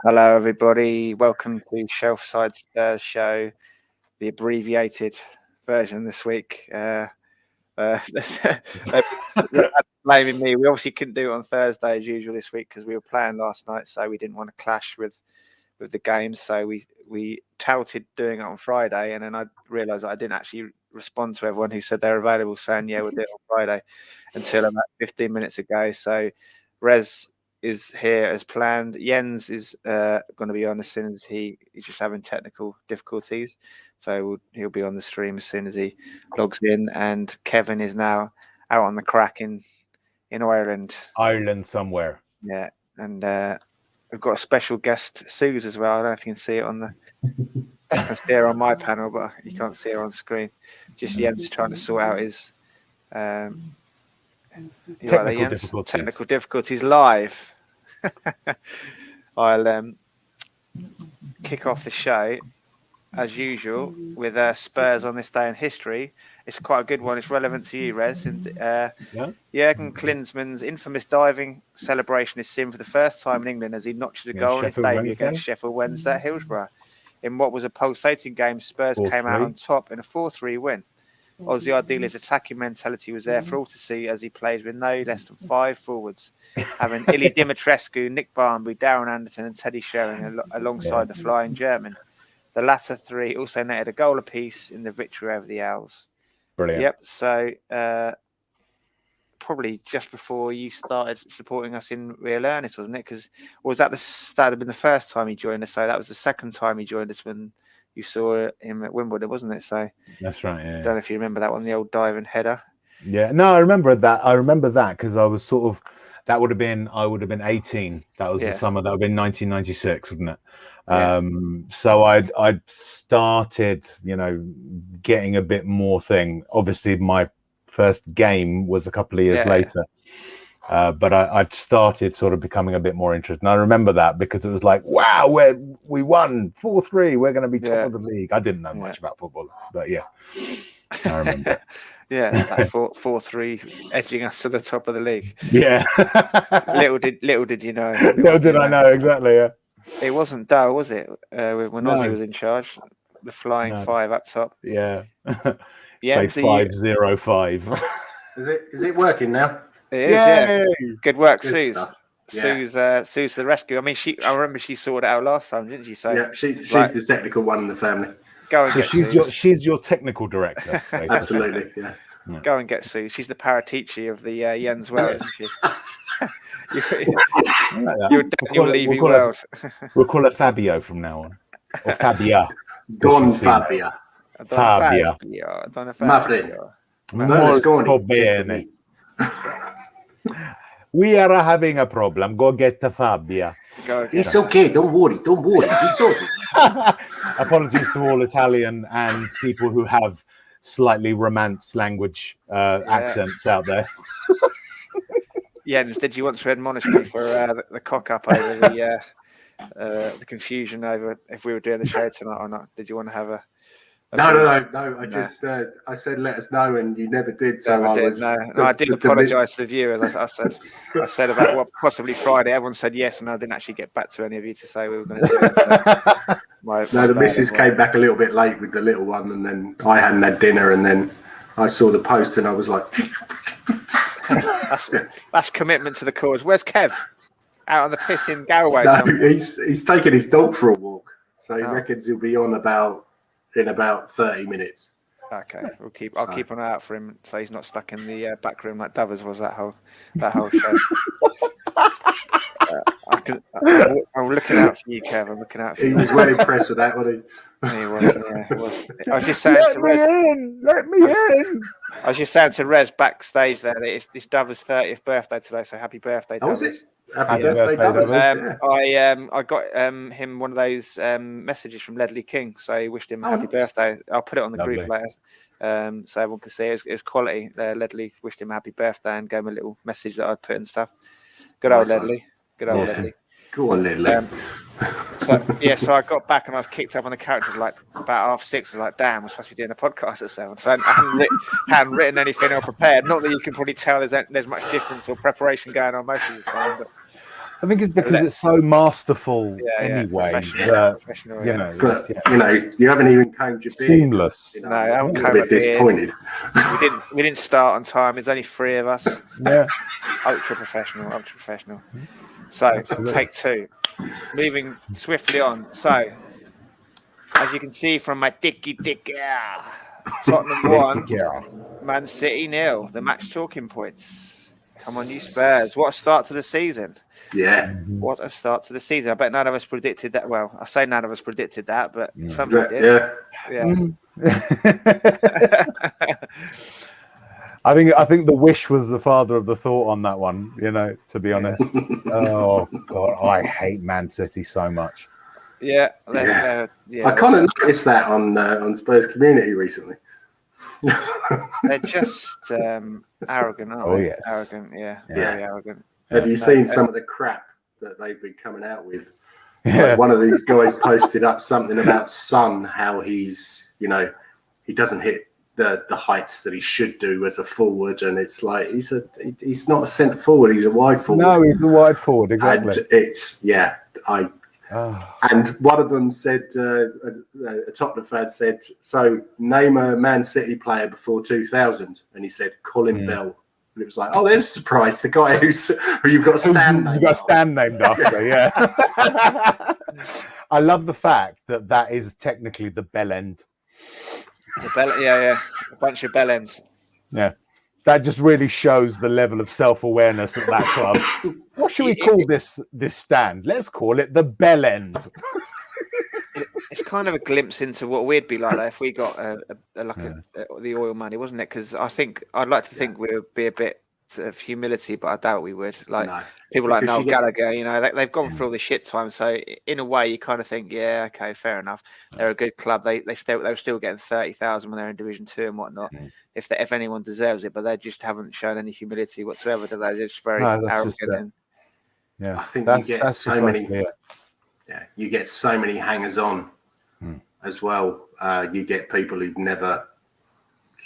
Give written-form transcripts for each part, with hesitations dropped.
Hello, everybody. Welcome to Shelfside Spurs Show, the abbreviated version this week. They're blaming me. We obviously couldn't do it on Thursday as usual this week because we were playing last night, so we didn't want to clash with the games. So we touted doing it on Friday, and then I realised I didn't actually respond to everyone who said they're available, saying yeah, we'll do it on Friday, until about 15 minutes ago. So Rez is here as planned. Jens is going to be on as soon as he's just having technical difficulties. So he'll be on the stream as soon as he logs in. And Kevin is now out on the crack in Ireland. Ireland somewhere. Yeah. And we've got a special guest, Suze, as well. I don't know if you can see it on the... I can see her on my panel, but you can't see her on screen. Just Jens trying to sort out his... technical difficulties live. I'll kick off the show as usual with Spurs on this day in history. It's quite a good one. It's relevant to you, Rez. And Jurgen Klinsmann's infamous diving celebration is seen for the first time in England as he notches a goal in his debut against Sheffield Wednesday at Hillsborough. In what was a pulsating game, Spurs came out on top in a 4-3 win. Ozzy Ardila's attacking mentality was there for all to see as he plays with no less than 5 forwards, having Ili Dimitrescu, Nick Barmby, Darren Anderton and Teddy Sheringham alongside the flying German. The latter 3 also netted a goal apiece in the victory over the Owls. Brilliant. Yep, so probably just before you started supporting us in real earnest, wasn't it? Because was that had been the first time he joined us? So that was the second time he joined us when you saw him at Wimbledon, wasn't it? So that's right. Yeah. Don't know if you remember that one, the old diving header. Yeah, no, I remember that because I was sort of I would have been 18. That was the summer. That would have been 1996, wouldn't it? Yeah. So I'd started, getting a bit more thing. Obviously, my first game was a couple of years later. But I'd started sort of becoming a bit more interested. And I remember that because it was like, wow, we won 4-3. We're going to be top of the league. I didn't know much about football, but I remember. Like 4-3 edging us to the top of the league. Yeah. little did you know. Little did I know, exactly, yeah. It wasn't dull, was it? When Ozzy was in charge. The flying 5 up top. Yeah. Yeah. 5-0-5. Is it working now? It is, yeah. Good work, Suze. Yeah. Suze to the rescue. I mean, I remember she sorted it out last time, didn't she? So yeah, she's the technical one in the family. Go and get Suze. She's your technical director. Absolutely, yeah. Go and get Suze. She's the parateacher of the Jens world, isn't she? You're Daniel Levy world. We'll call her Fabio from now on, or Fabia. Don Fabia. Fabia. Molto bene. We are having a problem. Go get Fabia. It's okay. Don't worry. It's okay. Apologies to all Italian and people who have slightly Romance language accents out there. Jens, did you want to admonish me for the cock up over the confusion over if we were doing the show tonight or not? Did you want to have a... No. I said let us know, and you never did. So I did apologise to the viewers. I said about what possibly Friday. Everyone said yes, and I didn't actually get back to any of you to say we were going to do it. The missus came back a little bit late with the little one, and then I hadn't had dinner, and then I saw the post, and I was like, that's commitment to the cause. Where's Kev? Out on the piss in Galway. No, he's taking his dog for a walk, so he reckons he'll be on in about 30 minutes. Okay, I'll keep an eye out for him so he's not stuck in the back room like Dovers was that whole show. I'm looking out for you, Kev. I'm looking out for you. He was well impressed with that, wasn't he? He was, yeah. He was. I was just saying Let me in. I was just saying to Rez backstage there that it's Dovers' 30th birthday today, so happy birthday, Dovers. Was it? Happy birthday, Dovers. I got him one of those messages from Ledley King, so he wished him a happy birthday. I'll put it on the group later, so everyone can see it. It was quality. Ledley wished him a happy birthday and gave him a little message that I'd put and stuff. Good old Ledley. Good old Ledley. Go on, Ledley. So I got back and I was kicked up on the couch. It was like about 6:30. I was like, damn, we're supposed to be doing a podcast at 7. So I hadn't written anything or prepared. Not that you can probably tell there's much difference or preparation going on most of the time. I think it's because it's so masterful anyway. Professional, you know, but you know, you haven't even combed your beard. Seamless. You know, No, I haven't I'm a bit disappointed. We didn't start on time. There's only 3 of us. Yeah. Ultra professional. So Absolutely. take 2. Moving swiftly on. So as you can see from my dicky, Tottenham 1, Man City 0. The match talking points. Come on, you Spurs. What a start to the season. Yeah. What a start to the season. I bet none of us predicted that. Well, I say none of us predicted that, but somebody did. Yeah. I think the wish was the father of the thought on that one, you know, to be honest. Oh God, I hate Man City so much. Yeah. I kind of noticed that on Spurs Community recently. They're just arrogant, aren't they? Yes. Arrogant, very arrogant. Have you seen some of the crap that they've been coming out with? Yeah. Like one of these guys posted up something about Son, how he's, you know, he doesn't hit the heights that he should do as a forward, and it's like he's not a centre forward, he's a wide forward. No, he's the wide forward, exactly. And it's and one of them said, a Tottenham fan said, so name a Man City player before 2000, and he said Colin Bell. And it was like, oh, there's a surprise. The guy who you've got a stand named after. Yeah. I love the fact that is technically the bell end. The bell, a bunch of bell ends. Yeah. That just really shows the level of self-awareness at that club. What should we call this stand? Let's call it the bell end. It's kind of a glimpse into what we'd be like if we got the oil money, wasn't it? Because I'd like to think we would be a bit of humility, but I doubt we would. People like Noel Gallagher, you know, they've gone through all the shit time. So in a way, you kind of think, yeah, okay, fair enough. They're a good club. They were still getting 30,000 when they're in Division 2 and whatnot. If anyone deserves it, but they just haven't shown any humility whatsoever. They're just very arrogant. I think you get so many. Yeah, you get so many hangers on as well. You get people who've never,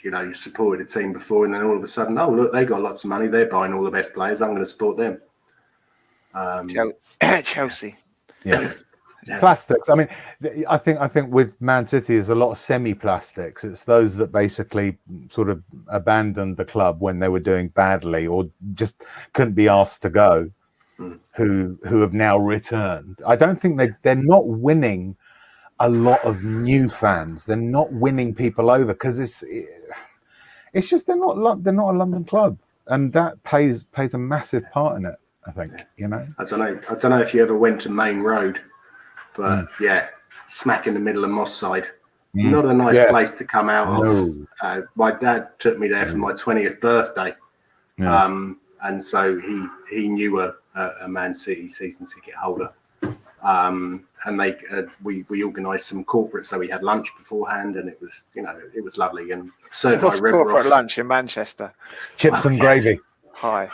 you know, supported a team before, and then all of a sudden, oh look, they got lots of money. They're buying all the best players. I'm going to support them. Chelsea. Yeah. Plastics. I mean, I think with Man City, there's a lot of semi-plastics. It's those that basically sort of abandoned the club when they were doing badly or just couldn't be asked to go, who have now returned. I don't think they're not winning a lot of new fans. They're not winning people over because it's just they're not a London club, and that plays a massive part in it. I think you know. I don't know if you ever went to Main Road, but smack in the middle of Moss Side. Not a nice place to come out of. My dad took me there for my 20th birthday, and so he knew a Man City season ticket holder. And we organised some corporate, so we had lunch beforehand, and it was lovely. And what's corporate lunch in Manchester? Chips and gravy. Hi.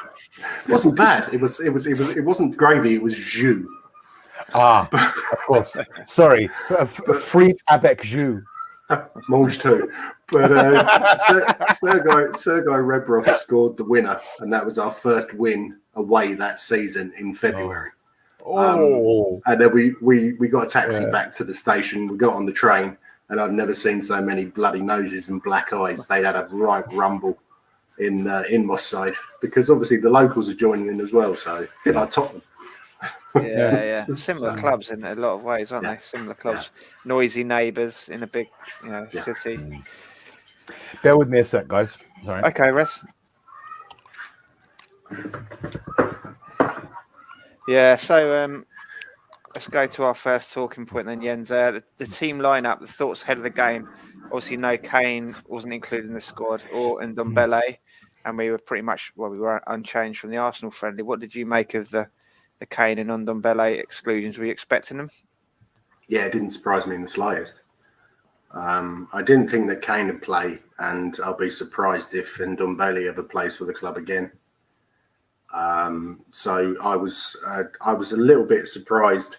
It wasn't bad. It wasn't gravy. It was jus. Of course. Sorry, frites avec jus. Mange too. But Sergei Rebrov scored the winner, and that was our first win away that season in February. And then we got a taxi back to the station. We got on the train, and I've never seen so many bloody noses and black eyes. They had a right rumble in Moss Side because obviously the locals are joining in as well. So a bit like Tottenham. Similar clubs in a lot of ways, aren't they? Similar clubs, noisy neighbours in a big city. Bear with me a sec, guys. Sorry. Okay, Russ. Yeah, so let's go to our first talking point then, Jens. The team lineup, the thoughts ahead of the game. Obviously, no Kane wasn't included in the squad, or Ndombele, and we were pretty much we were unchanged from the Arsenal friendly. What did you make of the Kane and Ndombele exclusions? Were you expecting them? Yeah, it didn't surprise me in the slightest. I didn't think that Kane would play, and I'll be surprised if Ndombele ever plays for the club again. So I was a little bit surprised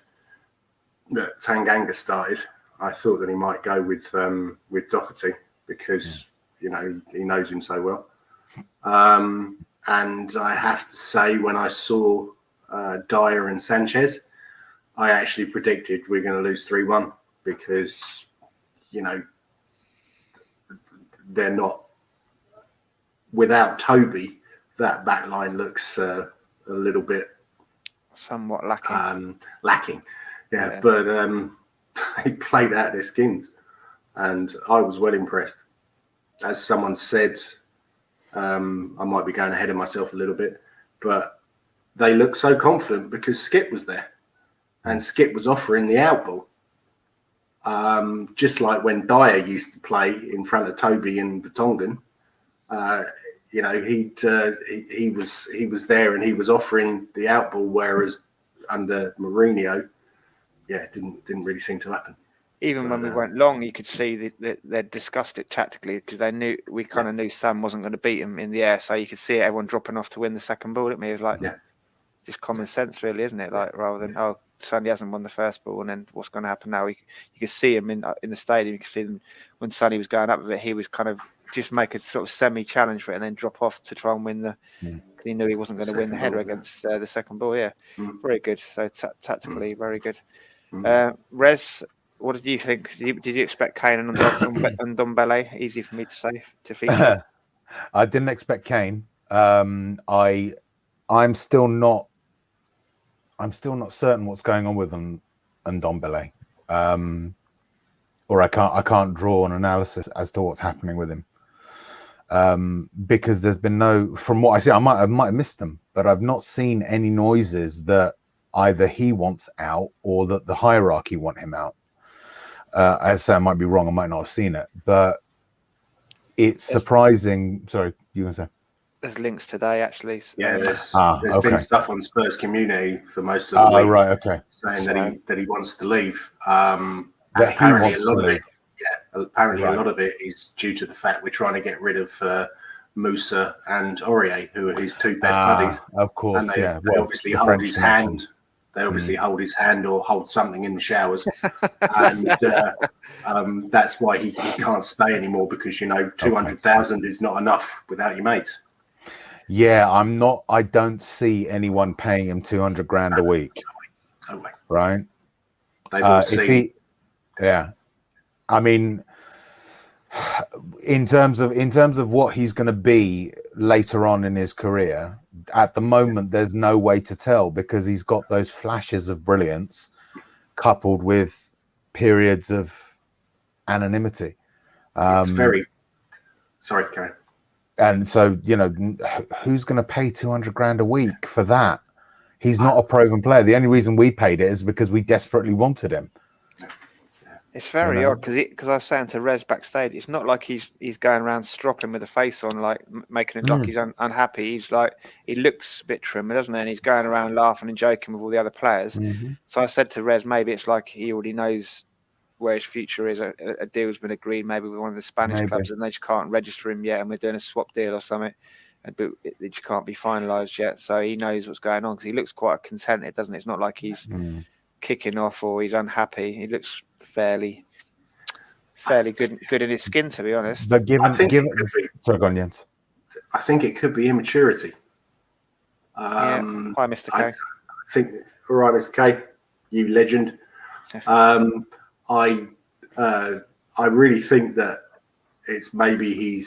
that Tanganga started. I thought that he might go with Doherty because he knows him so well. And I have to say, when I saw Dyer and Sanchez, I actually predicted we're going to lose 3-1 because, they're not. Without Toby, that back line looks a little bit somewhat lacking. Yeah. But they played out their skins, and I was well impressed. As someone said, I might be going ahead of myself a little bit, but they looked so confident because Skip was there, and Skip was offering the out ball. Just like when Dyer used to play in front of Toby and Vertonghen, he was there and he was offering the out ball, whereas under Mourinho, it didn't really seem to happen. Even when we went long, you could see that they'd discussed it tactically because we kind of knew Sam wasn't going to beat him in the air, so you could see everyone dropping off to win the second ball. It was like just common sense, really, isn't it? Like rather than Sonny hasn't won the first ball, and then what's going to happen now? You could see him in the stadium. You could see them when Sonny was going up with it. He was kind of just make a sort of semi-challenge for it and then drop off to try and win because he knew he wasn't going to win the header against the second ball. Very good. So tactically, very good. Rez, what did you think? Did you expect Kane and Ndombele? Easy for me to say to feature. I didn't expect Kane. I'm still not certain what's going on with Ndombele. Or I can't draw an analysis as to what's happening with him. Because there's been no, from what I see, I might have missed them, but I've not seen any noises that either he wants out or that the hierarchy want him out. As I say, I might be wrong. I might not have seen it, but it's surprising. Sorry, you gonna say? There's links today, actually. Yeah, there's been stuff on Spurs community for most of the week. Right, okay. Saying that he wants to leave. That he wants to leave. Apparently a lot of it is due to the fact we're trying to get rid of Musa and Aurier, who are his two best buddies. Of course, and they obviously hold his hand. They obviously hold his hand or hold something in the showers, and that's why he can't stay anymore because 200,000 is not enough without your mates. Yeah, I don't see anyone paying him 200 grand a week. No way. Right? They've all seen. I mean, in terms of what he's going to be later on in his career, at the moment there's no way to tell because he's got those flashes of brilliance coupled with periods of anonymity. It's very sorry, Karen. And so, who's going to pay 200 grand a week for that? He's not a proven player. The only reason we paid it is because we desperately wanted him. It's very odd because I was saying to Rez backstage, it's not like he's going around stropping with a face on, like making it like he's unhappy. He's like, he looks a bit trim, doesn't he? And he's going around laughing and joking with all the other players. So I said to Rez, maybe it's like he already knows where his future is. A deal's been agreed, maybe with one of the Spanish clubs, and they just can't register him yet. And we're doing a swap deal or something, but it just can't be finalised yet. So he knows what's going on because he looks quite contented, doesn't he? It's not like he's kicking off or he's unhappy. He looks fairly good in his skin, to be honest. But sorry, go on, Jens. I think it could be immaturity. Hi, Mr. K. I think, all right, Mr. K, you legend. I really think that it's maybe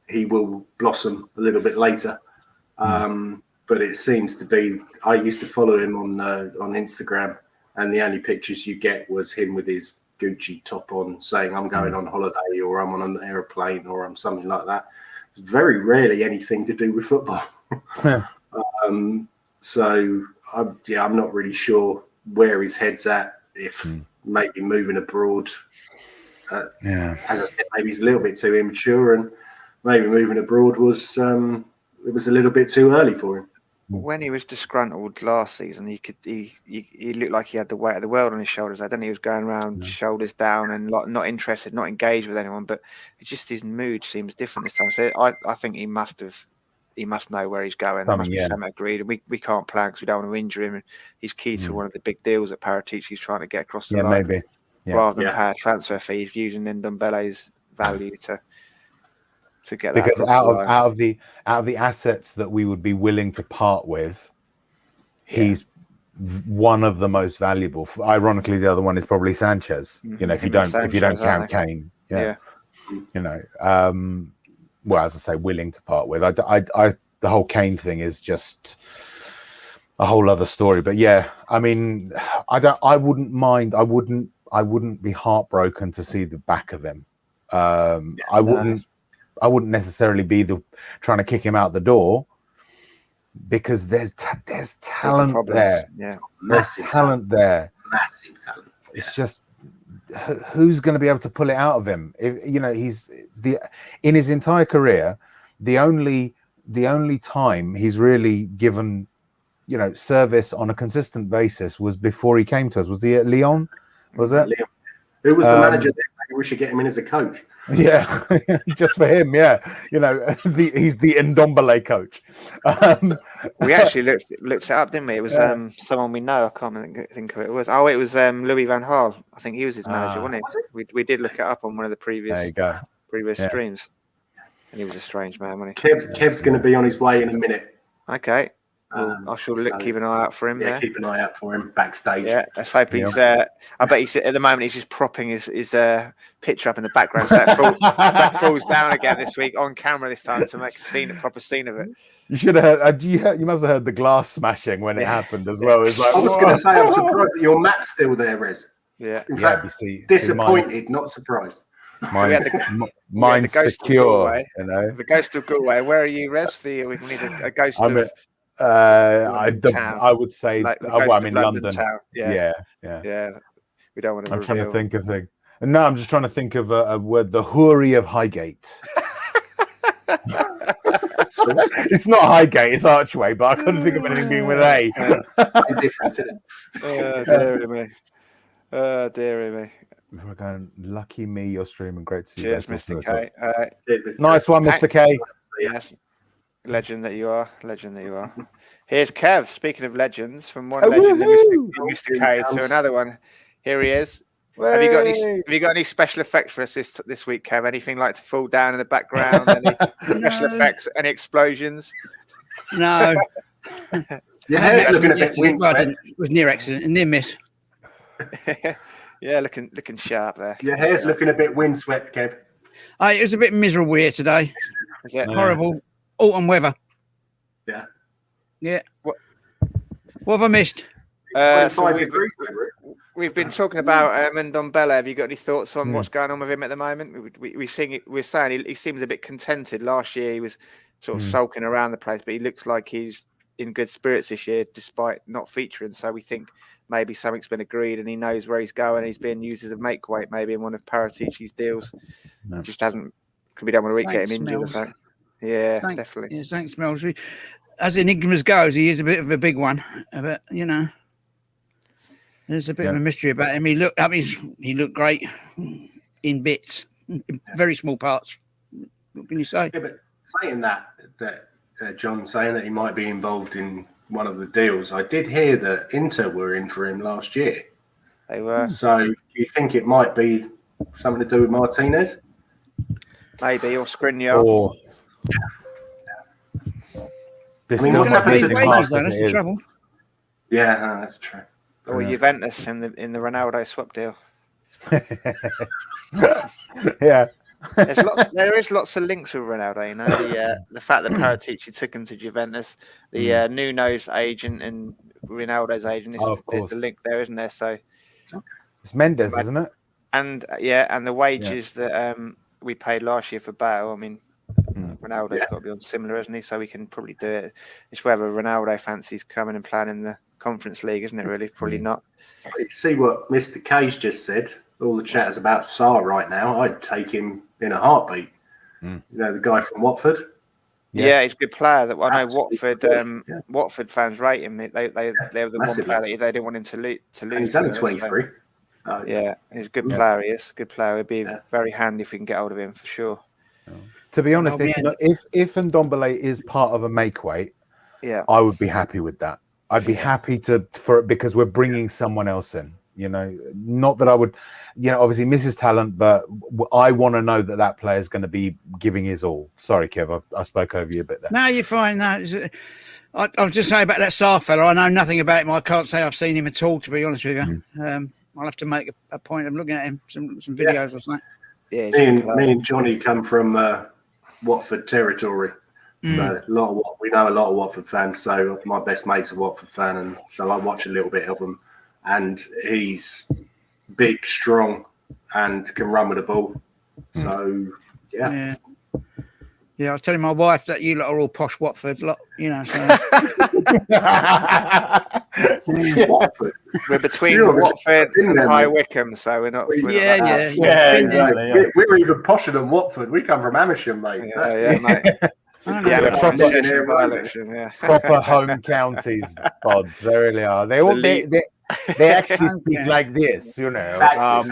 he will blossom a little bit later. But it seems to be. I used to follow him on Instagram, and the only pictures you get was him with his Gucci top on, saying I'm going on holiday or I'm on an airplane or I'm something like that. It's very rarely anything to do with football. So I'm not really sure where his head's at. If maybe moving abroad, as I said, maybe he's a little bit too immature, and maybe moving abroad was it was a little bit too early for him. When he was disgruntled last season, he looked like he had the weight of the world on his shoulders. I don't know, he was going around shoulders down and not interested, not engaged with anyone. But it's just his mood seems different this time. So I think he must know where he's going. There must be something agreed. And we can't plan because we don't want to injure him. And he's key to one of the big deals that Paratici's trying to get across the line. Maybe. Rather than pay a transfer fee, he's using Ndombele's value to get that. Because out of the assets that we would be willing to part with, he's one of the most valuable. Ironically, the other one is probably Sanchez. You know, if you don't count Kane, yeah. You know, well, as I say, willing to part with. The whole Kane thing is just a whole other story. But yeah, I mean, I wouldn't mind. I wouldn't be heartbroken to see the back of him. I wouldn't necessarily be trying to kick him out the door, because there's talent there. Yeah, there's talent there. Massive talent. Yeah. It's just who's going to be able to pull it out of him? You know, in his entire career, the only time he's really given, you know, service on a consistent basis was before he came to us. Was he at Lyon? Was it? Lyon. Who was the manager there? We should get him in as a coach. Yeah, just for him. Yeah, you know, he's the Ndombele coach. We actually looked it up, didn't we? It was someone we know. I can't think of it. It was Louis van Gaal. I think he was his manager, wasn't he? We did look it up on one of the previous streams, and he was a strange man, wasn't he? Kev's going to be on his way in a minute. Okay. I shall keep an eye out for him. Yeah, keep an eye out for him backstage. Yeah, let's hope he's. I bet he's at the moment. He's just propping his picture up in the background, so it falls down again this week on camera this time to make a proper scene of it. You should have heard. You must have heard the glass smashing when it happened as well. It's like, I was going to say, I'm surprised that your map's still there, Rez. Yeah. In fact, disappointed, not surprised. Mine's secure. You know, the ghost of Galway. Where are you, Rez? We need a ghost of. I would say, I'm in London. Town. Yeah. We don't want to. I'm trying to think of things. No, I'm just trying to think of a word. The Houri of Highgate. It's not Highgate, it's Archway, but I couldn't think of anything being with A. Difference in it. Dearie me. We're going, lucky me, you're streaming. Great to see you. Cheers, Mr. K. Nice one, Mr. K. Yes. Legend that you are. Here's Kev. Speaking of legends, from one legend, Mr. K, to another one. Here he is. Have you got any special effects for us this week, Kev? Anything like to fall down in the background? Any special effects? Any explosions? No. Your hair's looking a bit windswept. It was near accident, a near miss. Yeah, looking sharp there. Your hair's looking a bit windswept, Kev. It was a bit miserable here today. Is it? Horrible autumn weather. Yeah. Yeah. What have I missed? We've been talking about Ndombele. Have you got any thoughts on what's going on with him at the moment? We're saying he seems a bit contented. Last year he was sort of sulking around the place, but he looks like he's in good spirits this year despite not featuring. So we think maybe something's been agreed and he knows where he's going. He's being used as a make weight maybe in one of Paratici's deals. No. Just hasn't. We don't want to get him injured or something. Yeah, definitely. Yeah, something smells. As Enigmas goes, he is a bit of a big one. But you know, there's a bit of a mystery about him. He looked great in bits, very small parts. What can you say? Yeah, but saying that John saying that he might be involved in one of the deals, I did hear that Inter were in for him last year. They were. So do you think it might be something to do with Martinez? Maybe, or Skriniar. What's happened to wages, though? That's the trouble. Yeah, that's true. Or Juventus in the Ronaldo swap deal. Yeah. There is lots of links with Ronaldo. You know, the fact that Paratici took him to Juventus, the Nuno's agent and Ronaldo's agent. There's the link there, isn't there? So it's Mendes, isn't it? And the wages that we paid last year for Bale. I mean, Ronaldo's got to be on similar, isn't he? So we can probably do it. It's whether Ronaldo fancies coming and playing in the Conference League, isn't it? Really, probably not. You see what Mr. K's just said. All the chat is about Sarr right now. I'd take him in a heartbeat. You know, the guy from Watford. Yeah, he's a good player. That I know Watford. Watford fans rate him. They were the one player that they didn't want him to lose. And he's only 23. Yeah, he's a good player. He is a good player. It'd be very handy if we can get hold of him for sure. To be honest, if Ndombele is part of a make weight, I would be happy with that. I'd be happy for it because we're bringing someone else in. You know, not that I would, you know, obviously miss his talent, but I want to know that that player is going to be giving his all. Sorry, Kev, I spoke over you a bit there. No, you're fine. No, I'll just say about that Sarr fella. I know nothing about him. I can't say I've seen him at all, to be honest with you. I'll have to make a point of looking at him, some videos or something. Yeah, me and Johnny come from Watford territory. So we know a lot of Watford fans. So my best mate's a Watford fan, and so I watch a little bit of him. And he's big, strong, and can run with the ball. So yeah. I was telling my wife that you lot are all posh Watford lot, you know. So. We're between Watford and High Wycombe, so we're not. Exactly. We're even posher than Watford. We come from Amersham, mate. Proper home counties, pods. They really are. They actually speak like this, you know.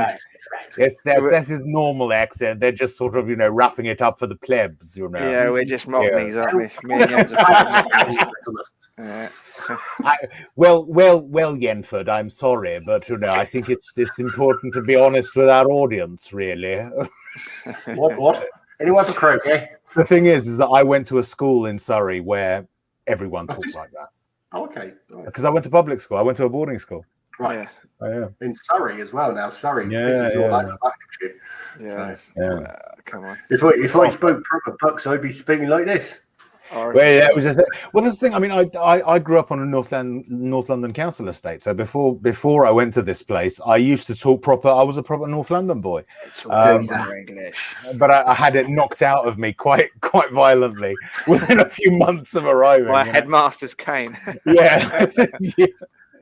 That's his normal accent. They're just sort of, you know, roughing it up for the plebs, you know. Yeah, we're just mockneys, aren't we? Me and Jens Well, Yenford, I'm sorry, but you know, I think it's important to be honest with our audience, really. What? Anyone for croquet? The thing is that I went to a school in Surrey where everyone talks like that. Okay. Because I went to public school. I went to a boarding school. Right. Yeah. Oh, yeah. In Surrey as well now. Surrey. Yeah, this is all over Buckinghamshire. Yeah. So, come on. If I spoke proper Bucks, I'd be speaking like this. Well, yeah, it was that's the thing. I mean, I grew up on a North London council estate. So before I went to this place, I used to talk proper. I was a proper North London boy. English. But I had it knocked out of me quite violently within a few months of arriving. My headmaster's cane. Yeah.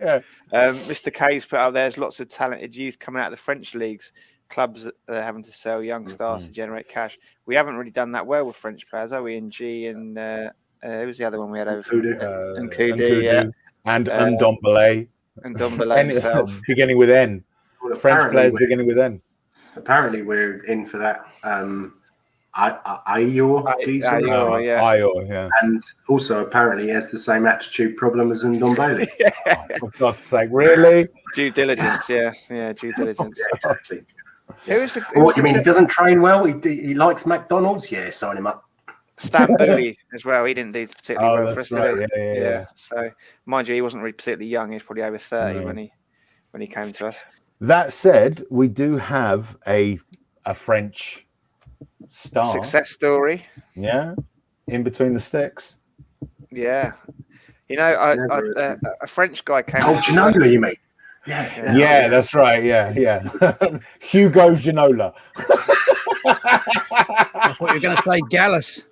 Yeah. Mr. K's put out there's lots of talented youth coming out of the French leagues. Clubs that are having to sell young stars to generate cash. We haven't really done that well with French players, are we? And G and who was the other one we had over? And Kudu, yeah. And Ndombele. And Ndombele himself. Beginning with N. Well, French players beginning with N. Apparently we're in for that. Ayor, yeah. And also apparently he has the same attitude problem as Ndombele. For God's sake, really? Due diligence, yeah, due diligence. Yeah, exactly. What you mean? He doesn't train well. He likes McDonald's. Yeah, sign him up. Stan Booley as well. He didn't do particularly well for us. Right. Yeah. So, mind you, he wasn't really particularly young. He was probably over 30 when he came to us. That said, we do have a French star success story. Yeah, in between the sticks. Yeah, you know, a French guy came. Oh, Ginola, you mean? Yeah, that's right. Yeah. Hugo Ginola. I thought you were going to say Gallus.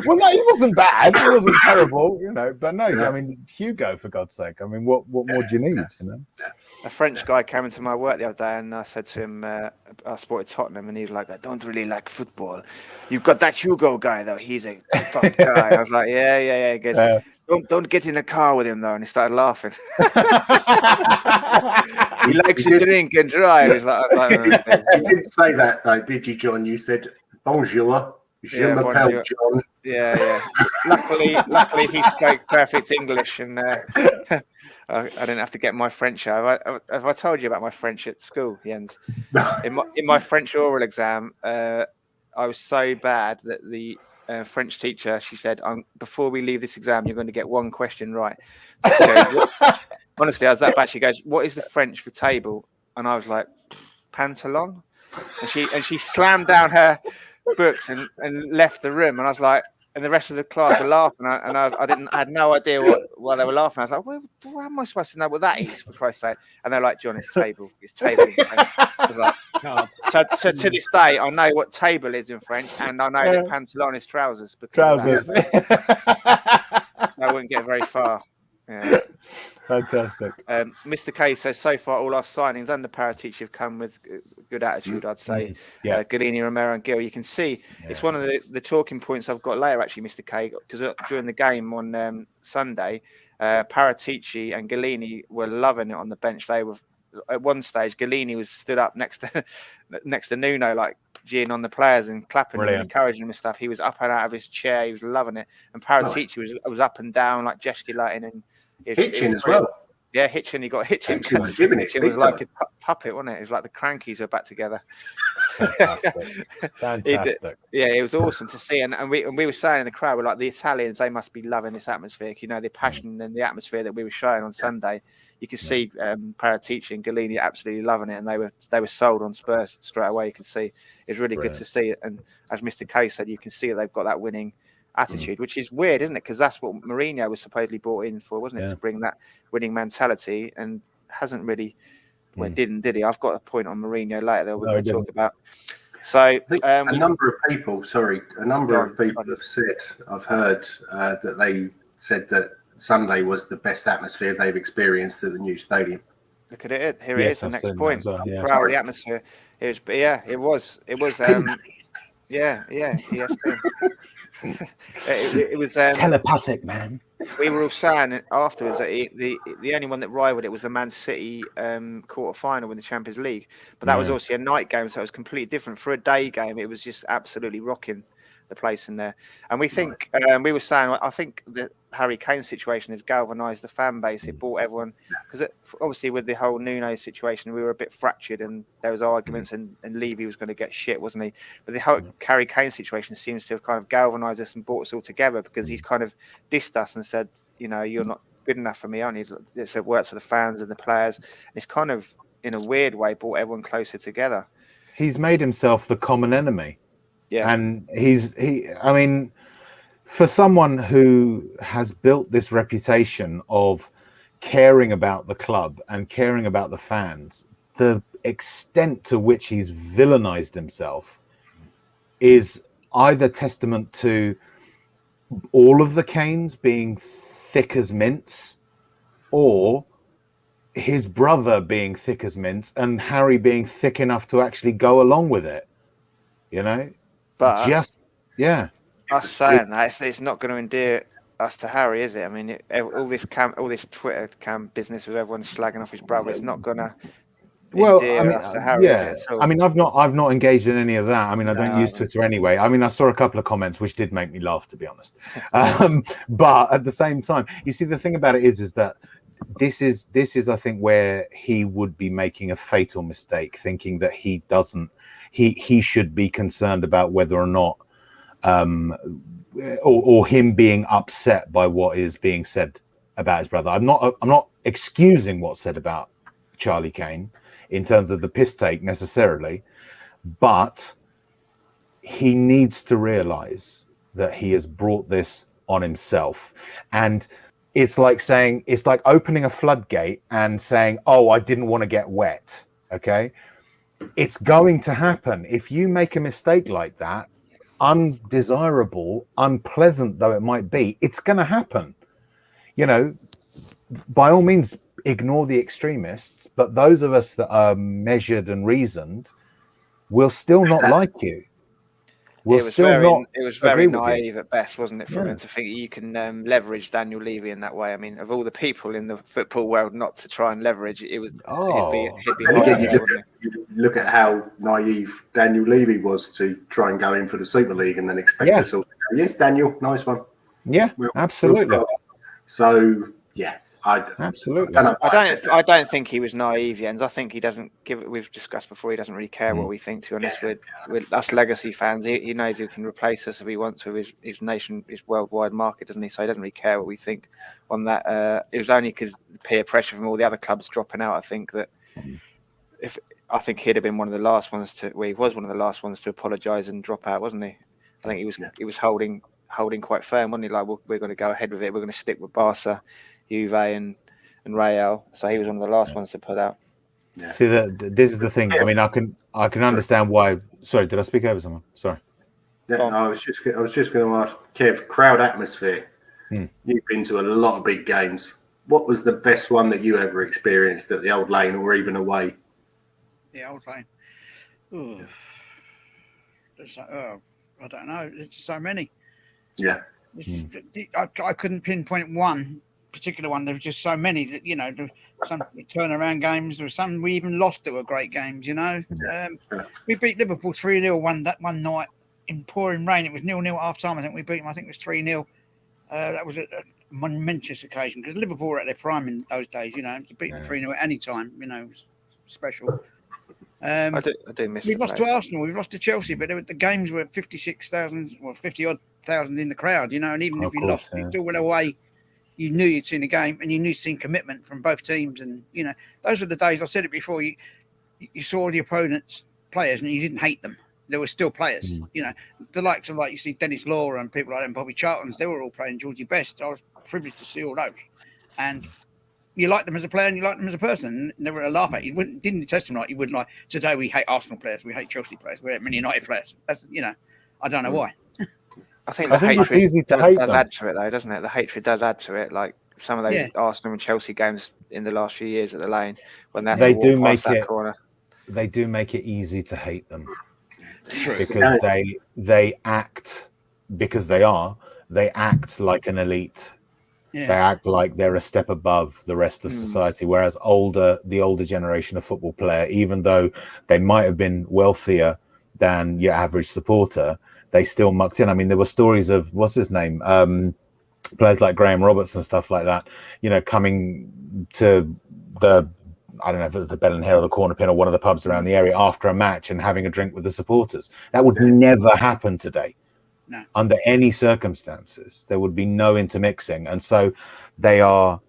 Well, no, he wasn't bad. He wasn't terrible, you know. But no, I mean, Hugo, for God's sake. I mean, what more do you need, you know? A French guy came into my work the other day, and I said to him, I supported Tottenham, and he was like, I don't really like football. You've got that Hugo guy, though. He's a top guy. I was like, yeah. He goes, don't get in the car with him, though. And he started laughing. He likes to drink and drive. He's like, You didn't say that, though, did you, John? You said, bonjour. Je m'appelle John. Yeah. Luckily, he spoke perfect English, and I didn't have to get my French out. Have I told you about my French at school, Jens? In my French oral exam, I was so bad that the French teacher, she said, before we leave this exam, you're going to get one question right. So honestly, I was that bad. She goes, what is the French for table? And I was like, pantalon? And she slammed down her books and left the room, and I was like, and the rest of the class were laughing, and I had no idea why they were laughing. I was like, well, how am I supposed to know what that is, for Christ's sake? And they're like, John, it's table. I was like, oh. So to this day, I know what table is in French, and I know that pantalon is trousers. Trousers. So I wouldn't get very far. Yeah. Fantastic. Mr. K says, so far all our signings under Paratici have come with good attitude, I'd say. Yeah. Galini, Romero and Gill. You can see it's one of the talking points I've got later, actually, Mr. K, because during the game on Sunday, Paratici and Galini were loving it on the bench. They were, at one stage, Galini was stood up next to Nuno, like geeing on the players and clapping and encouraging them and stuff. He was up and out of his chair. He was loving it. And Paratici was up and down, like gesticulating and pitching as well. Yeah, Hitchin. He got Hitchin. Hitchin was like a puppet, wasn't it? It was like the Crankies were back together. Fantastic. It was awesome to see. And we were saying in the crowd, we're like, the Italians, they must be loving this atmosphere. You know, the passion and the atmosphere that we were showing on Sunday. You could see Paratici and Galini absolutely loving it, and they were sold on Spurs straight away. You could see it's really good to see it. And as Mr. K said, you can see that they've got that winning attitude, which is weird, isn't it? Because that's what Mourinho was supposedly brought in for, wasn't it? To bring that winning mentality, and hasn't really. Well, did he? I've got a point on Mourinho later that we're going to talk about. So a number of people have said, I've heard that they said that Sunday was the best atmosphere they've experienced at the new stadium. Look at it. Here it is. The next point. Well. Proud of the atmosphere. It was. It was. It was telepathic, man. We were all saying afterwards that the only one that rivaled it was the Man City quarter final in the Champions League, but that was obviously a night game, so it was completely different. For a day game, it was just absolutely rocking the place in there. And we think we were saying, I think the Harry Kane situation has galvanised the fan base. It brought everyone, because obviously with the whole Nuno situation, we were a bit fractured, and there was arguments, and Levy was going to get shit, wasn't he? But the whole Harry Kane situation seems to have kind of galvanised us and brought us all together, because he's kind of dissed us and said, you know, you're not good enough for me, aren't you? It works for the fans and the players. And it's kind of, in a weird way, brought everyone closer together. He's made himself the common enemy. Yeah. And I mean, for someone who has built this reputation of caring about the club and caring about the fans, the extent to which he's villainized himself is either testament to all of the Kanes being thick as mints, or his brother being thick as mints and Harry being thick enough to actually go along with it, you know? But us saying that, it's not going to endear us to Harry, is it? I mean, all this Twitter business with everyone slagging off his brother, it's not going to endear us to Harry, is it? At all? I mean, I've not engaged in any of that. I mean, I don't use Twitter anyway. I mean, I saw a couple of comments which did make me laugh, to be honest. But at the same time, you see, the thing about it is that this is I think where he would be making a fatal mistake, thinking that he should be concerned about whether or not or him being upset by what is being said about his brother. I'm not excusing what's said about Charlie Kane in terms of the piss take necessarily, but he needs to realize that he has brought this on himself. And it's like opening a floodgate and saying, oh, I didn't want to get wet. Okay. It's going to happen. If you make a mistake like that, undesirable, unpleasant though it might be, it's going to happen. You know, by all means, ignore the extremists, but those of us that are measured and reasoned will still not like you. It was very naive at best, wasn't it, for him to think you can leverage Daniel Levy in that way. I mean, of all the people in the football world not to try and leverage, it was he'd be you look at how naive Daniel Levy was to try and go in for the Super League and then expect us all to go, yes, Daniel, nice one. Yeah, absolutely. So, yeah. Absolutely. I don't think he was naive, Jens. I think he doesn't give it. We've discussed before. He doesn't really care what we think. To be honest, with us legacy fans, he knows he can replace us if he wants with his worldwide market, doesn't he? So he doesn't really care what we think on that. It was only because peer pressure from all the other clubs dropping out. I think that I think he'd have been one of the last ones to. Well, he was one of the last ones to apologise and drop out, wasn't he? I think he was holding quite firm, wasn't he? Like, we're going to go ahead with it. We're going to stick with Barca, Juve and Real. So he was one of the last ones to put out. Yeah. See, this is the thing. I mean, I can understand why. Sorry, did I speak over someone? Sorry. Yeah, no, I was just going to ask Kev, crowd atmosphere. You've been to a lot of big games. What was the best one that you ever experienced at the Old Lane or even away? The Old Lane. Ooh. I don't know. There's so many. Yeah. I couldn't pinpoint one particular one. There were just so many that, you know, some turnaround games. There were some we even lost that were great games, you know. We beat Liverpool 3-0 one night in pouring rain. It was 0-0 at half time. I think we beat them. I think it was 3-0. That was momentous occasion because Liverpool were at their prime in those days. You know, to beat them 3-0 at any time, you know, was special. I do miss. We've lost to Arsenal, we've lost to Chelsea, but the games were 56,000 or 50,000 in the crowd. You know, and even if you lost, you still went away. You knew you'd seen a game, and you knew you'd seen commitment from both teams. And you know, those were the days. I said it before. You saw the opponent's players, and you didn't hate them. There were still players. You know, the likes of like you see Dennis Law and people like that, and Bobby Charlton's. They were all playing Georgie Best. I was privileged to see all those, and you liked them as a player and you liked them as a person. And they were a laugh at you. Didn't detest them like you wouldn't like today. We hate Arsenal players. We hate Chelsea players. We hate Man United players. That's I don't know why. I think it's easy to hate does add to it, though, doesn't it? The hatred does add to it. Like some of those Arsenal and Chelsea games in the last few years at the Lane, when they do make it corner. They do make it easy to hate them. True. Because they act like an elite. Yeah. They act like they're a step above the rest of society. Whereas the older generation of football player, even though they might have been wealthier than your average supporter, they still mucked in. I mean, there were stories of what's his name, players like Graham Roberts and stuff like that. You know, coming to I don't know if it was the Bell and Hare or the Corner Pin or one of the pubs around the area after a match and having a drink with the supporters. That would never happen today. No. Under any circumstances. There would be no intermixing. And so they're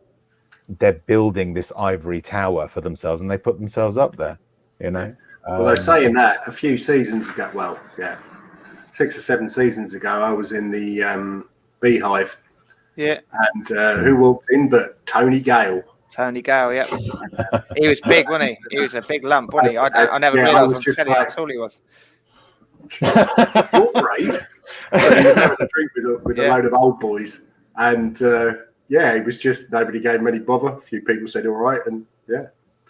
building this ivory tower for themselves, and they put themselves up there, you know. Well, they're saying that a few seasons ago, 6 or 7 seasons ago, I was in the Beehive. Yeah. And who walked in but Tony Gale. Tony Gale, yeah. He was big, wasn't he? He was a big lump, wasn't he? I never realised how tall he was. You're brave. So he was having a drink with a load of old boys. And, it was just nobody gave him any bother. A few people said all right. And,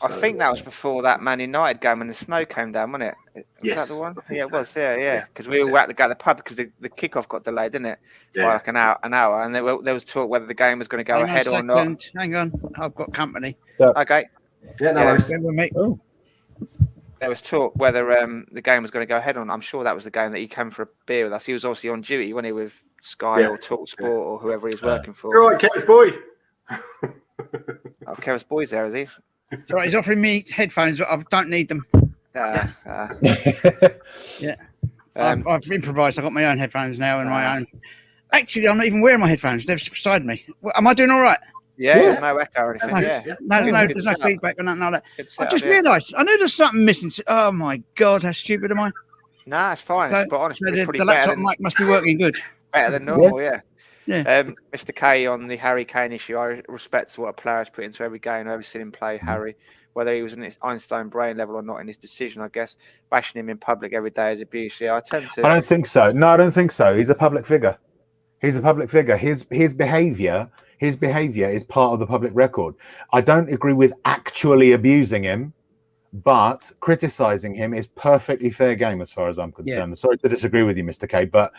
I think that was before that Man United game when the snow came down, wasn't it? Was that the one? Yeah, it was. Yeah. Because we all had to go to the pub because the kickoff got delayed, didn't it? By like an hour. And there was talk whether the game was going to go ahead or not. Hang on. I've got company. Okay. Yeah, no worries. There was talk whether the game was going to go ahead or not. I'm sure that was the game that he came for a beer with us. He was obviously on duty, wasn't he, with Sky or Talk Sport or whoever he's working for. You're right, Kev's boy. Kev's boy's there, is he? It's all right, he's offering me headphones, but I don't need them. I've improvised. I've got my own headphones now and my own. Actually, I'm not even wearing my headphones. They're beside me. Am I doing all right? Yeah, there's no echo or anything. There's no feedback or nothing like that. I just realised. I know there's something missing. Oh, my God. How stupid am I? Nah, it's fine. But honestly, the laptop mic must be working good. Better than normal, yeah. Mr. K on the Harry Kane issue, I respect what a player has put into every game. I've ever seen him play, Harry, whether he was in his Einstein brain level or not in his decision, I guess. Bashing him in public every day is abuse. Yeah, I don't think so. No, I don't think so. He's a public figure. His behaviour is part of the public record. I don't agree with actually abusing him, but criticising him is perfectly fair game as far as I'm concerned. Sorry to disagree with you, Mr. K, but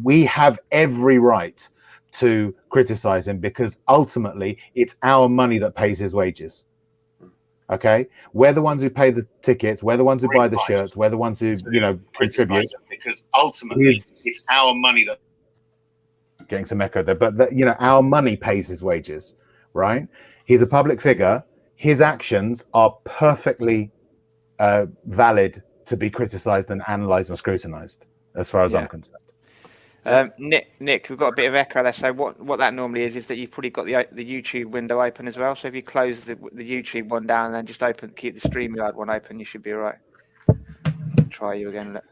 we have every right to criticise him because ultimately it's our money that pays his wages. Okay? We're the ones who pay the tickets, we're the ones who buy the shirts, we're the ones who, contribute. Because ultimately it's our money that... Getting some echo there, but our money pays his wages, right? He's a public figure. His actions are perfectly valid to be criticised and analysed and scrutinised, as far as I'm concerned. Nick, we've got a bit of echo there. So what that normally is that you've probably got the YouTube window open as well. So if you close the YouTube one down and then just keep the StreamYard one open, you should be all right. Try you again. Look.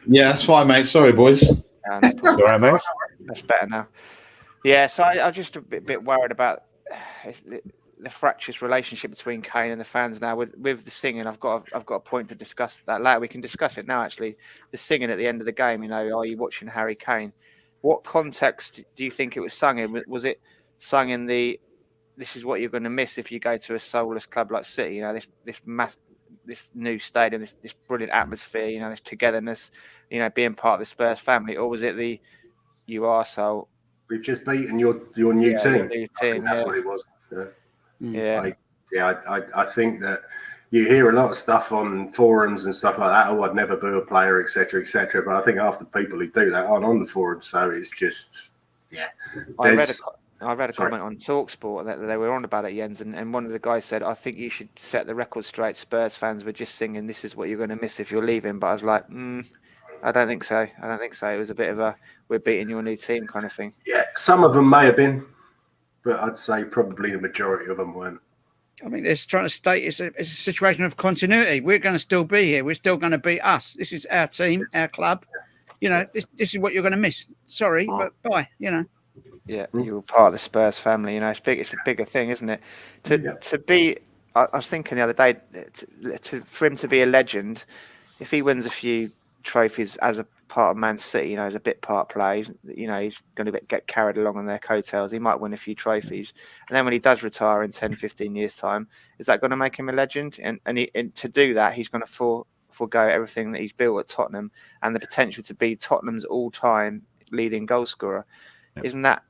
Yeah, that's fine, mate. Sorry, boys. All right, mate. That's better now. Yeah, so I'm just a bit worried about the fractious relationship between Kane and the fans now with the singing. I've got a point to discuss that later. We can discuss it now. Actually, the singing at the end of the game. Are you watching Harry Kane? What context do you think it was sung in? Was it sung in the "This is what you're going to miss if you go to a soulless club like City"? This new stadium, this brilliant atmosphere. This togetherness. Being part of the Spurs family, or was it the "you arsehole"? We've just beaten your new team. New team. That's what it was. Yeah. I think that you hear a lot of stuff on forums and stuff like that. Oh, I'd never boo a player, etc., etc. But I think half the people who do that aren't on the forum, so it's just I read a comment on TalkSport that they were on about it, Jens, and one of the guys said, I think you should set the record straight. Spurs fans were just singing, "This is what you're going to miss if you're leaving." But I was like, I don't think so. I don't think so. It was a bit of a, we're beating your new team kind of thing. Yeah, some of them may have been, but I'd say probably the majority of them weren't. I mean, they're trying to state it's a situation of continuity. We're going to still be here. We're still going to beat us. This is our team, our club. You know, this is what you're going to miss. Sorry, but bye, you know. Yeah, you were part of the Spurs family. You know, it's big. It's a bigger thing, isn't it? To be, I was thinking the other day, for him to be a legend, if he wins a few trophies as a part of Man City, you know, as a bit part player, you know, he's going to get carried along on their coattails. He might win a few trophies. And then when he does retire in 10, 15 years' time, is that going to make him a legend? And to do that, he's going to forego everything that he's built at Tottenham and the potential to be Tottenham's all-time leading goal scorer. Yep. Isn't that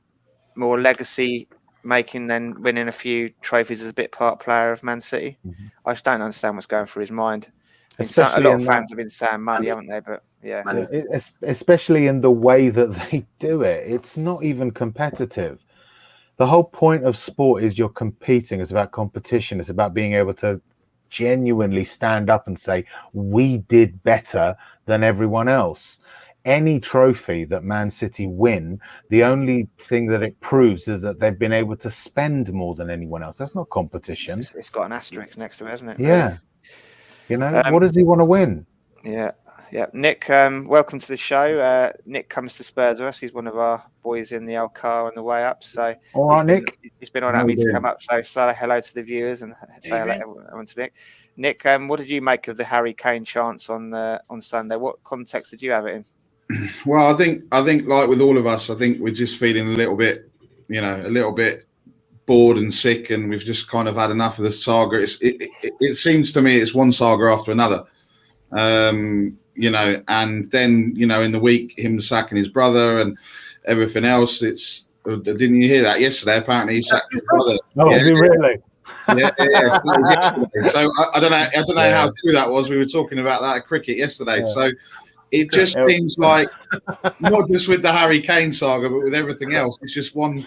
more legacy making than winning a few trophies as a bit part player of Man City? Mm-hmm. I just don't understand what's going through his mind. A lot of fans have been saying money, haven't they? But yeah, especially in the way that they do it, it's not even competitive. The whole point of sport is you're competing. It's about competition. It's about being able to genuinely stand up and say, we did better than everyone else. Any trophy that Man City win, the only thing that it proves is that they've been able to spend more than anyone else. That's not competition. It's got an asterisk next to it, hasn't it? Yeah. Really? You know, what does he want to win? Yeah. Nick, welcome to the show. Nick comes to Spurs with us. He's one of our boys in the old car on the way up. So, all right, Nick. He's been on at me to come up. So, say hello to the viewers and say hello to Nick. Nick, what did you make of the Harry Kane chance on Sunday? What context did you have it in? Well, I think like with all of us, I think we're just feeling a little bit bored and sick, and we've just kind of had enough of the saga. It seems to me it's one saga after another, you know. And then, you know, in the week, him sacking his brother and everything else. Didn't you hear that yesterday? Apparently, he sacked his brother. Oh, yeah. Really? Yeah. So I don't know how true that was. We were talking about that at cricket yesterday. Yeah. So it just seems like not just with the Harry Kane saga, but with everything else, it's just one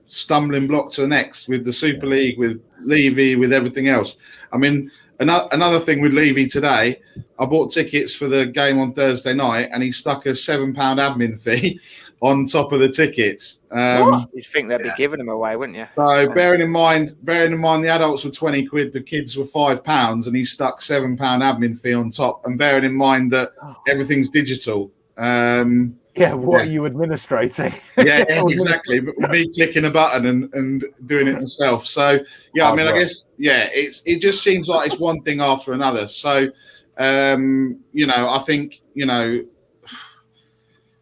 stumbling block to the next with the Super League, with Levy, with everything else. I mean, another thing with Levy today, I bought tickets for the game on Thursday night, and he stuck a £7 admin fee on top of the tickets. You'd think they'd be giving them away, wouldn't you? So bearing in mind, the adults were £20, the kids were £5, and he stuck £7 admin fee on top. And bearing in mind that everything's digital. What are you administrating? Yeah, exactly. But me clicking a button and doing it myself. So yeah, I mean, I guess it just seems like it's one thing after another. So you know, I think, you know,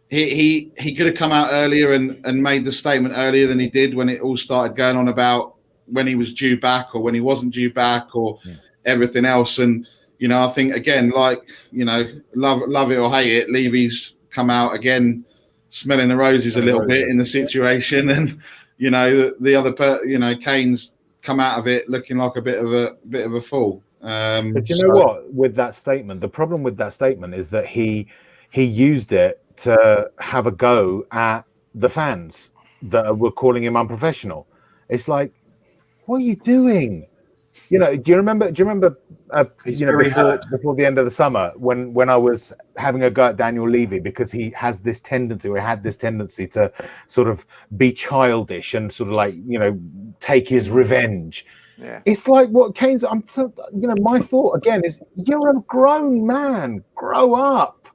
he could have come out earlier and made the statement earlier than he did when it all started going on about when he was due back or when he wasn't due back or everything else. And you know, I think again, like, you know, love it or hate it, Levy's come out again smelling the roses a little bit in the situation, and you know, the other Kane's come out of it looking like a bit of a fool. But you know what, with that statement, the problem with that statement is that he used it to have a go at the fans that were calling him unprofessional. It's like, what are you doing? You know, do you remember before the end of the summer when I was having a go at Daniel Levy because he had this tendency to sort of be childish and sort of like, you know, take his revenge. Yeah. It's like what Kane's. My thought again is, you're a grown man. Grow up.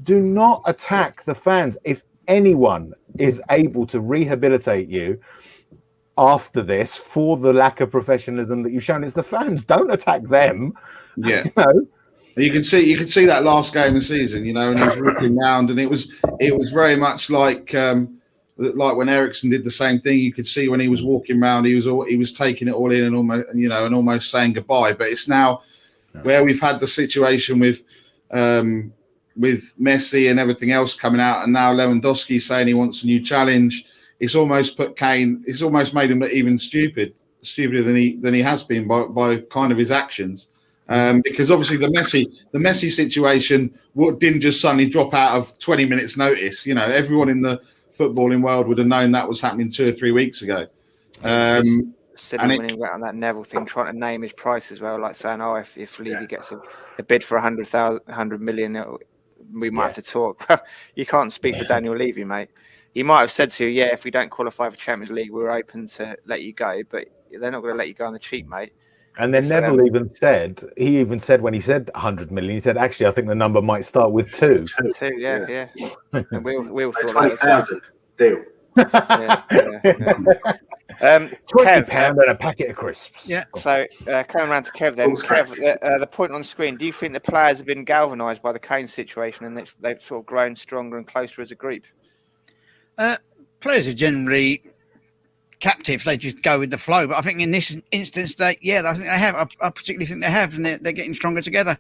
Do not attack the fans. If anyone is able to rehabilitate you after this for the lack of professionalism that you've shown, it's the fans. Don't attack them. Yeah. You know? You can see that last game of the season, you know, and he was walking around, and it was very much like when Eriksen did the same thing. You could see when he was walking around, he was taking it all in and almost saying goodbye. But it's now where we've had the situation with Messi and everything else coming out, and now Lewandowski saying he wants a new challenge. It's almost put Kane. It's almost made him even stupider than he has been by kind of his actions. Because obviously the Messi situation didn't just suddenly drop out of 20 minutes notice. You know, everyone in the footballing world would have known that was happening 2 or 3 weeks ago. Silly when he went on that Neville thing, trying to name his price as well, like saying, "Oh, if Levy gets a bid for 100 million, we might have to talk." You can't speak for Daniel Levy, mate. He might have said to you, "Yeah, if we don't qualify for Champions League, we're open to let you go," but they're not going to let you go on the cheap, mate. And then Neville even said when he said 100 million, he said, "Actually, I think the number might start with 2." 2, yeah. And we all thought 20,000 deal. £20 and a packet of crisps. Yeah. So coming around to Kev then. Kev, the point on screen, do you think the players have been galvanised by the Kane situation and they've sort of grown stronger and closer as a group? Players are generally captive. They just go with the flow. But I think in this instance, I think they have. I particularly think they have, and they're getting stronger together.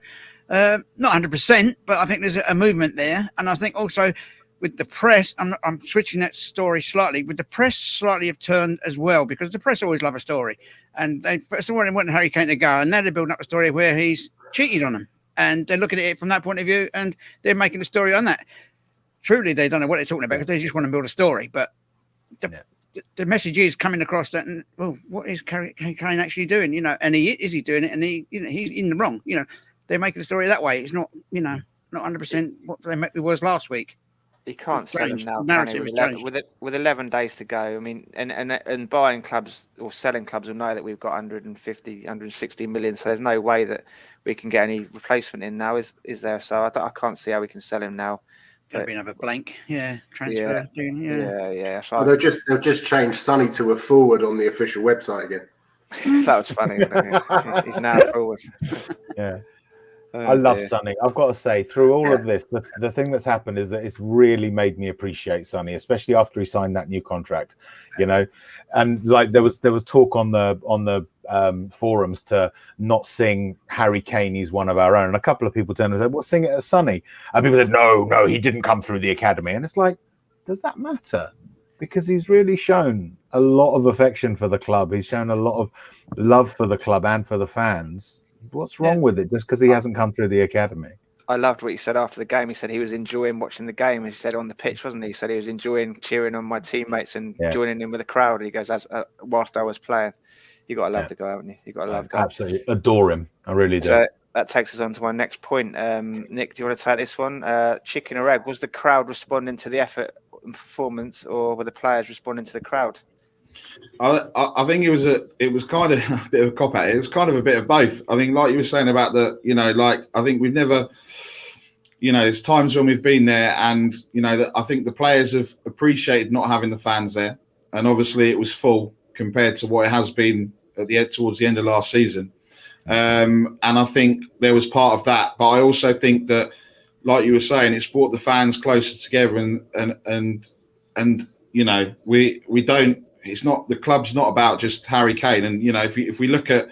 Not 100%, but I think there's a movement there. And I think also with the press, I'm switching that story slightly. With the press, slightly have turned as well, because the press always love a story. And they first of all, they want Harry Kane to go, and now they're building up a story where he's cheated on them. And they're looking at it from that point of view, and they're making a story on that. Truly, they don't know what they're talking about because they just want to build a story. But the message is coming across that, well, what is Kane actually doing? You know, and is he doing it? And he's in the wrong. You know, they're making a story that way. It's not, not 100% what it was last week. You can't sell them now, with 11 days to go. I mean, and buying clubs or selling clubs will know that we've got 150, 160 million. So there's no way that we can get any replacement in now, is there? So I can't see how we can sell him now. Got to be another blank, transfer thing, yeah. So well, they'll just change Sonny to a forward on the official website again. That was funny. He's now forward. Yeah. I love Sonny. I've got to say, through all of this, the thing that's happened is that it's really made me appreciate Sonny, especially after he signed that new contract. And like there was talk on the forums to not sing Harry Kane, he's one of our own. And a couple of people turned and said, "Well, sing it as Sonny." And people said, "No, he didn't come through the academy." And it's like, does that matter? Because he's really shown a lot of affection for the club. He's shown a lot of love for the club and for the fans. What's wrong with it just because he hasn't come through the academy? I loved what he said after the game. He said he was enjoying watching the game. He said on the pitch, wasn't he? He said he was enjoying cheering on my teammates and joining in with the crowd. He goes, whilst I was playing. You got to love the guy, haven't you? You got to love the guy. Absolutely. Adore him. I really do. So that takes us on to my next point. Nick, do you want to take this one? Chicken or egg? Was the crowd responding to the effort and performance, or were the players responding to the crowd? I think it was kind of a bit of a cop out. It was kind of a bit of both. I think, like you were saying about I think we've never, there's times when we've been there, and that I think the players have appreciated not having the fans there, and obviously it was full compared to what it has been towards the end of last season, and I think there was part of that. But I also think that, like you were saying, it's brought the fans closer together, and we don't. It's not, the club's not about just Harry Kane. And, if we look at,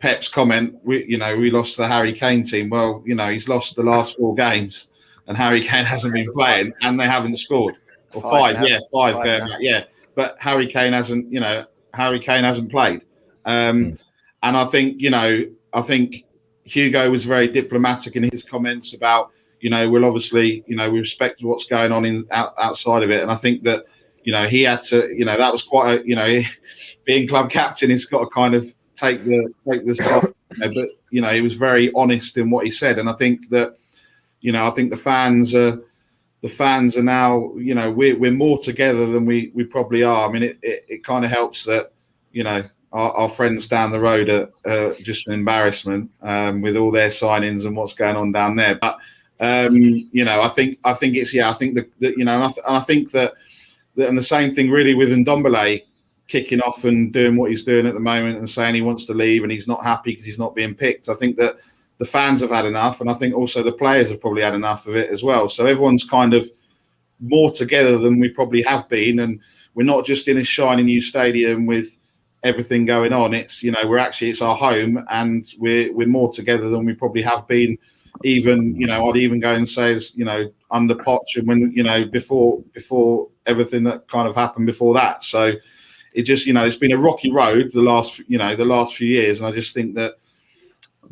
Pep's comment, we lost the Harry Kane team. Well, he's lost the last 4 games and Harry Kane hasn't been playing and they haven't scored. Or 5 going back. Yeah. But Harry Kane hasn't played. And I think Hugo was very diplomatic in his comments about, we'll obviously, we respect what's going on outside of it. And I think that, he had to, that was quite a, being club captain, he's got to kind of take the spot. But he was very honest in what he said, and I think that, I think the fans are now, we're more together than we probably are. I mean, it kind of helps that, our friends down the road are just an embarrassment with all their signings and what's going on down there. But I think it's I think that I think that. And the same thing really with Ndombele kicking off and doing what he's doing at the moment and saying he wants to leave and he's not happy because he's not being picked. I think that the fans have had enough, and I think also the players have probably had enough of it as well. So everyone's kind of more together than we probably have been, and we're not just in a shiny new stadium with everything going on. It's it's our home, and we're more together than we probably have been. Even I'd even go and say as under Poch and when before everything that kind of happened before that. So it just it's been a rocky road the last few years, and I just think that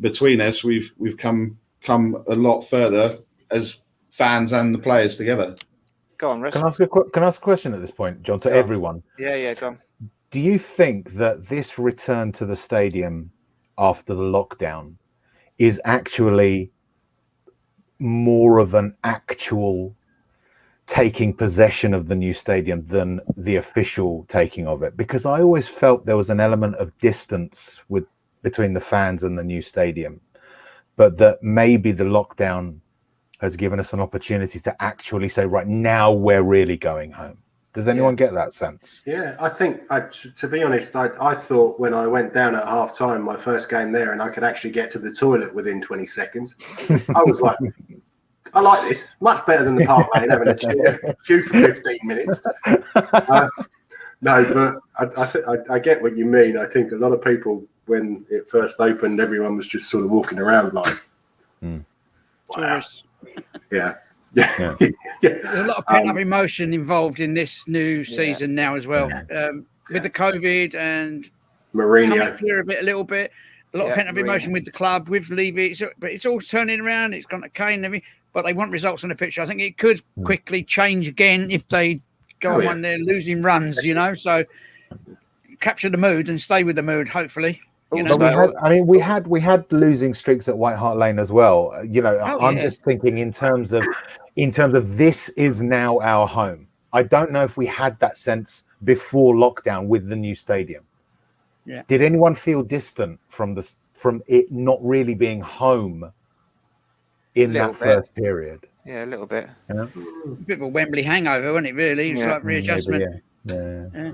between us we've come a lot further as fans and the players together. Go on, Riz. Can I ask a question at this point, John, to everyone? Yeah, go on. Do you think that this return to the stadium after the lockdown is actually more of an actual taking possession of the new stadium than the official taking of it? Because I always felt there was an element of distance between the fans and the new stadium, but that maybe the lockdown has given us an opportunity to actually say, right, now we're really going home. Does anyone get that sense? Yeah, I think, to be honest, I thought when I went down at half time, my first game there, and I could actually get to the toilet within 20 seconds, I was like, I like this much better than the Park Lane having a queue for 15 minutes. No, but I get what you mean. I think a lot of people, when it first opened, everyone was just sort of walking around like, wow. Yeah. There's a lot of pent-up emotion involved in this new season now as well. With the COVID and Mourinho coming clear a little bit. A lot of pent-up emotion with the club, with Levy. But it's all turning around. It's gone to Kane and everything. But they want results on the pitch. I think it could quickly change again if they go on one of their losing runs, you know. So capture the mood and stay with the mood, hopefully. You know? We had losing streaks at White Hart Lane as well. You know, I'm just thinking in terms of this is now our home. I don't know if we had that sense before lockdown with the new stadium. Yeah. Did anyone feel distant from it not really being home in that first period? Yeah, a little bit. Yeah. A bit of a Wembley hangover, wasn't it, really? It's like readjustment. Yeah.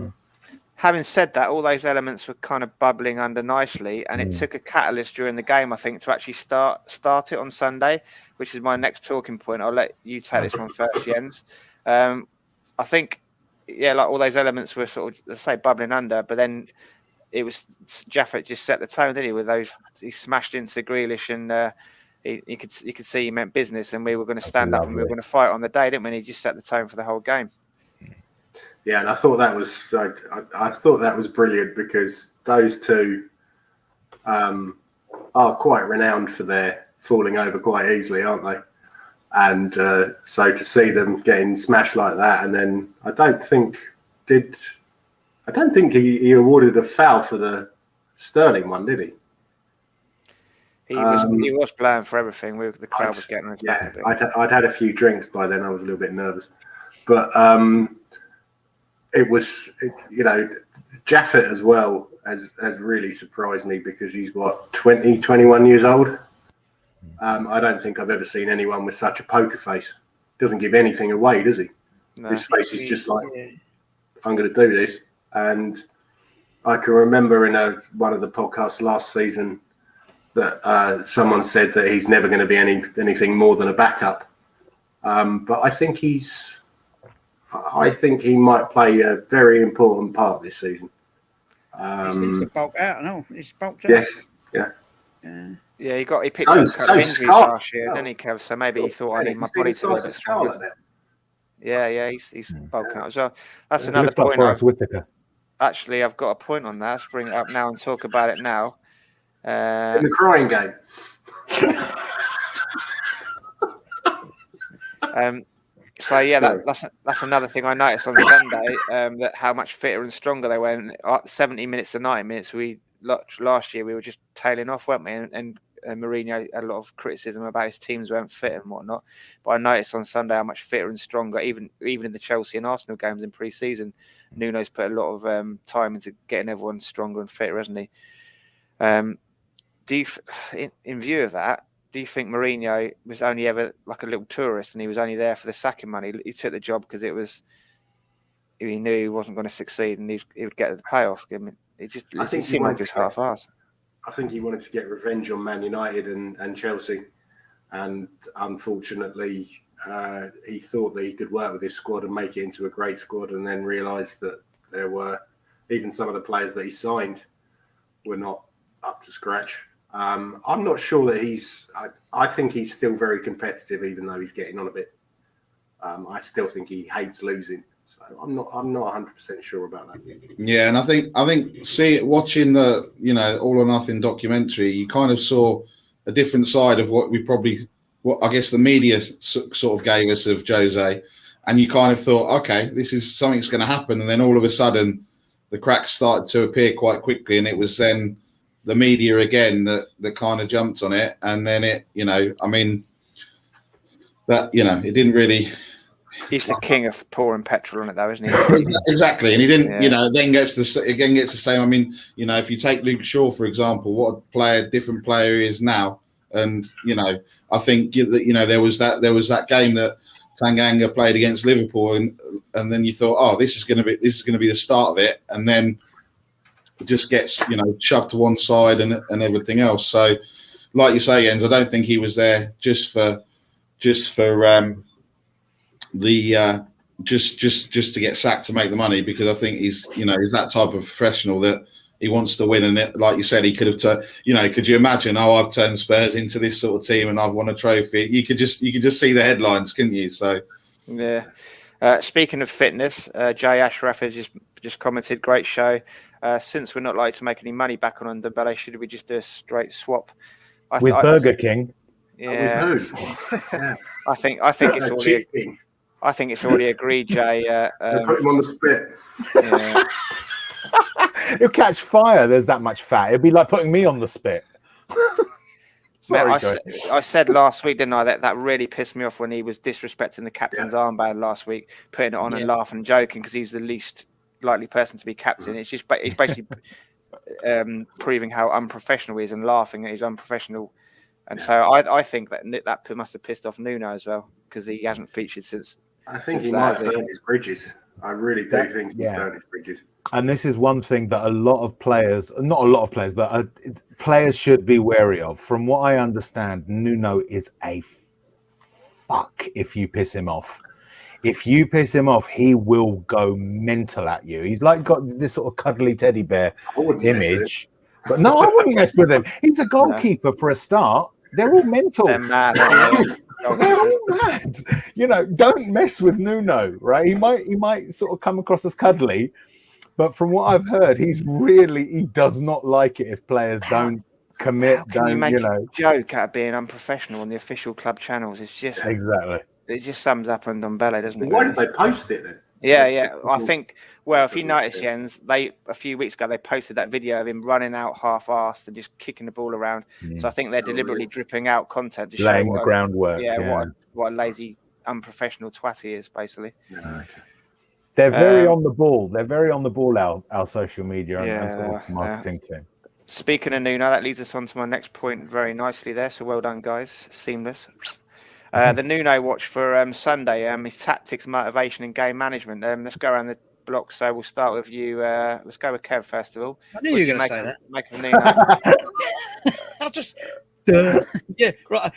Having said that, all those elements were kind of bubbling under nicely, and it took a catalyst during the game, I think, to actually start it on Sunday, which is my next talking point. I'll let you take this one first, Jens. I think, like all those elements were sort of, let's say, bubbling under, but then it was Jaffet just set the tone, didn't he? With those, he smashed into Grealish, and you could see he meant business, and we were going to stand up and we were going to fight on the day, didn't we? And he just set the tone for the whole game. Yeah, and I thought that was I thought that was brilliant because those two are quite renowned for their falling over quite easily, aren't they? And so to see them getting smashed like that, and then I don't think he awarded a foul for the Sterling one, did he? He was playing for everything. The crowd was getting on his back a bit. I'd had a few drinks by then. I was a little bit nervous, but it was, Jaffet as well has really surprised me because he's 21 years old. I don't think I've ever seen anyone with such a poker face. Doesn't give anything away, does he? No, his face is just like, I'm going to do this. And I can remember in one of the podcasts last season that someone said that he's never going to be anything more than a backup. But I think he might play a very important part this season. He seems to bulk out. No, he's bulked out. Yes, yeah. Yeah, he picked up a couple of injuries last year, didn't he, Kev? So maybe he thought, I need my body to be stronger. Yeah, he's bulking up as well. That's another point. Actually, I've got a point on that. Let's bring it up now and talk about it now. In the crying game. So yeah, that's another thing I noticed on Sunday. That how much fitter and stronger they were. And 70 minutes to 90 minutes, last year we were just tailing off, weren't we? And Mourinho had a lot of criticism about his teams weren't fit and whatnot. But I noticed on Sunday how much fitter and stronger, even in the Chelsea and Arsenal games in pre-season, Nuno's put a lot of time into getting everyone stronger and fitter, hasn't he? Do you, in view of that, do you think Mourinho was only ever like a little tourist and he was only there for the sacking money? He took the job because he knew he wasn't going to succeed and he would get the payoff. I mean, it seemed like it was half-assed. I think he wanted to get revenge on Man United and Chelsea. And unfortunately, he thought that he could work with his squad and make it into a great squad and then realised that there were even some of the players that he signed were not up to scratch. I'm not sure that I think he's still very competitive, even though he's getting on a bit. I still think he hates losing, so I'm not 100% sure about that. Yeah, and I think watching the All or Nothing documentary, you kind of saw a different side of what I guess the media sort of gave us of Jose. and you kind of thought, okay, this is something's going to happen, and then all of a sudden, the cracks started to appear quite quickly, and it was then the media again that kind of jumped on it, and then it, I mean, that it didn't really. He's the king of pouring petrol on it, though, isn't he? Exactly, and he didn't. Then gets the same. I mean, if you take Luke Shaw for example, what a different player he is now, and I think that there was that game that Tanganga played against Liverpool, and then you thought, oh, this is going to be the start of it, and then it just gets shoved to one side and everything else. So, like you say, Jens, I don't think he was there just for the just to get sacked to make the money, because I think he's that type of professional that he wants to win. And it, like you said, he could have could you imagine, I've turned Spurs into this sort of team and I've won a trophy. You could just see the headlines, couldn't you? So yeah. Speaking of fitness, Jay Ashraf has just commented, great show. Since we're not likely to make any money back on Dembele, should we just do a straight swap with Burger King? Yeah. With who? Yeah. I think it's already. I think it's already agreed, Jay. Put him on the spit. Yeah. He'll catch fire. There's that much fat. It'd be like putting me on the spit. Sorry, I said last week, didn't I, that really pissed me off when he was disrespecting the captain's armband last week, putting it on and laughing and joking because he's the least likely person to be captain. It's basically proving how unprofessional he is and laughing at his unprofessional. And so I think that must have pissed off Nuno as well, because he hasn't featured since. I think he might have burned his bridges. I really do think he's burned his bridges. And this is one thing that a lot of players, not a lot of players, but players should be wary of. From what I understand, Nuno is a fuck if you piss him off. If you piss him off, he will go mental at you. He's like got this sort of cuddly teddy bear image. But no, I wouldn't mess with him. He's a goalkeeper for a start. They're all mental. They're mad. They're all mad. Don't mess with Nuno, right? He might sort of come across as cuddly, but from what I've heard, he does not like it if players don't commit. You make a joke out of being unprofessional on the official club channels. It's just exactly. It just sums up on Ndombele, doesn't it? Why did they post it then? Yeah. I think, well, if you notice, Jens, a few weeks ago, they posted that video of him running out half-assed and just kicking the ball around. So I think they're deliberately dripping out content to laying show the groundwork. What a lazy, unprofessional twat he is, basically. Yeah, okay. They're very on the ball. They're very on the ball, our social media and sort of marketing team. Speaking of Nuno, that leads us on to my next point very nicely there. So well done, guys. Seamless. The Nuno watch for Sunday, his tactics, motivation, and game management. Let's go around the block. So we'll start with you. Let's go with Kev first of all. I knew you were going to say that. Make of Nuno. I'll just yeah, right.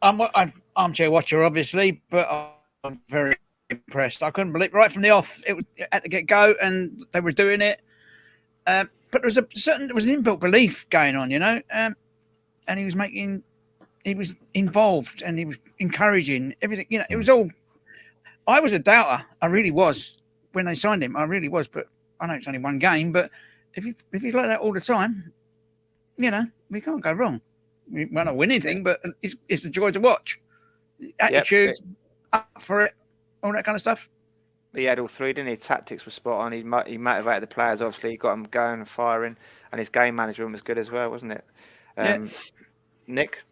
I'm armchair watcher, obviously, but I'm very impressed. I couldn't believe right from the off. It had to get go, and they were doing it. But there was an inbuilt belief going on, and he was involved and he was encouraging everything. It was all. I was a doubter. I really was when they signed him. I really was, but I know it's only one game. But if he's like that all the time, we can't go wrong. We might not win anything, but it's the joy to watch. Attitude, up for it, all that kind of stuff. He had all three, didn't he? Tactics were spot on. He motivated the players, obviously. He got them going and firing, and his game management was good as well, wasn't it? Nick?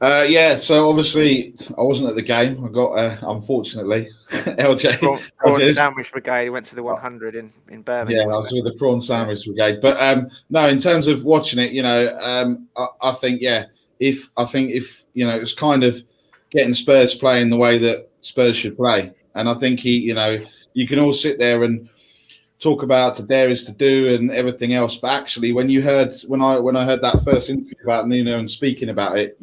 So obviously I wasn't at the game. I got, unfortunately, LJ. Prawn Sandwich Brigade. He went to the 100 in Birmingham. Yeah, I was with the Prawn Sandwich Brigade. But no, in terms of watching it, I think, if it's kind of getting Spurs playing the way that Spurs should play. And I think you can all sit there and talk about to dare is to do and everything else. But actually, when I heard that first interview about Nuno and speaking about it,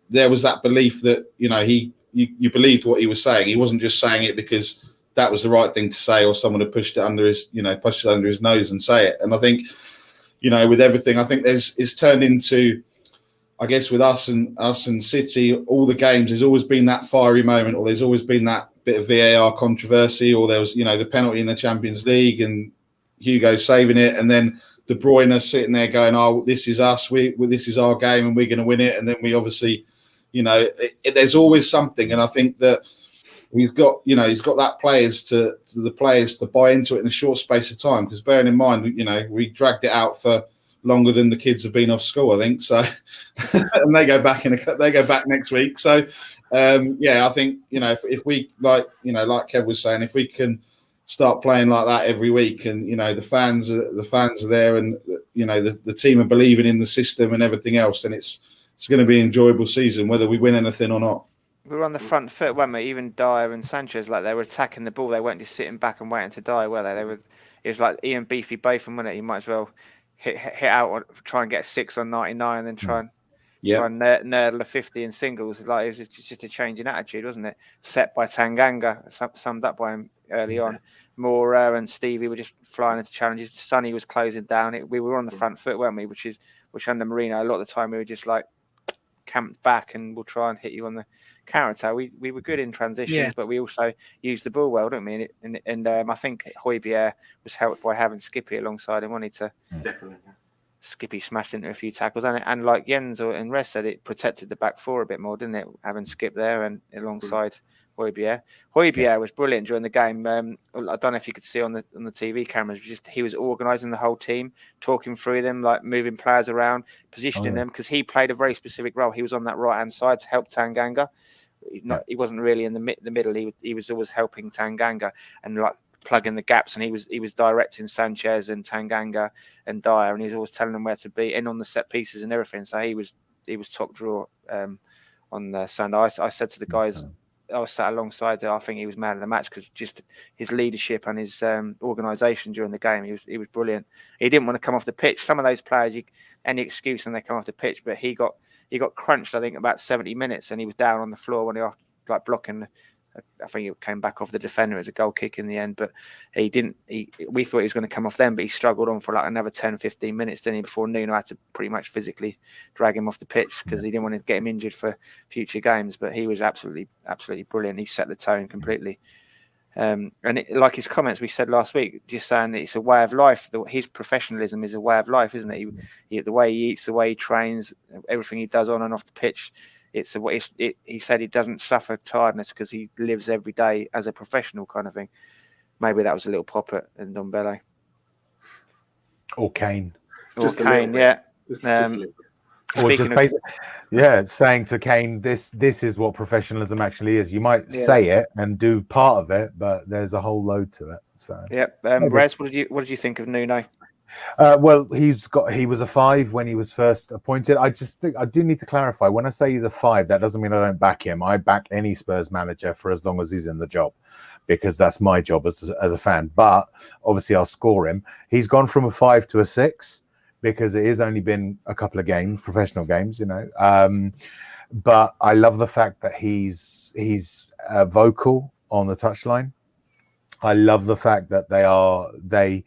there was that belief that you believed what he was saying. He wasn't just saying it because that was the right thing to say, or someone had pushed it under his nose and say it. And I think, with everything, I think it's turned into, I guess, with us and City, all the games, there's always been that fiery moment, or there's always been that bit of VAR controversy, or there was, the penalty in the Champions League and Hugo saving it, and then De Bruyne sitting there going, "Oh, this is us. This is our game, and we're going to win it." And then we obviously, there's always something. And I think that he's got that players to the players to buy into it in a short space of time. Because bearing in mind, we dragged it out for longer than the kids have been off school, I think. So, and they go back next week. So, I think if we like Kev was saying, if we can start playing like that every week, and the fans are there, and the team are believing in the system and everything else, then it's going to be an enjoyable season, whether we win anything or not. We were on the front foot, weren't we? Even Dyer and Sanchez, like they were attacking the ball. They weren't just sitting back and waiting to die, were they? It was like Ian Beefy Botham, wasn't it? You might as well hit out, try and get a 6 on 99, and then try and nerdle a 50 in singles. Like it was just a change in attitude, wasn't it? Set by Tanganga, summed up by him early on. Moura and Stevie were just flying into challenges. Sonny was closing down. We were on the front foot, weren't we? Which under Marino, a lot of the time we were just like camped back and we'll try and hit you on the counter. We were good in transitions, but we also used the ball well, don't we? And I think Højbjerg was helped by having Skippy alongside him. Wanted to definitely. Skippy smashed into a few tackles, and like Jens and Rez said, it protected the back four a bit more, didn't it? Having Skip there and alongside Højbjerg. Højbjerg was brilliant during the game. I don't know if you could see on the TV cameras. He was organising the whole team, talking through them, like moving players around, positioning them, because he played a very specific role. He was on that right hand side to help Tanganga. He wasn't really in the middle. He was always helping Tanganga and like plugging the gaps, and he was directing Sanchez and Tanganga and Dyer, and he was always telling them where to be and on the set pieces and everything. So he was top draw on the Sunday. I said to the guys, I was sat alongside. I think he was man of the match because just his leadership and his organisation during the game. He was brilliant. He didn't want to come off the pitch. Some of those players, any excuse and they come off the pitch, but he got crunched. I think about 70 minutes, and he was down on the floor when he was like blocking. I think it came back off the defender as a goal kick in the end, but he didn't. We thought he was going to come off then, but he struggled on for like another 10, 15 minutes, didn't he? Before Nuno had to pretty much physically drag him off the pitch because he didn't want to get him injured for future games. But he was absolutely brilliant. He set the tone completely. Like his comments we said last week, just saying that it's a way of life. His professionalism is a way of life, isn't it? The way he eats, the way he trains, everything he does on and off the pitch. He said he doesn't suffer tiredness because he lives every day as a professional kind of thing. Maybe that was a little pop at Ndombele. Or Kane. Yeah. Saying to Kane, this is what professionalism actually is. You might say it and do part of it, but there's a whole load to it. So Rez, what did you think of Nuno? Well, he was a 5 when he was first appointed. I just think I do need to clarify. When I say he's a 5, that doesn't mean I don't back him. I back any Spurs manager for as long as he's in the job, because that's my job as a fan. But obviously, I'll score him. He's gone from a 5 to a 6 because it has only been a couple of games, professional games, But I love the fact that he's vocal on the touchline. I love the fact that they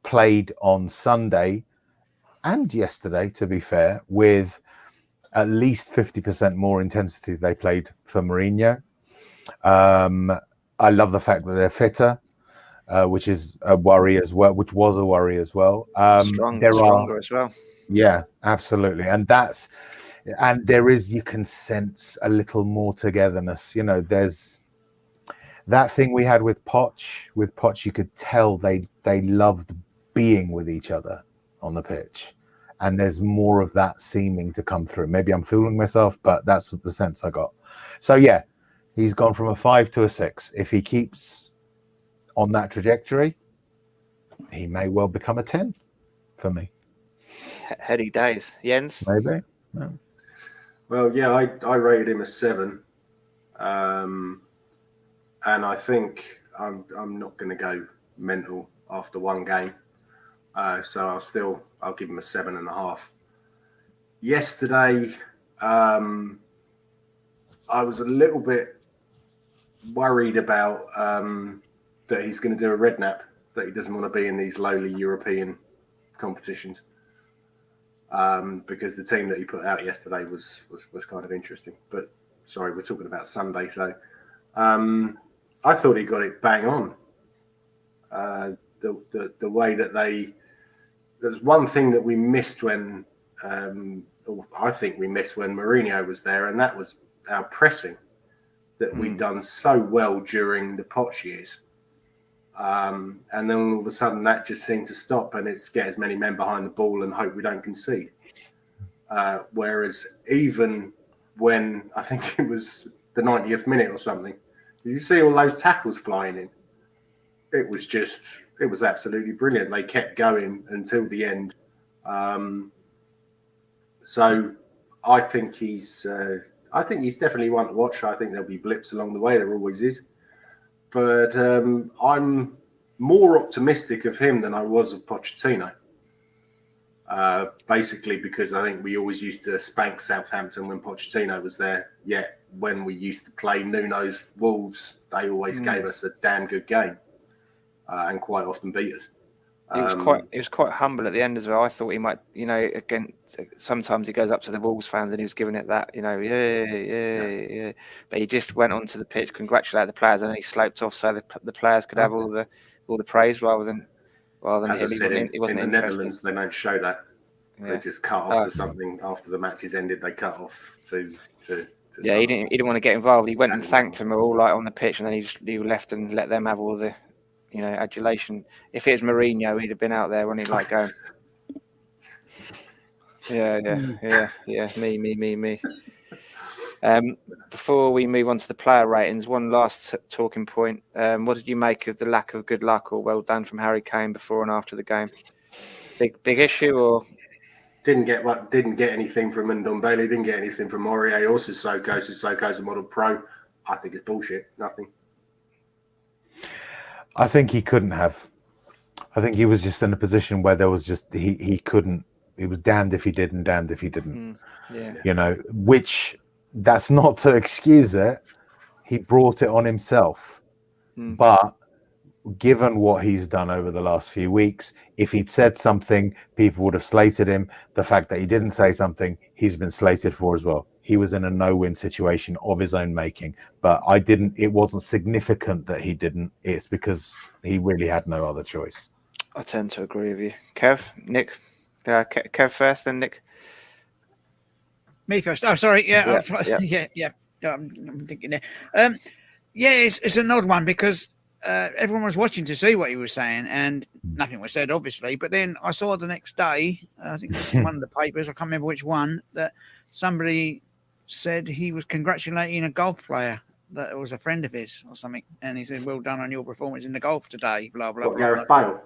played on Sunday and yesterday, to be fair, with at least 50% more intensity they played for Mourinho. I love the fact that they're fitter, which is a worry as well, which was a worry as well. Stronger as well. Yeah, absolutely. And you can sense a little more togetherness. There's that thing we had with Poch. With Poch, you could tell they loved being with each other on the pitch, and there's more of that seeming to come through. Maybe I'm fooling myself, but that's what the sense I got. So yeah, he's gone from a 5 to a 6. If he keeps on that trajectory, he may well become a 10 for me. Heady days. Jens? Maybe. No. Well, yeah, I rated him a 7. And I think I'm not going to go mental after one game. So I'll give him a 7.5. Yesterday, I was a little bit worried about that he's going to do a redknapp, that he doesn't want to be in these lowly European competitions. Because the team that he put out yesterday was kind of interesting. But sorry, we're talking about Sunday, so I thought he got it bang on. The way that there's one thing that we missed when I think we missed when Mourinho was there, and that was our pressing. that we'd done so well during the Poch years. And then all of a sudden that just seemed to stop, and it's get as many men behind the ball and hope we don't concede. Whereas even when I think it was the 90th minute or something, did you see all those tackles flying in? It was absolutely brilliant. They kept going until the end. So I think he's definitely one to watch. I think there'll be blips along the way. There always is. But I'm more optimistic of him than I was of Pochettino. Basically because I think we always used to spank Southampton when Pochettino was there. Yet when we used to play Nuno's Wolves, they always gave us a damn good game and quite often beat us. He was quite humble at the end as well. I thought he might, again, sometimes he goes up to the Wolves fans and he was giving it that, yeah. But he just went onto the pitch, congratulated the players, and then he sloped off so the players could have all the praise rather than as I said, in the Netherlands they don't show that. They just cut off to something after the match is ended. They cut off to yeah. He didn't want to get involved. He went and thanked them all like on the pitch, and then he left and let them have all the adulation. If it was Mourinho, he'd have been out there when he like going, yeah. Me. Before we move on to the player ratings, one last talking point. What did you make of the lack of good luck or well done from Harry Kane before and after the game? Big issue, or didn't get anything from Ndombele, didn't get anything from Aurier or Sissoko. Sissoko's a model pro. I think it's bullshit. Nothing. I think he couldn't have. I think he was just in a position where there was just he couldn't. He was damned if he did and damned if he didn't. Which that's not to excuse it. He brought it on himself. But given what he's done over the last few weeks, if he'd said something, people would have slated him. The fact that he didn't say something, he's been slated for as well. He was in a no-win situation of his own making, but it wasn't significant that he didn't. It's because he really had no other choice. I tend to agree with you. Nick? Kev first, then Nick. Me first. Oh, sorry. Yeah. I'm thinking there. It's an odd one because everyone was watching to see what he was saying, and nothing was said, obviously. But then I saw the next day, I think it was one of the papers, I can't remember which one, that somebody said he was congratulating a golf player that was a friend of his or something, and he said, "Well done on your performance in the golf today." Blah blah blah. Gareth Bale.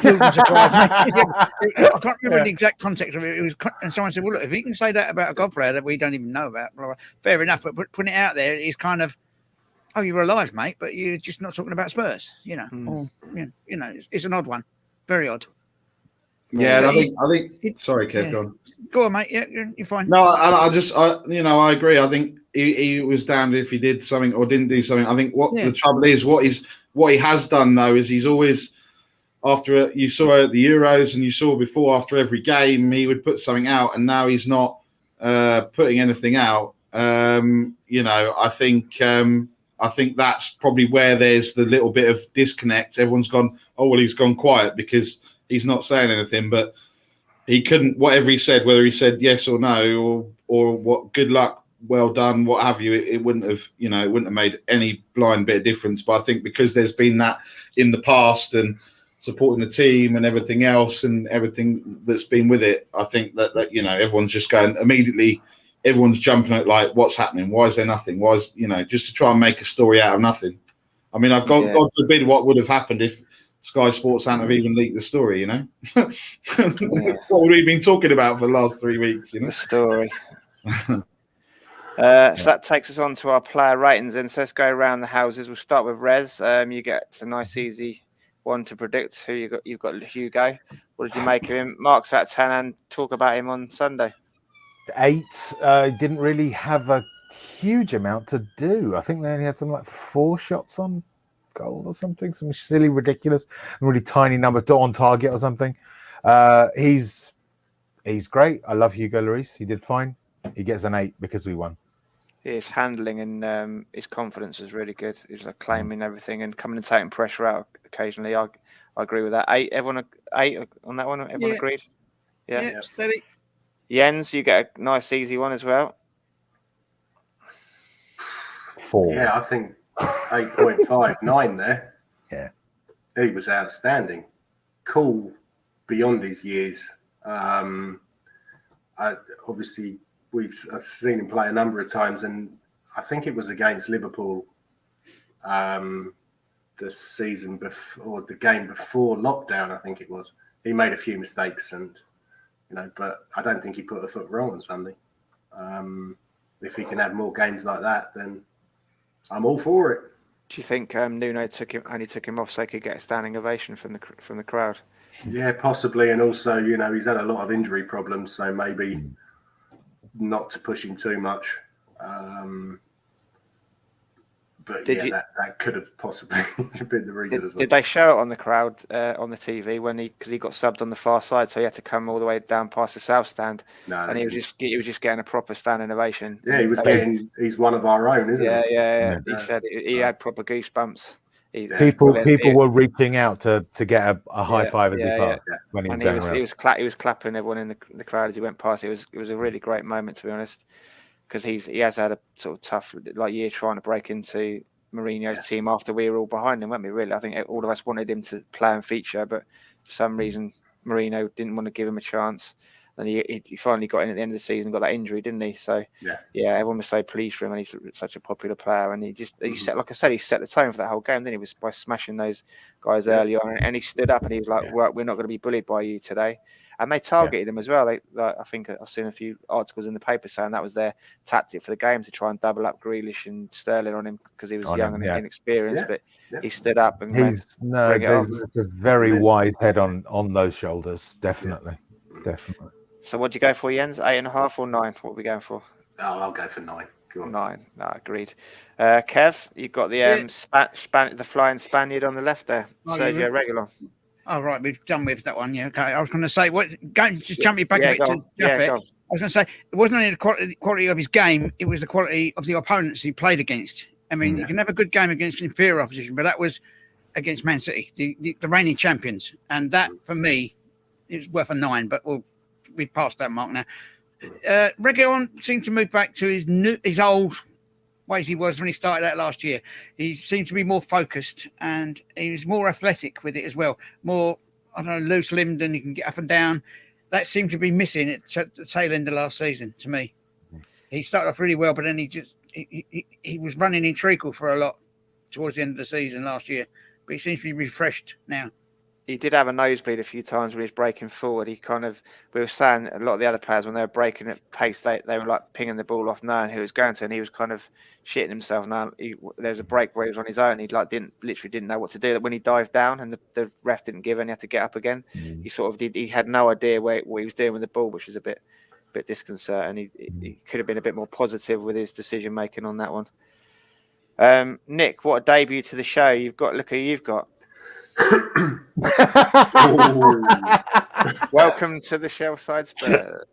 Wouldn't surprise me. I can't remember the exact context of it. It was, and someone said, "Well, look, if he can say that about a golf player that we don't even know about, blah, blah, fair enough." But putting it out there is kind of, "Oh, you're alive, mate, but you're just not talking about Spurs," Or, it's an odd one, very odd. Yeah, and I think. Sorry, Kev, go on. Go on, mate. Yeah, you're fine. No, I agree. I think he was damned if he did something or didn't do something. I think the trouble is, what he has done though is he's always, after you saw at the Euros and you saw before, after every game he would put something out, and now he's not putting anything out. I think that's probably where there's the little bit of disconnect. Everyone's gone, oh well, he's gone quiet because he's not saying anything, but he couldn't, whatever he said, whether he said yes or no, or what, good luck, well done, what have you, it wouldn't have made any blind bit of difference. But I think because there's been that in the past and supporting the team and everything else and everything that's been with it, I think that everyone's just going immediately, everyone's jumping at like, what's happening? Why is there nothing? Why is, just to try and make a story out of nothing. I mean, God forbid what would have happened if Sky Sports hadn't have even leaked the story, What would we been talking about for the last 3 weeks, The story. So that takes us on to our player ratings, and so let's go around the houses. We'll start with Rez. You get a nice easy one to predict. Who you've got Hugo. What did you make of him? Marks out of 10, and talk about him on Sunday. 8. Didn't really have a huge amount to do. I think they only had something like 4 shots on goal or something, some silly, ridiculous, really tiny number on target or something. He's great. I love Hugo Lloris. He did fine. He gets an 8 because we won. His handling and his confidence was really good. He was like claiming everything and coming and taking pressure out occasionally. I agree with that. 8. Everyone 8 on that one. Everyone agreed. Yeah. Steady. Jens, you get a nice easy one as well. 4. Yeah, I think 8.59 there. Yeah. He was outstanding. Cool beyond his years. Obviously, I've seen him play a number of times, and I think it was against Liverpool the season before, or the game before lockdown, I think it was. He made a few mistakes, and but I don't think he put a foot wrong on Sunday. If he can have more games like that, then I'm all for it. Do you think Nuno only took him off so he could get a standing ovation from the crowd? Yeah, possibly, and also he's had a lot of injury problems, so maybe not to push him too much. But that could have possibly been the reason as well. Did they show it on the crowd on the TV because he got subbed on the far side, so he had to come all the way down past the south stand? No, and he was just getting a proper standing ovation. Yeah, he was getting. He's one of our own, isn't he? Yeah. He said he had proper goosebumps. People were reaching out to get a high five as he passed when he was going around. He was clapping everyone in the crowd as he went past. It was a really great moment, to be honest, because he has had a sort of tough year trying to break into Mourinho's team after we were all behind him, weren't we? Really, I think all of us wanted him to play and feature, but for some reason Mourinho didn't want to give him a chance. And he finally got in at the end of the season, got that injury, didn't he? So everyone was so pleased for him, and he's such a popular player. And he set, like I said, he set the tone for that whole game. Then he was by smashing those guys early on, and he stood up and he was like, "We're not going to be bullied by you today." And they targeted him as well. I think I've seen a few articles in the paper saying that was their tactic for the game, to try and double up Grealish and Sterling on him because he was young and inexperienced. But he stood up and there's a very wise head on those shoulders, definitely. So what do you go for, Jens? 8.5 or 9? What are we going for? Oh, I'll go for 9. Go on. 9. No, agreed. Kev, you've got the the flying Spaniard on the left there, Sergio Reguilon. Oh, right, we've done with that one. Yeah, okay. I was going to say, just jump me back a bit to Jaffet. I was going to say, it wasn't only the quality of his game, it was the quality of the opponents he played against. I mean, you can have a good game against inferior opposition, but that was against Man City, the reigning champions. And that, for me, is worth a 9, but we've passed that mark now. Reguilon seemed to move back to his old ways he was when he started out last year. He seemed to be more focused, and he was more athletic with it as well. More, loose-limbed, and he can get up and down. That seemed to be missing at the tail end of last season to me. He started off really well, but then he was running in treacle for a lot towards the end of the season last year. But he seems to be refreshed now. He did have a nosebleed a few times when he was breaking forward. We were saying a lot of the other players, when they were breaking at pace, they were like pinging the ball off, knowing who it was going to, and he was kind of shitting himself. Now there was a break where he was on his own. He literally didn't know what to do. When he dived down and the ref didn't give, and he had to get up again. He sort of did. He had no idea what he was doing with the ball, which was a bit disconcerting. He could have been a bit more positive with his decision making on that one. Nick, what a debut to the show you've got! Look who you've got. Welcome to the Shellside Spurs.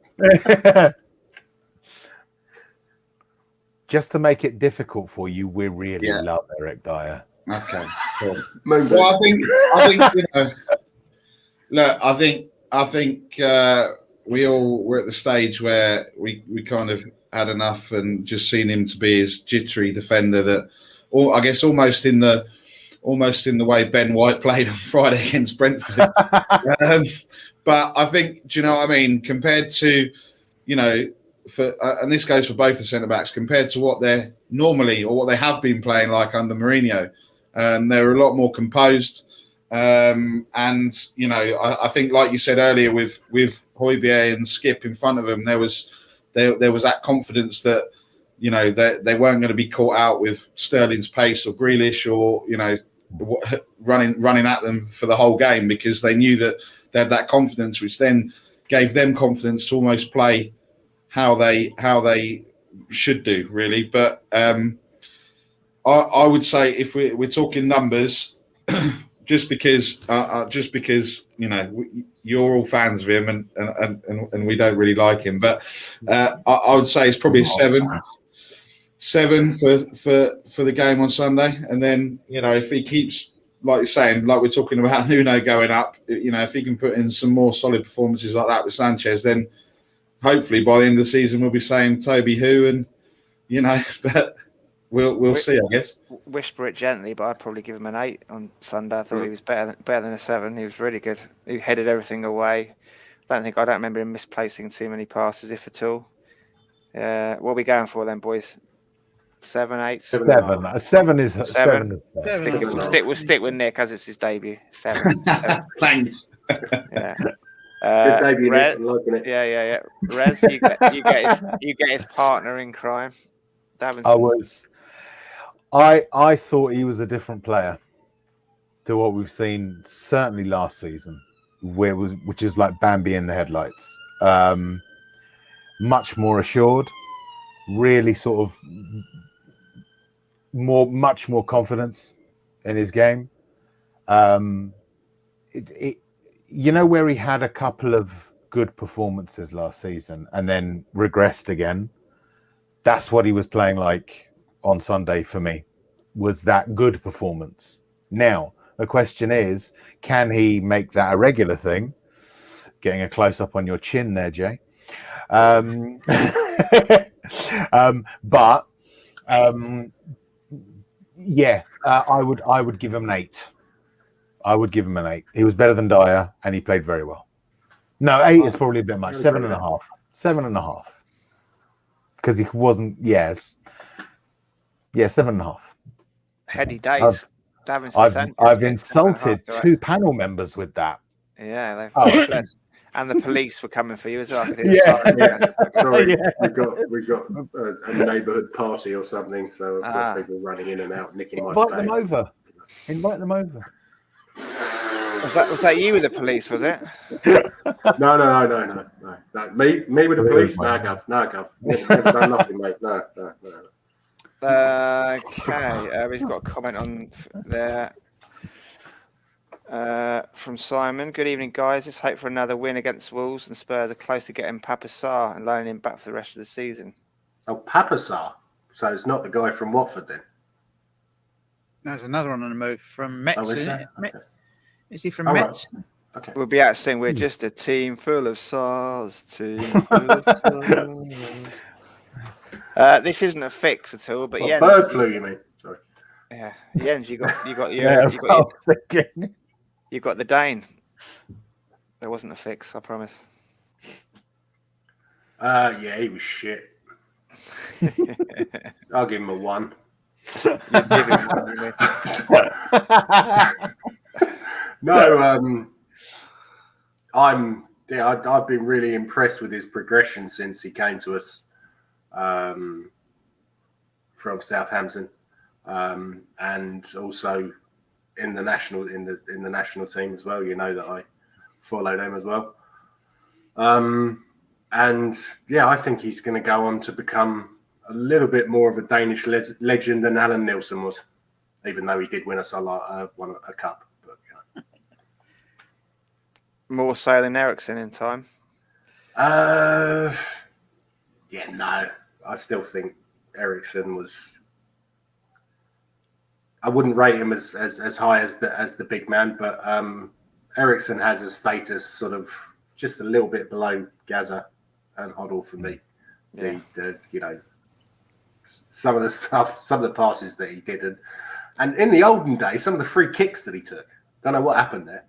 Just to make it difficult for you, we really love Eric Dyer. Okay, cool. Well, I think look, I think we all were at the stage where we kind of had enough, and just seen him to be his jittery defender that, I guess, almost in the way Ben White played on Friday against Brentford. But I think, do you know what I mean? Compared to, and this goes for both the centre-backs, compared to what they're normally, or what they have been playing like under Mourinho, they're a lot more composed. And, I think, like you said earlier, with Højbjerg and Skip in front of them, there was that confidence that, they weren't going to be caught out with Sterling's pace or Grealish or, running at them for the whole game, because they knew that they had that confidence, which then gave them confidence to almost play how they should do, really. But I would say, if we're talking numbers, just because you're all fans of him and we don't really like him, but I would say it's probably a 7 for the game on Sunday. And then, if he keeps, like you're saying, like we're talking about Nuno going up, if he can put in some more solid performances like that with Sanchez, then hopefully by the end of the season we'll be saying Toby who, and but we'll see, I guess. Whisper it gently, but I'd probably give him an 8 on Sunday. I thought he was better than a 7. He was really good. He headed everything away. I don't remember him misplacing too many passes, if at all. What are we going for then, boys? 7, 8? 7. A 7 is 7. We'll stick with Nick as it's his debut. 7. Thanks. Yeah. Good debut, Rez, Nick. I'm liking it. Yeah. Rez, you get his partner in crime. Davinson. I thought he was a different player to what we've seen certainly last season, which is like Bambi in the headlights. Much more assured, really sort of much more confidence in his game. You know, where he had a couple of good performances last season and then regressed again. That's what he was playing like on Sunday for me, was that good performance. Now, the question is, can he make that a regular thing? Getting a close-up on your chin there, Jay. I would give him an 8. I would give him an 8. He was better than Dyer, and he played very well. No, 8 is probably a bit much. 7.5. 7.5. Because he wasn't. Yes. Yeah, 7.5. Heady days. I've insulted 2 panel members with that. Yeah, they've and the police were coming for you as well. I could hear Sorry, we've got a neighbourhood party or something, so I've got people running in and out, nicking my Invite them over. Was that you with the police? Was it? No. Me with the police? No, Gav. Never done nothing, mate. No. Okay, we've got a comment on there from Simon. Good evening, guys. Let's hope for another win against Wolves, and Spurs are close to getting Papa Sarr and loaning him back for the rest of the season. Oh, Papa Sarr. So it's not the guy from Watford then? There's another one on the move from Metz. Oh, is that? Is he from Metz? Right. Okay. We'll be out saying we're just a team full of Sars. This isn't a fix at all, but yeah. Bird flu, you mean? Sorry. Yeah, Jens, you got the Dane. There wasn't a fix, I promise. Yeah, he was shit. I'll give him a 1. No, I've been really impressed with his progression since he came to us from Southampton, and also in the national team as well. You know that I follow them as well, and yeah, I think he's going to go on to become a little bit more of a Danish legend than Alan Nielsen was, even though he did win us a cup. But, yeah. More so than Ericsson in time. Yeah, no. I still think Ericsson was. I wouldn't rate him as high as the big man, but Ericsson has a status sort of just a little bit below Gaza and Hoddle for me. Yeah. Some of the passes that he did, and in the olden days, some of the free kicks that he took. Don't know what happened there,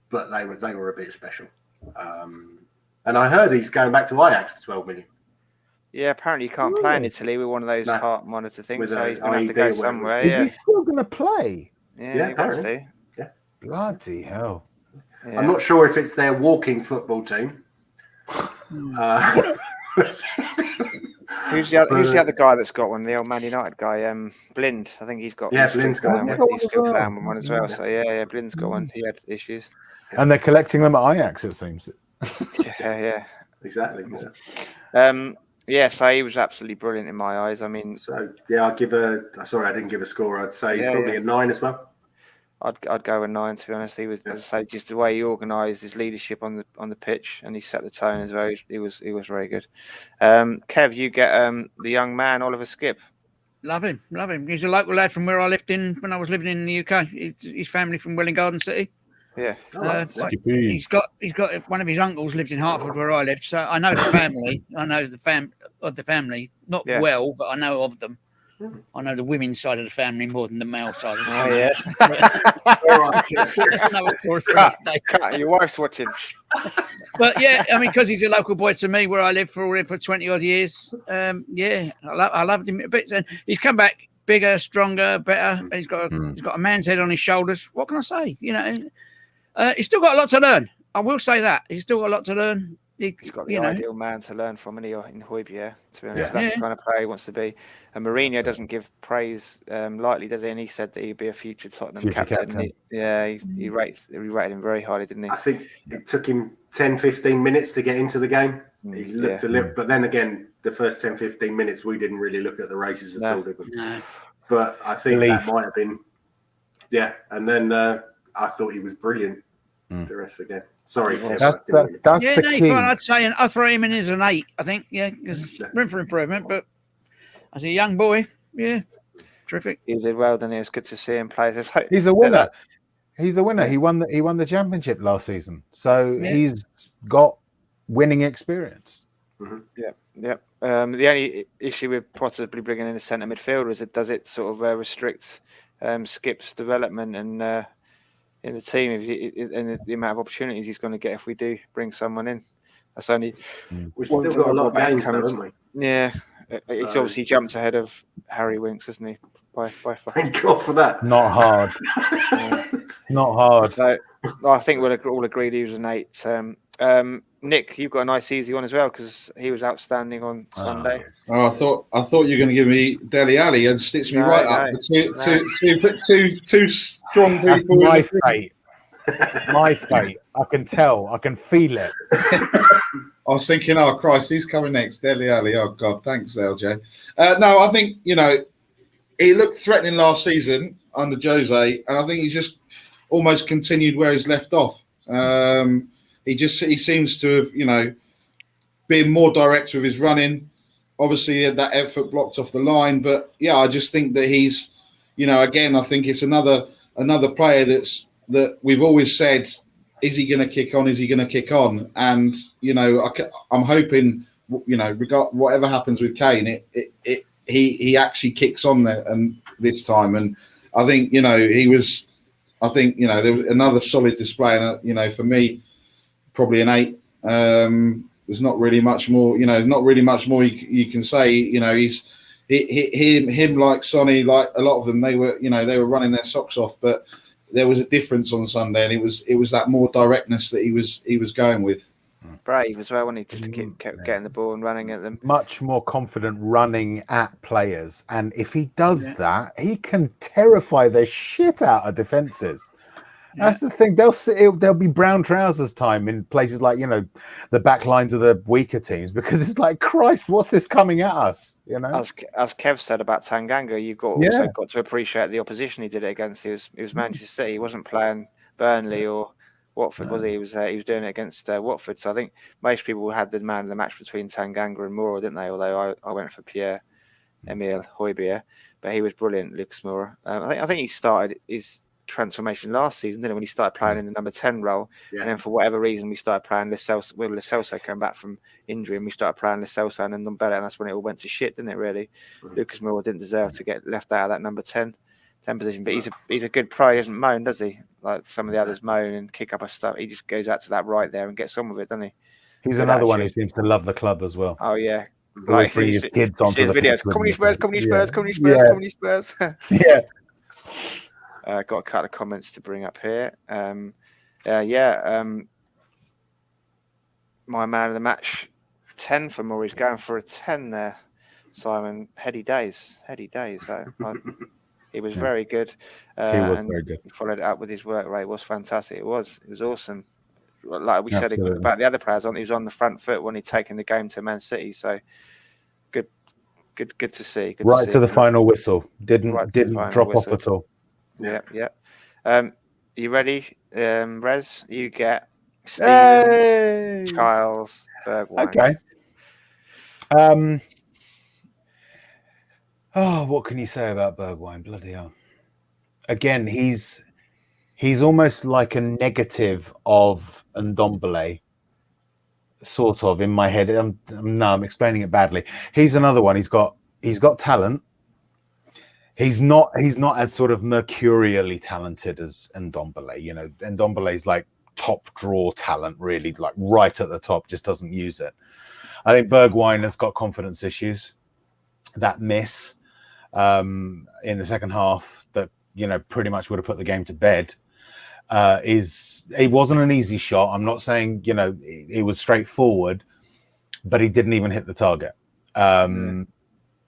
but they were a bit special. And I heard he's going back to Ajax for 12 million. Yeah, apparently you can't play in Italy with one of those heart monitor things, so he's going to have to go somewhere. Yeah. He's still going to play? Yeah, he wants to. Yeah. Bloody hell. Yeah. I'm not sure if it's their walking football team. Who's the other guy that's got one? The old Man United guy, Blind. I think he's got. Yeah, Blind's got one. He's still playing with one as well. So yeah, Blind's got one. He had issues. And they're collecting them at Ajax, it seems. Yeah. Exactly. Yeah, so he was absolutely brilliant in my eyes. I mean, so yeah, I didn't give a score. I'd say probably a 9 as well. I'd go a 9, to be honest. He was, as I say, just the way he organised his leadership on the pitch, and he set the tone as well. He was very good. Kev, you get the young man Oliver Skipp. Love him. He's a local lad from where I lived when I was living in the UK. His family from Welling Garden City. Yeah. He's got one of his uncles lived in Hertford where I lived, so I know the family. I know the family, not well, but I know of them. I know the women's side of the family more than the male side. Of the Oh family. yes. That's another story for another day. Your wife's watching. But yeah, I mean, because he's a local boy to me, where I lived for 20 odd years. Yeah, I loved him a bit. And he's come back bigger, stronger, better. He's got a man's head on his shoulders. What can I say? You know, he's still got a lot to learn. I will say that he's still got a lot to learn. He's got the ideal man to learn from, isn't he, in Højbjerg? To be honest, that's the kind of player he wants to be. And Mourinho doesn't give praise lightly, does he? And he said that he'd be a future Tottenham captain. He rated him very highly, didn't he? I think it took him 10, 15 minutes to get into the game. He looked to live, but then again, the first 10, 15 minutes, we didn't really look at the races at all, did we? No. But I think that might have been, And then I thought he was brilliant the rest of the game. Sorry, that's the key. I'd throw him in as an 8. I think, because room for improvement. But as a young boy, terrific. He did well, didn't he? It was good to see him play. He's a winner. He's a winner. He won the championship last season, so he's got winning experience. Yeah. The only issue with possibly bringing in a centre midfielder is does it sort of restrict Skip's development and in the team and the amount of opportunities he's going to get if we do bring someone in. That's only we've still got a lot of games, haven't we? Yeah, he's obviously jumped ahead of Harry Winks, hasn't he? By Thank God for that. Not hard. Not hard. So I think we'll all agreed he was an 8. Nick, you've got a nice easy one as well because he was outstanding on Sunday. Oh, I thought you were going to give me Dele Alli and stitch me up for two strong people. That's my fate. My fate. I can tell. I can feel it. I was thinking, oh Christ, who's coming next? Dele Alli. Oh God, thanks, LJ. No, I think he looked threatening last season under Jose, and I think he's just almost continued where he's left off. He seems to have, been more direct with his running. Obviously, that effort blocked off the line, but I just think that he's, again, I think it's another player that we've always said, is he going to kick on? Is he going to kick on? And I'm hoping, whatever happens with Kane, he actually kicks on there and this time. And I think he was. I think there was another solid display, and for me, probably an 8. There's not really much more, not really much more you can say. He's him like Sonny, like a lot of them. They were running their socks off, but there was a difference on Sunday, and it was that more directness that he was going with. Brave as well, wasn't he? Just to keep getting the ball and running at them. Much more confident running at players, and if he does that, he can terrify the shit out of defenses. That's the thing. There'll be brown trousers time in places like the back lines of the weaker teams because it's like, Christ, what's this coming at us? As Kev said about Tanganga, you've also got to appreciate the opposition he did it against. He was Manchester City. He wasn't playing Burnley or Watford, was he? He was doing it against Watford. So I think most people had the man of the match between Tanganga and Moura, didn't they? Although I went for Pierre-Emile Højbjerg, but he was brilliant, Lucas Moura. I think he started his transformation last season, didn't it? When he started playing in the number 10 role, and then for whatever reason we started playing Lo Celso came back from injury, and we started playing Lo Celso and Ndombele, and that's when it all went to shit, didn't it? Really, Lucas Moura didn't deserve to get left out of that number 10 position, but he's a good pro. He doesn't moan, does he? Like some of the others moan and kick up a stuff. He just goes out to that right there and gets on with it, doesn't he? He's another one who seems to love the club as well. Oh yeah. Like his kids onto his videos. Come on, Spurs! Come on, Spurs! Come on, Spurs! Come on, Spurs! Yeah. Got a couple of comments to bring up here. My man of the match, 10 for Moore. He's going for a 10 there, Simon. Heady days. He was very good. He was very good. He followed it up with his work rate. It was fantastic. It was awesome. Like we said about the other players, he was on the front foot when he'd taken the game to Man City. So good to see. Good to the final whistle. Didn't drop off at all. Yeah. You ready, Rez? You get Steven Charles Bergwijn. Okay. What can you say about Bergwijn? Bloody hell! Again, he's almost like a negative of Ndombele, sort of in my head. I'm explaining it badly. He's another one. He's got talent. He's not as sort of mercurially talented as Ndombele. You know, Ndombele's like top draw talent, really, like right at the top, just doesn't use it. I think Bergwijn has got confidence issues. That miss in the second half that, you know, pretty much would have put the game to bed. It wasn't an easy shot. I'm not saying, you know, it was straightforward, but he didn't even hit the target.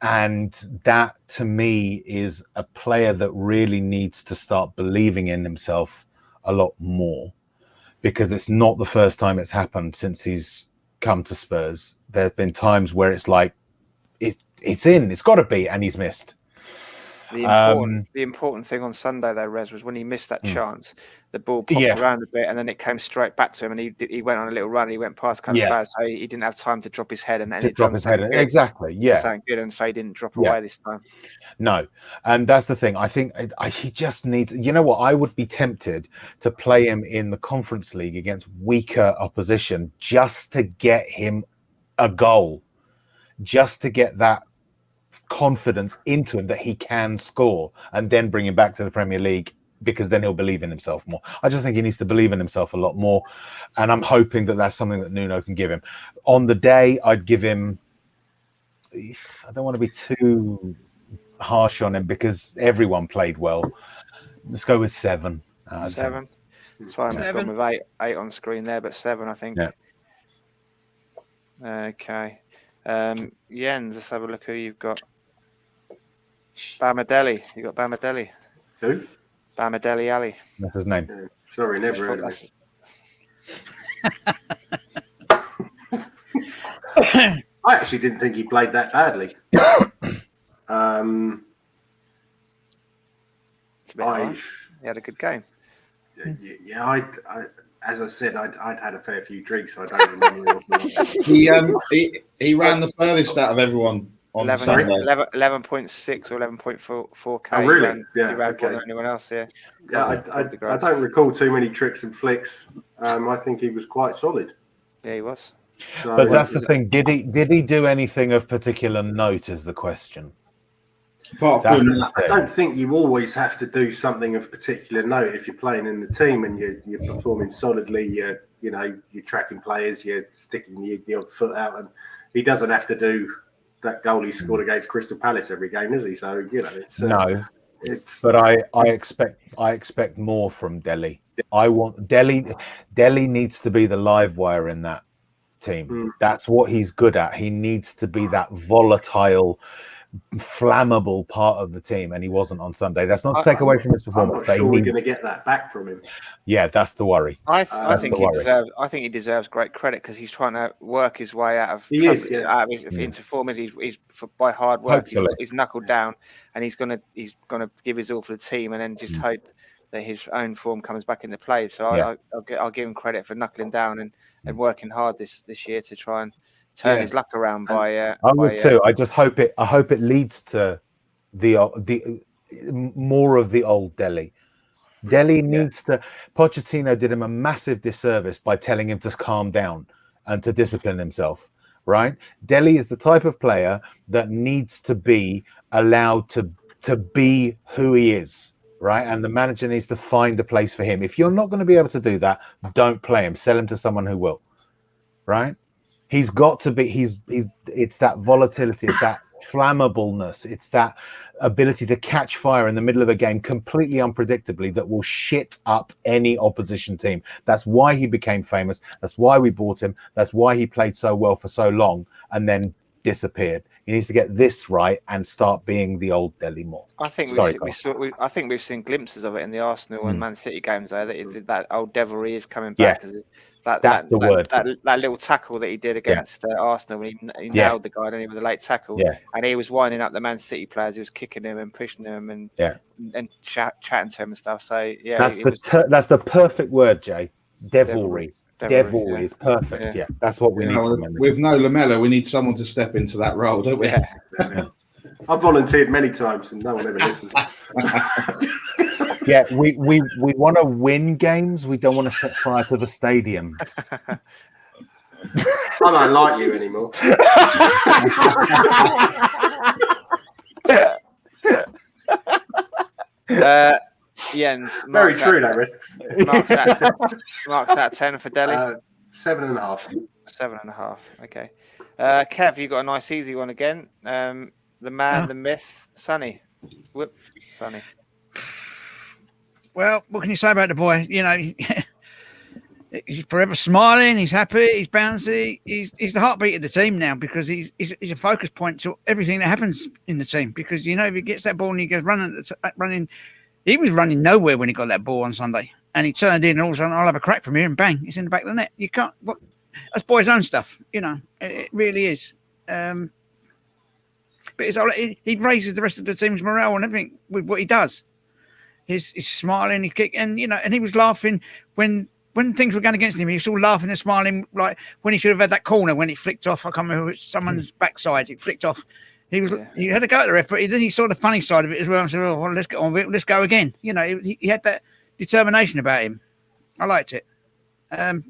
And that, to me, is a player that really needs to start believing in himself a lot more, because it's not the first time it's happened since he's come to Spurs. There have been times where it's like, it's got to be, and he's missed. The important thing on Sunday, though, Rez, was when he missed that chance, the ball popped around a bit, and then it came straight back to him, and he went on a little run. He went past Cannavaro, so he didn't have time to drop his head, and drop his head. Exactly, yeah. Something good, and so he didn't drop away this time. No, and that's the thing. I think he just needs. You know what? I would be tempted to play him in the Conference League against weaker opposition just to get him a goal, just to get that confidence into him that he can score, and then bring him back to the Premier League, because then he'll believe in himself more. I just think he needs to believe in himself a lot more, and I'm hoping that that's something that Nuno can give him. On the day, I'd give him, I don't want to be too harsh on him because everyone played well. Let's go with 7. 7. Simon's gone with 8 on screen there, but 7, I think. Yeah. Okay. Jens, let's have a look who you've got. Bamadeli. You got Bamadeli. Who? Bamadeli Ali. That's his name. Sorry, never heard of him. I actually didn't think he played that badly. He had a good game. Yeah, I as I said, I'd had a fair few drinks, so I don't remember. He ran the furthest out of everyone on 11.6 or 11.4K. Oh, really? He ran more than anyone else. Yeah. I don't recall too many tricks and flicks. I think he was quite solid. Yeah, he was. So, but that's the thing. Did he do anything of particular note? Is the question. Apart from that, I don't think you always have to do something of particular note if you're playing in the team and you're performing solidly. You're tracking players, you're sticking your foot out, and he doesn't have to do that goal he scored against Crystal Palace every game, is he? So it's no. But I expect more from Delhi. I want Delhi needs to be the live wire in that team. That's what he's good at. He needs to be that volatile, flammable part of the team, and he wasn't on Sunday. That's not to take away from his performance. I'm not sure we're going to get that back from him. Yeah, that's the worry. I think he deserves great credit because he's trying to work his way out of into form. He's by hard work. He's knuckled down, and he's gonna give his all for the team, and then just hope that his own form comes back into play. So I'll give him credit for knuckling down and working hard this year to try and turn his luck around. I would too. I just hope it leads to the more of the old Delhi. Delhi needs to. Pochettino did him a massive disservice by telling him to calm down and to discipline himself. Right? Delhi is the type of player that needs to be allowed to be who he is. Right? And the manager needs to find a place for him. If you're not going to be able to do that, don't play him. Sell him to someone who will. Right? He's got to be. It's that volatility. It's that flammableness. It's that ability to catch fire in the middle of a game completely unpredictably that will shit up any opposition team. That's why he became famous. That's why we bought him. That's why he played so well for so long and then disappeared. He needs to get this right and start being the old Delhi more. I think we've seen glimpses of it in the Arsenal and Man City games there. That old devilry is coming back. That's the word. That little tackle that he did against Arsenal when he nailed the guy, didn't he, with a late tackle. Yeah. And he was winding up the Man City players. He was kicking them and pushing them and chatting to him and stuff. So that's the perfect word, Jay. Devilry. Devilry is perfect. Yeah, that's what we need. With no Lamella, we need someone to step into that role, don't we? Yeah. I've volunteered many times and no one ever listens. Yeah, we want to win games. We don't want to set fire to the stadium. I don't like you anymore. Jens. Very true, that Riz. Marks out of 10 for Delhi. 7.5. 7.5. Okay. Kev, you got a nice easy one again. The man, the myth, Sonny. Whoop, Sonny. Well, what can you say about the boy? You know, he's forever smiling. He's happy. He's bouncy. He's the heartbeat of the team now because he's a focus point to everything that happens in the team. Because you know, if he gets that ball and he goes running, he was running nowhere when he got that ball on Sunday, and he turned in and all of a sudden I'll have a crack from here and bang, it's in the back of the net. You can't. That's boy's own stuff. You know, it really is. But it's all, he raises the rest of the team's morale and everything with what he does. He's smiling, he kick, and you know, and he was laughing when things were going against him. He was all laughing and smiling, like when he should have had that corner when he flicked off. I can't remember which, someone's backside. It flicked off. He had to go at the ref, but then he saw the funny side of it as well. And said, "Oh, well, let's get on with it. Let's go again." You know, he had that determination about him. I liked it.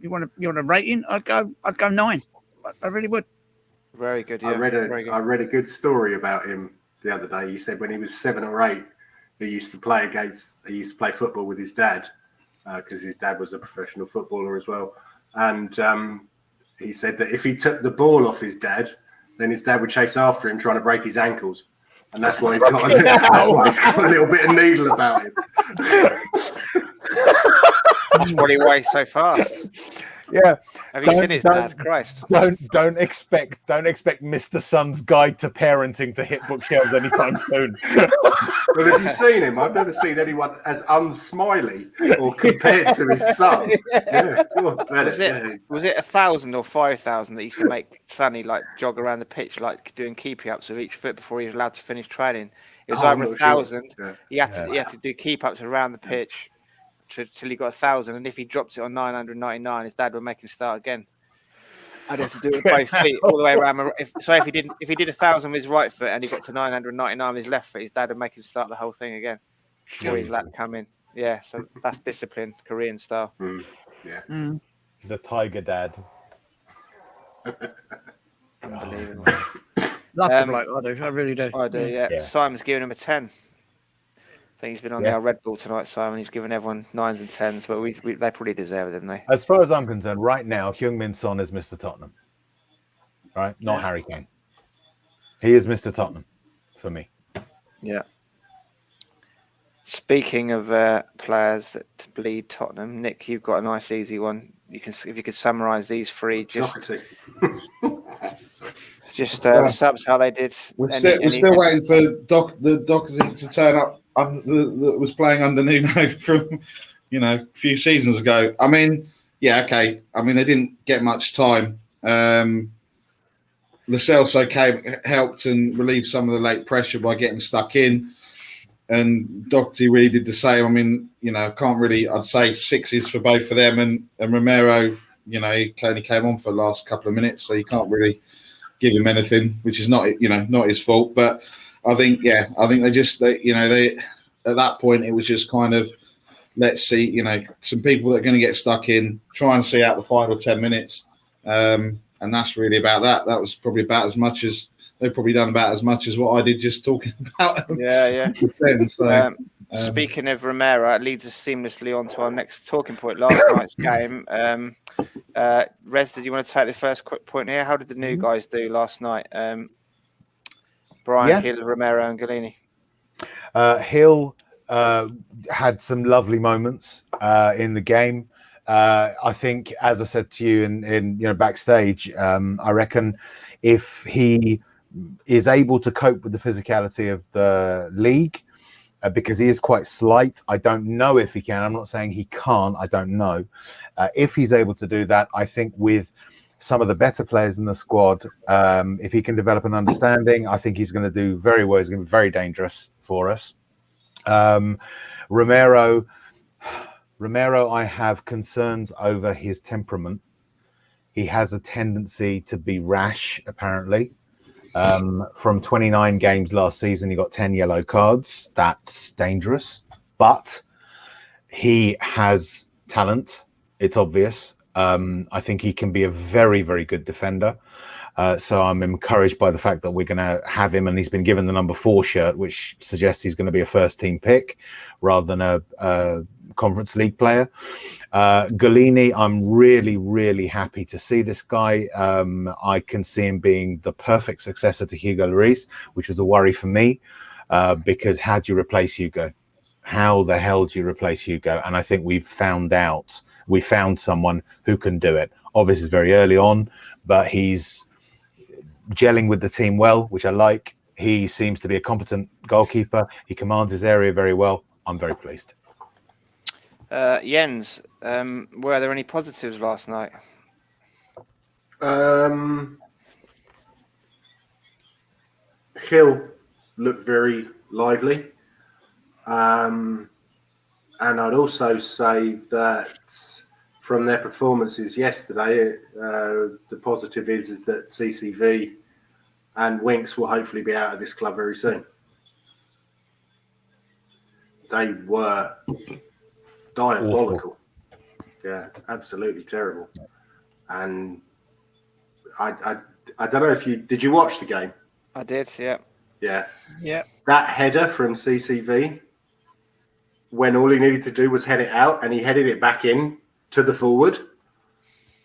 You want a rating? I'd go 9. I really would. Very good. Yeah. I read a good story about him the other day. He said when he was 7 or 8. He used to play football with his dad because his dad was a professional footballer as well. And he said that if he took the ball off his dad, then his dad would chase after him trying to break his ankles. And that's why he's got a little bit of needle about him. That's probably why he's so fast. Yeah. Have you seen his dad? Christ. Don't expect Mr. Sun's Guide to Parenting to hit bookshelves anytime soon. Well, have you seen him? I've never seen anyone as unsmiley or compared to his son. Yeah. Was it 1,000 or 5,000 that used to make Sonny like jog around the pitch, like doing keepy ups with each foot before he was allowed to finish training? It was over 1,000. Sure. Yeah. He had to do keep ups around the pitch till he got 1,000, and if he dropped it on 999, his dad would make him start again. I'd have to do it with both feet all the way around. If he did 1,000 with his right foot and he got to 999 with his left foot, his dad would make him start the whole thing again before he's allowed to come in. Yeah, so that's discipline, Korean style. He's a tiger dad. Unbelievable. Love him like I do. I really do. I do. Yeah. Simon's giving him a 10. I think he's been on our Red Bull tonight, Simon. He's given everyone 9s and 10s, but they probably deserve it, didn't they? As far as I'm concerned, right now, Heung-min Son is Mr. Tottenham. Right? Not Harry Kane. He is Mr. Tottenham for me. Yeah. Speaking of players that bleed Tottenham, Nick, you've got a nice easy one. If you could summarise these three, just the subs, how they did. We're still waiting for the Doherty to turn up. That was playing under Nuno from, a few seasons ago. I mean, okay. I mean, they didn't get much time. Lo Celso helped and relieved some of the late pressure by getting stuck in. And Doherty really did the same. I mean, I'd say 6s for both of them. And Romero, he only came on for the last couple of minutes, so you can't really give him anything, which is not his fault. But I think they at that point, it was just kind of, let's see, some people that are going to get stuck in, try and see out the final 10 minutes. And that's really about that. That was probably about as much as they've probably done about as much as what I did just talking about them. Yeah. Them, so, speaking of Romero, it leads us seamlessly on to our next talking point, last night's game. Rez, did you want to take the first quick point here? How did the new guys do last night? Brian, Hill, Romero and Galini. Hill had some lovely moments in the game. I think, as I said to you in backstage, I reckon if he is able to cope with the physicality of the league, because he is quite slight, I don't know if he can. I'm not saying he can't. I don't know. If he's able to do that, I think with some of the better players in the squad, if he can develop an understanding, I think he's going to do very well. He's going to be very dangerous for us. Romero, I have concerns over his temperament. He has a tendency to be rash, apparently. From 29 games last season, he got 10 yellow cards. That's dangerous. But he has talent. It's obvious. I think he can be a very, very good defender. So I'm encouraged by the fact that we're going to have him, and he's been given the number 4 shirt, which suggests he's going to be a first team pick rather than a Conference League player. Golini, I'm really, really happy to see this guy. I can see him being the perfect successor to Hugo Lloris, which was a worry for me, because how do you replace Hugo? How the hell do you replace Hugo? And I think we found someone who can do it. Obviously, it's very early on, but he's gelling with the team well, which I like. He seems to be a competent goalkeeper. He commands his area very well. I'm very pleased. Jens, were there any positives last night? Hill looked very lively. And I'd also say that from their performances yesterday, the positive is that CCV and Winks will hopefully be out of this club very soon. They were diabolical. Yeah, absolutely terrible. And I don't know if did you watch the game? I did, yeah. Yeah. That header from CCV, when all he needed to do was head it out, and he headed it back in to the forward.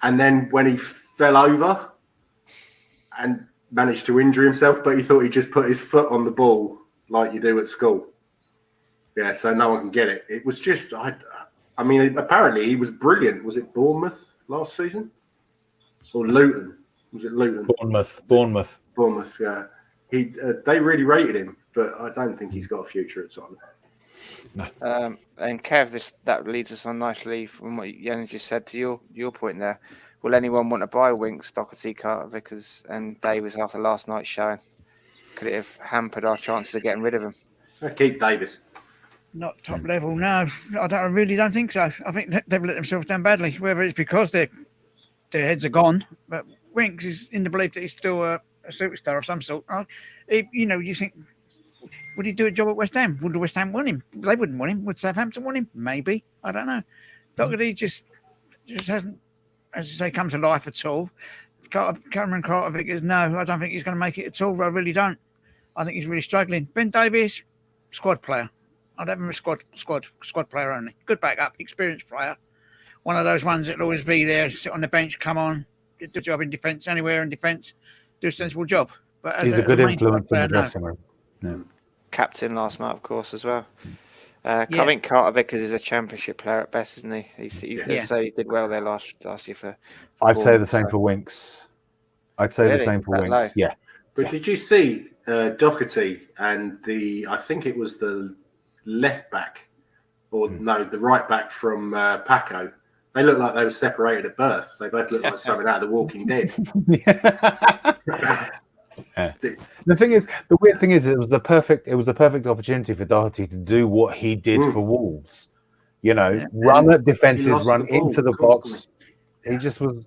And then when he fell over and managed to injure himself, but he thought he just put his foot on the ball like you do at school. Yeah, so no one can get it. It was just, I mean, apparently he was brilliant. Was it Bournemouth last season? Or Luton? Was it Luton? Bournemouth, yeah. They really rated him, but I don't think he's got a future at Tottenham. No. And Kev, that leads us on nicely from what Jan just said to your point there. Will anyone want to buy Winks, Doherty, Carter, Vickers, and Davis after last night's showing? Could it have hampered our chances of getting rid of him? I keep Davis. Not top level, no. I really don't think so. I think they've let themselves down badly. Whether it's because their heads are gone, but Winks is in the belief that he's still a superstar of some sort. You think, would he do a job at West Ham? Would West Ham want him? They wouldn't want him. Would Southampton want him? Maybe. I don't know. Doherty just hasn't, as you say, come to life at all. Cameron Carter Vickers, no, I don't think he's going to make it at all. I really don't. I think he's really struggling. Ben Davies, squad player. I'd have him a squad player only. Good backup, experienced player. One of those ones that'll always be there, sit on the bench, come on, do a job in defence, anywhere in defence, do a sensible job. But he's a good influence in the dressing room. Yeah. Captain last night, of course, as well. I think Carter Vickers is a championship player at best, isn't he? He did well there last year for I'd say the same for Winks. The same for Winks. Low. Yeah. But did you see Doherty and I think it was the left back, or no, the right back from Paco? They looked like they were separated at birth. They both looked like something out of The Walking Dead. Yeah. The weird thing is, it was the perfect opportunity for Doherty to do what he did for Wolves. Run at defences, run into the box. He just was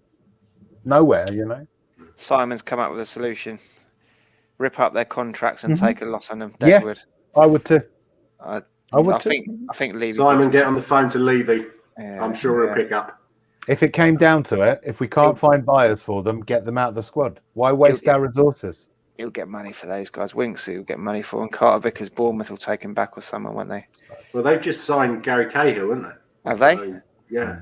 nowhere. Simon's come up with a solution: rip up their contracts and take a loss on them. Deadwood. I would too. I think Levy. Simon, get on the phone to Levy. Yeah, I'm sure he'll pick up. If it came down to it, if we can't find buyers for them, get them out of the squad. Why waste our resources? You'll get money for those guys. Winks, you'll get money for, and Carter Vickers, Bournemouth will take him back with someone, won't they? Well, they've just signed Gary Cahill, haven't they? Have they? Yeah.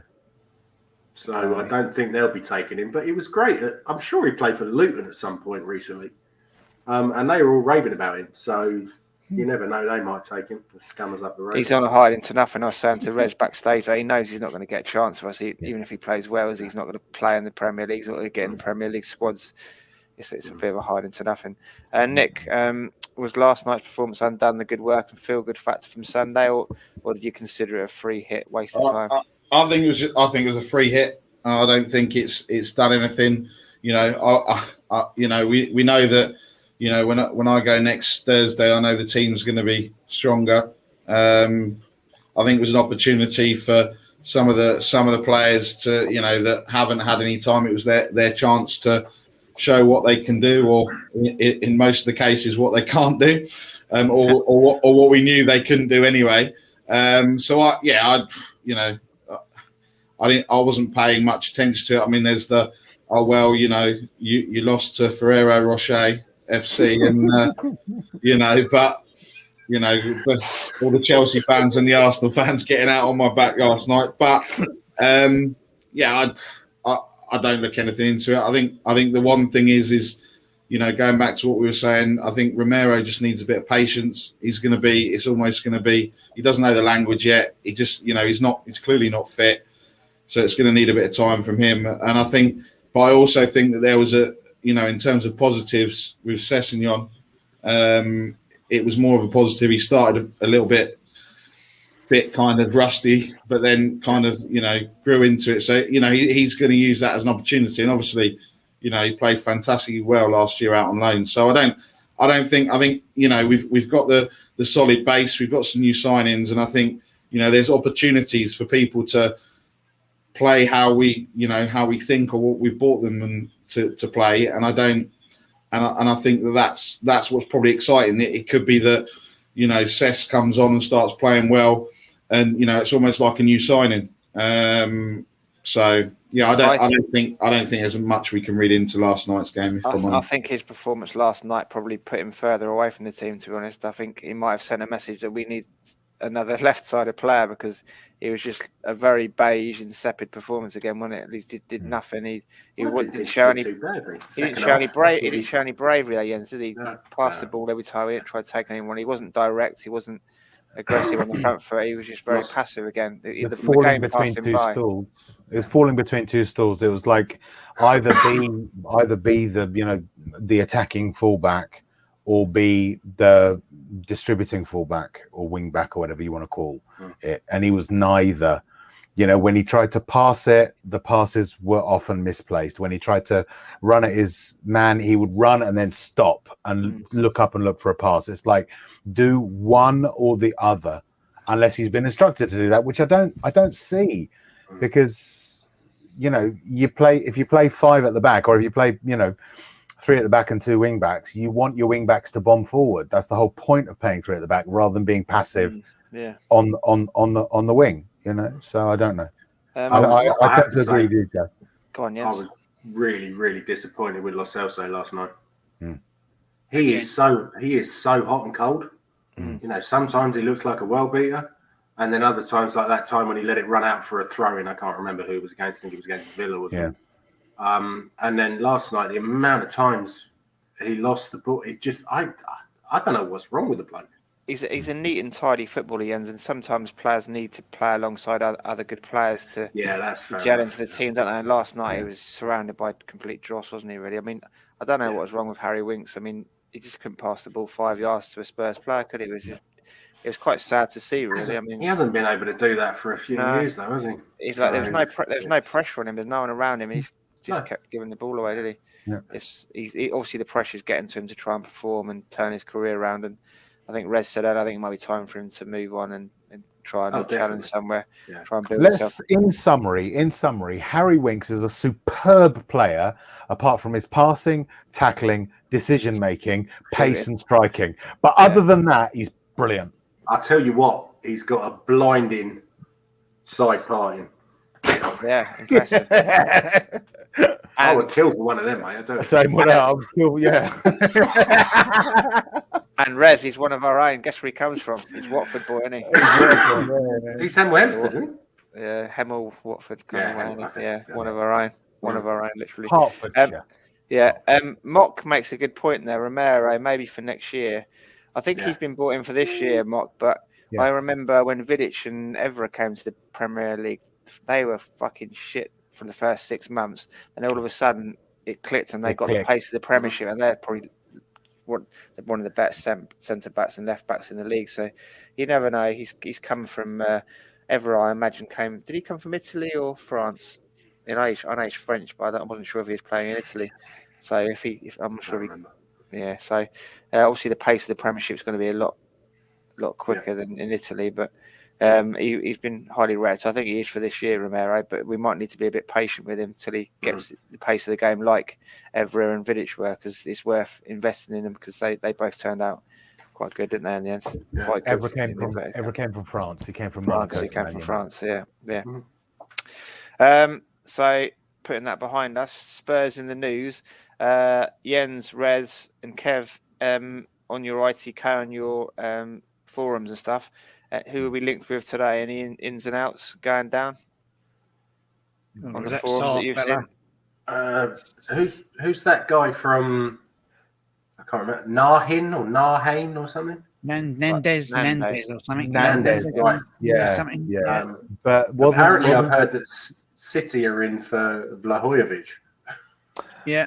So I don't think they'll be taking him, but he was great. I'm sure he played for Luton at some point recently, and they were all raving about him. So you never know; they might take him. The scummers up the road. He's on a hiding to nothing. I was saying to Reg backstage that he knows he's not going to get a chance for us, even if he plays well. As he's not going to play in the Premier League, he's not going to get in the Premier League squads. It's a bit of a hiding to nothing. Nick, was last night's performance undone the good work and feel good factor from Sunday, or did you consider it a free hit, waste of time? I think it was a free hit. I don't think it's done anything. We know that. When I go next Thursday, I know the team's going to be stronger. I think it was an opportunity for some of the players to, that haven't had any time. It was their chance to show what they can do, or in most of the cases, what they can't do, or what we knew they couldn't do anyway. I wasn't paying much attention to it. I mean, there's the oh well, you lost to Ferrero Rocher FC, and but all the Chelsea fans and the Arsenal fans getting out on my back last night. But yeah, I don't look anything into it. I think the one thing is going back to what we were saying, I think Romero just needs a bit of patience. It's almost going to be, he doesn't know the language yet. He just, he's clearly not fit. So it's going to need a bit of time from him. And but I also think that there was in terms of positives with Sessegnon, it was more of a positive. He started a little bit kind of rusty, but then kind of, grew into it. So, he's going to use that as an opportunity. And obviously, he played fantastically well last year out on loan. So I think we've got the solid base. We've got some new signings, and I think there's opportunities for people to play how we think or what we've bought them and to play. And I think that's what's probably exciting. It could be that Cess comes on and starts playing well, and it's almost like a new signing. So. Yeah, I don't think there's much we can read into last night's game. I think his performance last night probably put him further away from the team, to be honest. I think he might have sent a message that we need another left-sided player, because he was just a very beige, insipid performance again, wasn't it? At least he did nothing. He didn't show any bravery there, Jens, did he? He passed the ball every time. He didn't try to take anyone. He wasn't direct. He wasn't aggressive on the front foot. He was just very passive again. The falling between two stools. It was falling between two stools. It was like either be the attacking fullback, or be the distributing fullback or wing back or whatever you want to call it. And he was neither. When he tried to pass it, the passes were often misplaced. When he tried to run at his man, he would run and then stop and look up and look for a pass. It's like, do one or the other, unless he's been instructed to do that, which I don't see, because if you play five at the back, or if you play three at the back and two wing backs, you want your wing backs to bomb forward. That's the whole point of playing three at the back, rather than being passive on the wing. So I don't know. I tend to agree with you, Joe. Go on, Jens. I was really, really disappointed with Lo Celso last night. He is so hot and cold. Sometimes he looks like a world beater, and then other times, like that time when he let it run out for a throw in. I can't remember who it was against. I think it was against Villa, wasn't it? And then last night, the amount of times he lost the ball, it just I don't know what's wrong with the bloke. He's a neat and tidy footballer, Jens, and sometimes players need to play alongside other good players to gel into the team, don't they? And last night he was surrounded by complete dross, wasn't he, really? I mean, I don't know what was wrong with Harry Winks. I mean, he just couldn't pass the ball 5 yards to a Spurs player, could he? It was quite sad to see, really. I mean, he hasn't been able to do that for a few years, though, has he? He's like, there's no pressure on him. There's no one around him. He's just kept giving the ball away, did he? Yeah. Obviously the pressure's getting to him to try and perform and turn his career around. And I think Rez said that. I think it might be time for him to move on and try and challenge somewhere. Yeah. Try and build himself. In summary, Harry Winks is a superb player, apart from his passing, tackling, decision making, pace, and striking. But other than that, he's brilliant. I'll tell you what, he's got a blinding side parting. Yeah, impressive. I would kill for one of them, mate. I tell you. Same one. I would kill. Yeah. And Rez, he's one of our own. Guess where he comes from? He's Watford boy, isn't he? He's Hemel, isn't he? Yeah, Hemel, Watford. One of our own. One of our own, literally. Hertfordshire. Mock makes a good point there. Romero, maybe for next year. I think he's been brought in for this year, Mock, but I remember when Vidic and Evra came to the Premier League, they were fucking shit for the first 6 months. And all of a sudden, it clicked and they got the pace of the Premiership, and they're probably one of the best centre backs and left backs in the league. So you never know. He's come from Evra, I imagine. Did he come from Italy or France? I know he's French, but I wasn't sure if he was playing in Italy. So I'm not sure. So obviously the pace of the Premiership is going to be a lot quicker than in Italy, but he's been highly rated. So I think he is for this year, Romero, but we might need to be a bit patient with him till he gets the pace of the game like Evra and Vidic were, because it's worth investing in them, because they both turned out quite good, didn't they, in the end? Yeah. Evra came from France. He came from France. So putting that behind us. Spurs in the news. Jens, Rez, and Kev on your ITK, on your forums and stuff. Who are we linked with today? Any ins and outs going down on the forums that you've seen? Who's that guy from? I can't remember. Nahane or something. Nandez or something. Nandez, right? Yeah, something. Yeah. But apparently, I've heard that City are in for Vlahojevic. Yeah.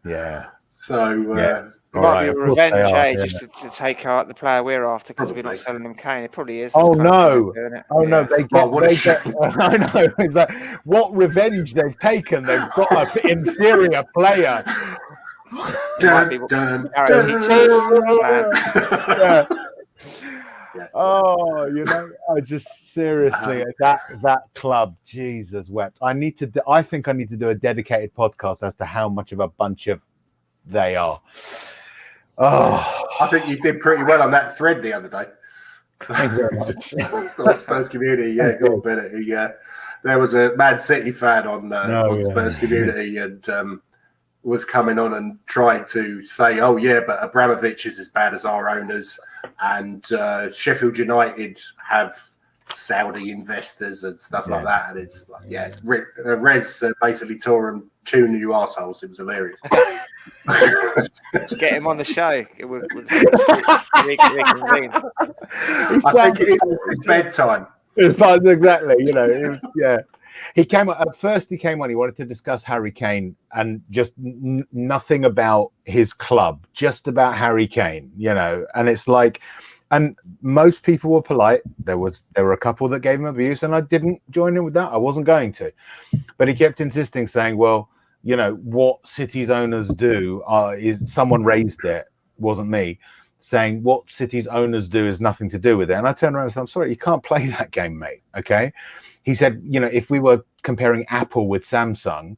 Yeah. So it might be a revenge, just to take out the player we're after because we're not selling them Kane. It probably is. Oh no! No, they get. I know. It's like what revenge they've taken. They've got an inferior player. Oh, I just seriously that club, Jesus wept. I think I need to do a dedicated podcast as to how much of a bunch of they are. Oh, I think you did pretty well on that thread the other day. Thank you very much. Spurs Community, go on, Bennett. There was a Man City fan on Spurs Community and was coming on and tried to say, oh, yeah, but Abramovich is as bad as our owners and Sheffield United have Saudi investors and stuff like that. And it's like, Rez basically tore him two new arseholes. It was hilarious. Get him on the show. Reconvene. I think it's bedtime. Exactly. It was, He came at first. He came on. He wanted to discuss Harry Kane and just nothing about his club, just about Harry Kane. And it's like, and most people were polite. There were a couple that gave him abuse, and I didn't join in with that. I wasn't going to, but he kept insisting, saying, "Well, what City's owners do is someone raised it, wasn't me." Saying what City's owners do is nothing to do with it. And I turned around and said, I'm sorry, you can't play that game, mate. Okay. He said, if we were comparing Apple with Samsung,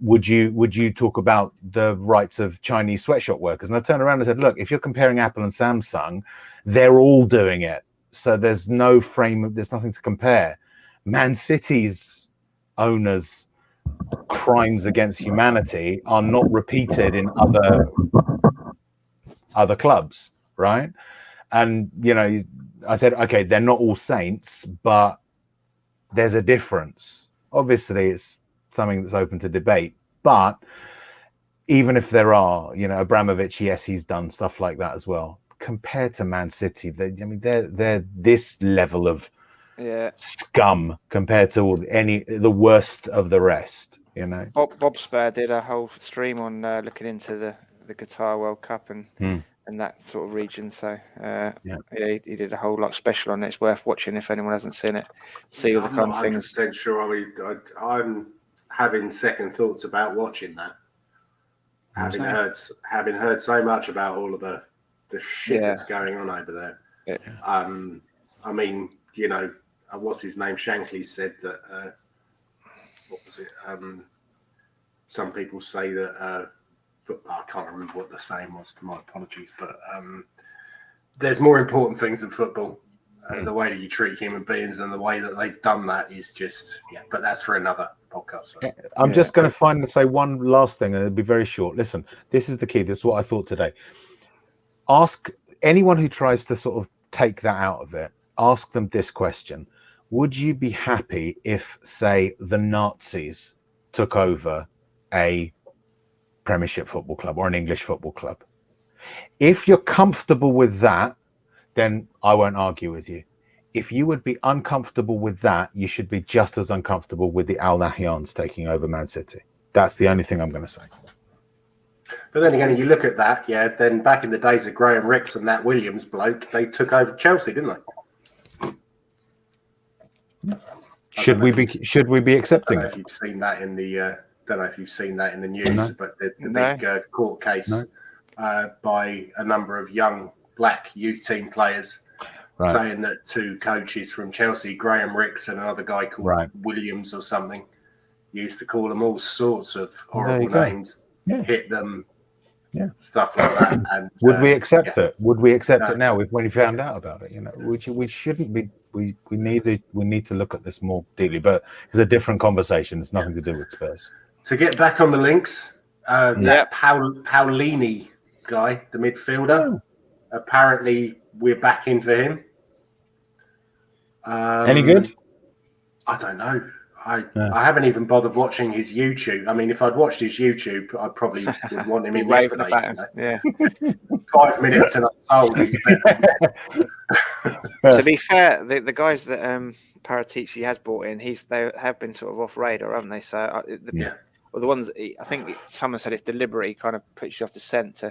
would you talk about the rights of Chinese sweatshop workers? And I turned around and said, look, if you're comparing Apple and Samsung, they're all doing it. So there's nothing to compare. Man City's owners' crimes against humanity are not repeated in other clubs, right? And I said, okay, they're not all saints, but there's a difference. Obviously, it's something that's open to debate. But even if there are, Abramovich, yes, he's done stuff like that as well. Compared to Man City, they're this level of scum compared to the worst of the rest. Bob Spur did a whole stream on looking into the Qatar World Cup and that sort of region. So he did a whole lot special on it. It's worth watching if anyone hasn't seen it. See all the kind of things. I'm not 100% sure. I'm having second thoughts about watching that. Having heard so much about all of the shit that's going on over there. I mean, what's his name? Shankly said that. What was it? Some people say that. I can't remember what the saying was. My apologies, but there's more important things than football. The way that you treat human beings and the way that they've done that is just But that's for another podcast. So. I'm just going to say one last thing, and it'll be very short. Listen, this is the key. This is what I thought today. Ask anyone who tries to sort of take that out of it. Ask them this question: would you be happy if, say, the Nazis took over a Premiership football club or an English football club? If you're comfortable with that, then I won't argue with you. If you would be uncomfortable with that, you should be just as uncomfortable with the Al Nahyans taking over Man City. That's the only thing I'm going to say. But then again, you look at that, then back in the days of Graham Rix and that Williams bloke, they took over Chelsea, didn't they? Should we be accepting it? If you've seen that in the don't know if you've seen that in the news, but the big court case by a number of young black youth team players saying that two coaches from Chelsea, Graham Rix and another guy called Williams or something, used to call them all sorts of horrible names, hit them, stuff like that. And would we accept it? Would we accept it now when we found out about it? We shouldn't be we need to look at this more deeply. But it's a different conversation. It's nothing to do with Spurs. To get back on the links, that Paulini guy, the midfielder, apparently we're back in for him. Any good? I don't know. I haven't even bothered watching his YouTube. I mean, if I'd watched his YouTube, I probably would want him in yesterday. Yeah. 5 minutes and I'm sold. He's To be fair, the guys that Paratici has brought in, they have been sort of off radar, haven't they? So well, the ones I think someone said it's deliberate. He kind of puts you off the scent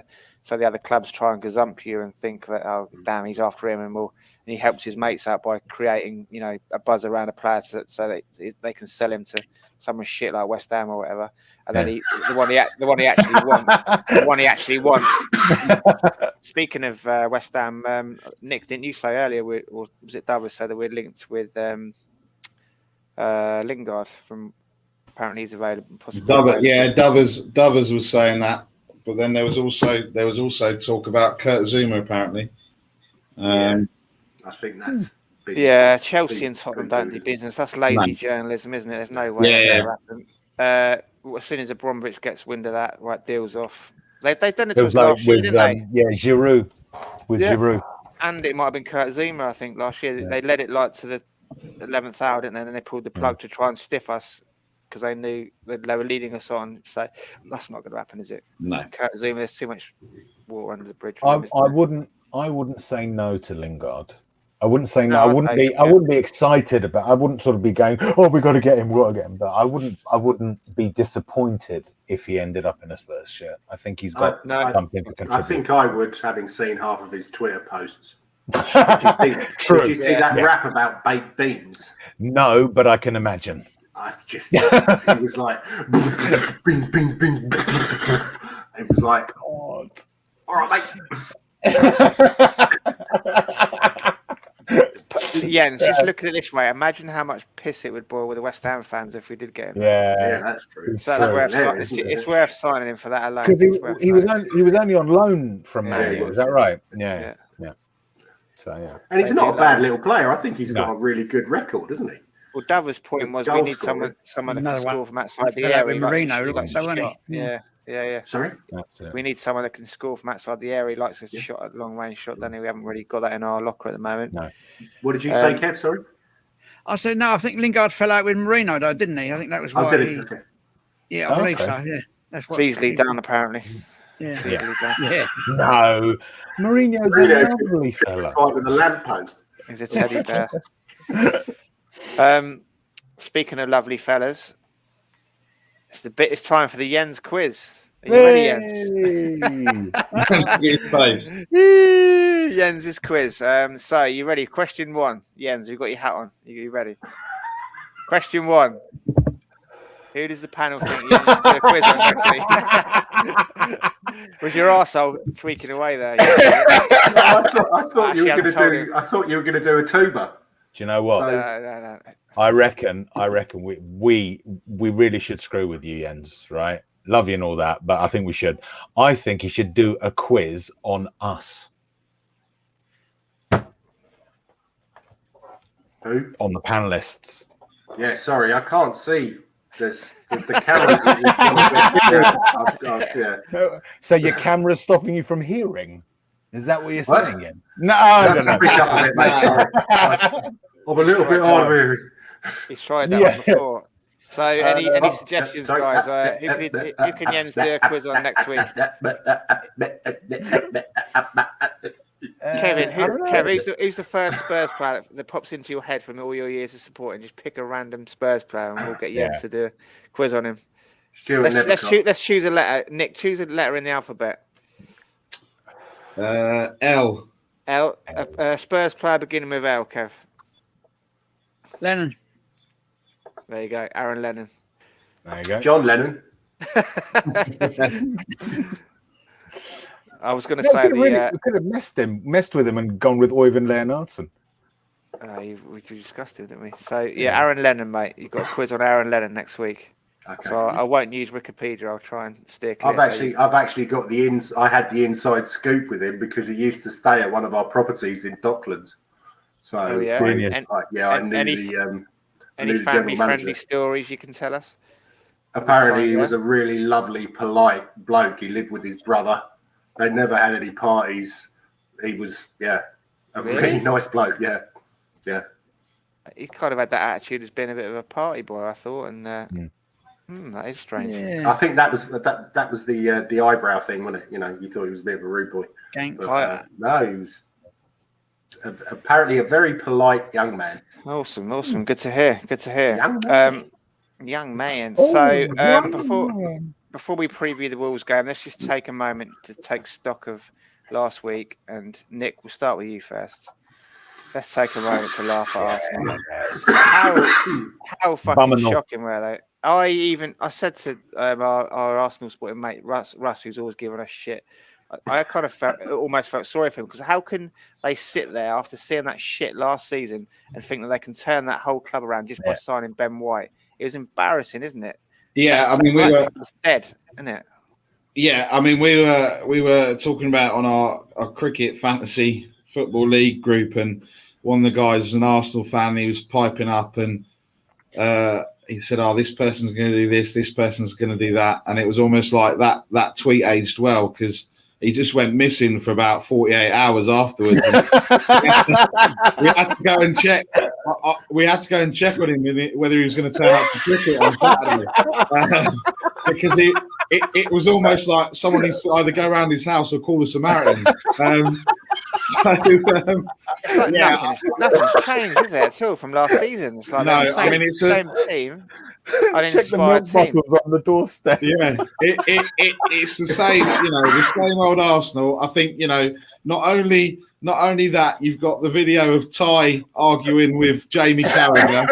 so the other clubs try and gazump you and think that, oh damn, he's after him, and he helps his mates out by creating a buzz around a player so they can sell him to someone shit like West Ham or whatever. And then the one he actually wants. Speaking of West Ham, Nick, didn't you say earlier, or was it Dovers said that we're linked with Lingard from? Apparently he's available. Dovers was saying that, but then there was also talk about Kurt Zuma apparently. I think that's Chelsea and Tottenham don't do business. That's lazy journalism, isn't it? There's no way that's going to happen. As soon as Abramovich gets wind of that, right, deals off. They've done it to us last year, didn't they? Yeah, Giroud. Giroud. And it might have been Kurt Zuma, I think, last year. Yeah. They led it to the 11th hour, didn't they? And then they pulled the plug to try and stiff us because they knew that they were leading us on. So that's not going to happen, is it? No. Kurt Zuma, there's too much water under the bridge. I wouldn't say no to Lingard. I wouldn't say no. I wouldn't be excited about. I wouldn't sort of be going, "Oh, we got to get him, we got to get him." But I wouldn't be disappointed if he ended up in a Spurs shirt. I think he's got something to contribute. I think I would, having seen half of his Twitter posts. Did you see that rap about baked beans? No, but I can imagine. It was like beans. It was like, God. All right, mate. Jens, just look at it this way. Imagine how much piss it would boil with the West Ham fans if we did get him. Yeah, that's true. So that's it's worth signing him for that alone. Because he was only on loan from Man U. Is that right? Yeah. So yeah. And he's not a bad little player. I think he's got a really good record, isn't he? Well, Davos' point was we need someone that can score from outside the area. Yeah. Sorry? We need someone that can score from outside the area. He likes a shot, a long range shot. Then we haven't really got that in our locker at the moment. No. What did you say, Kev? Sorry? I said, no, I think Lingard fell out with Marino, though, didn't he? I think that was why. Okay. Yeah, I believe so. Yeah. That's what it's easily done, apparently. Yeah. No. Mourinho's a lovely fella. With a lamppost. He's a teddy bear. Speaking of lovely fellas, it's time for the Jens quiz. Are you ready, Jens? Jens's quiz. So you ready? Question 1. Jens, you've got your hat on. Are you ready? Question 1. Who does the panel think Jens should do a quiz on next week? Was your arsehole tweaking away there? I thought you were going to do a tuba. Do you know what? No. I reckon we really should screw with you, Jens, right? Love you and all that, but I think we should. I think he should do a quiz on us. Who? On the panelists. Yeah, sorry, I can't see this. The cameras are just yeah. So your camera's stopping you from hearing? Is that what you're saying again? No, I don't know. Speak up a bit, mate. Sorry. I'm a little bit hard of hearing. He's tried that one before. So, any suggestions, guys? Who can Jens do a quiz on next week? Kevin, who's the first Spurs player that pops into your head from all your years of support, and just pick a random Spurs player, and we'll get Jens to do a quiz on him. Let's choose a letter. Nick, choose a letter in the alphabet. L. L. A Spurs player beginning with L. Kev. Lennon. There you go, Aaron Lennon. There you go, John Lennon. I was going to say we could have messed with him, and gone with Øyvind Leonardsen. We discussed it, didn't we? So Aaron Lennon, mate. You've got a quiz on Aaron Lennon next week. Okay. So I won't use Wikipedia. I'll try and steer clear. I've actually got I had the inside scoop with him because he used to stay at one of our properties in Docklands. So I knew any family-friendly stories you can tell us? Apparently, he was a really lovely, polite bloke. He lived with his brother. They never had any parties. He was, a really nice bloke. Yeah. He kind of had that attitude as being a bit of a party boy, I thought, and that is strange. Yeah. I think that was the eyebrow thing, wasn't it? You thought he was a bit of a rude boy. But, no, he was apparently a very polite young man. Awesome. Good to hear. Young man. Before we preview the Wolves game, let's just take a moment to take stock of last week. And Nick, we'll start with you first. Let's take a moment to laugh at Arsenal. How fucking shocking were they? I said to our Arsenal supporting mate Russ, who's always giving us shit. I kind of almost felt sorry for him, because how can they sit there after seeing that shit last season and think that they can turn that whole club around just by signing Ben White? It was embarrassing, isn't it? Yeah, I mean, we were dead, isn't it? Yeah, I mean, we were talking about on our cricket fantasy football league group, and one of the guys was an Arsenal fan. He was piping up, and he said, "Oh, this person's going to do this person's going to do that," and it was almost like that tweet aged well, because he just went missing for about 48 hours afterwards. We had to go and check. We had to go and check on him whether he was going to turn up to cricket on Saturday, because it was almost like someone needs to either go around his house or call the Samaritans. Nothing's changed, is it, at all from last season? It's like it's the same team. Uninspired team on the doorstep. Yeah, it's the same. The same old Arsenal. I think not only that, you've got the video of Ty arguing with Jamie Carragher.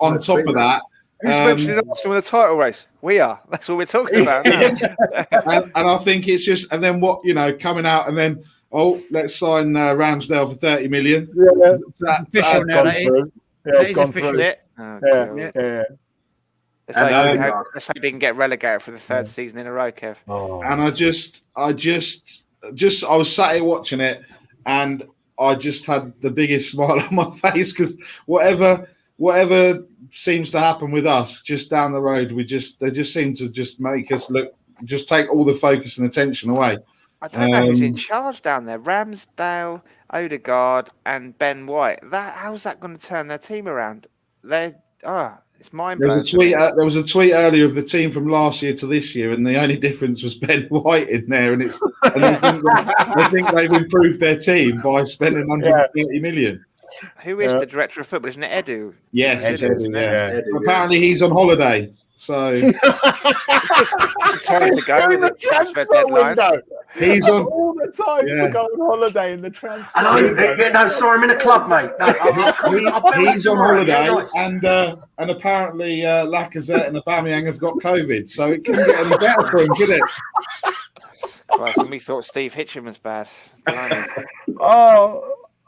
On top of that. Who's mentioning Arsenal in the title race? We are. That's what we're talking about now. and I think it's just, and then what, coming out and then, let's sign Ramsdale for 30 million. Yeah, It's gone through. Let's hope he can get relegated for the third season in a row, Kev. And I was sat here watching it, and I just had the biggest smile on my face, because whatever seems to happen with us just down the road, they just seem to just make us just take all the focus and attention away. I don't know who's in charge down there. Ramsdale, Odegaard, and Ben White. How's that going to turn their team around? It's mind blowing. There was a tweet earlier of the team from last year to this year, and the only difference was Ben White in there. And I think they've improved their team by spending 130 million. Who is the director of football? Isn't it Edu? Yes, Edu. Apparently he's on holiday, so time to go with the transfer deadline. He's on all the time to go on holiday in the transfer. Sorry, I'm in a club, mate. He's on holiday, and apparently Lacazette and Aubameyang have got COVID, so it couldn't get any better for him, could it? Well, we thought Steve Hitchin was bad.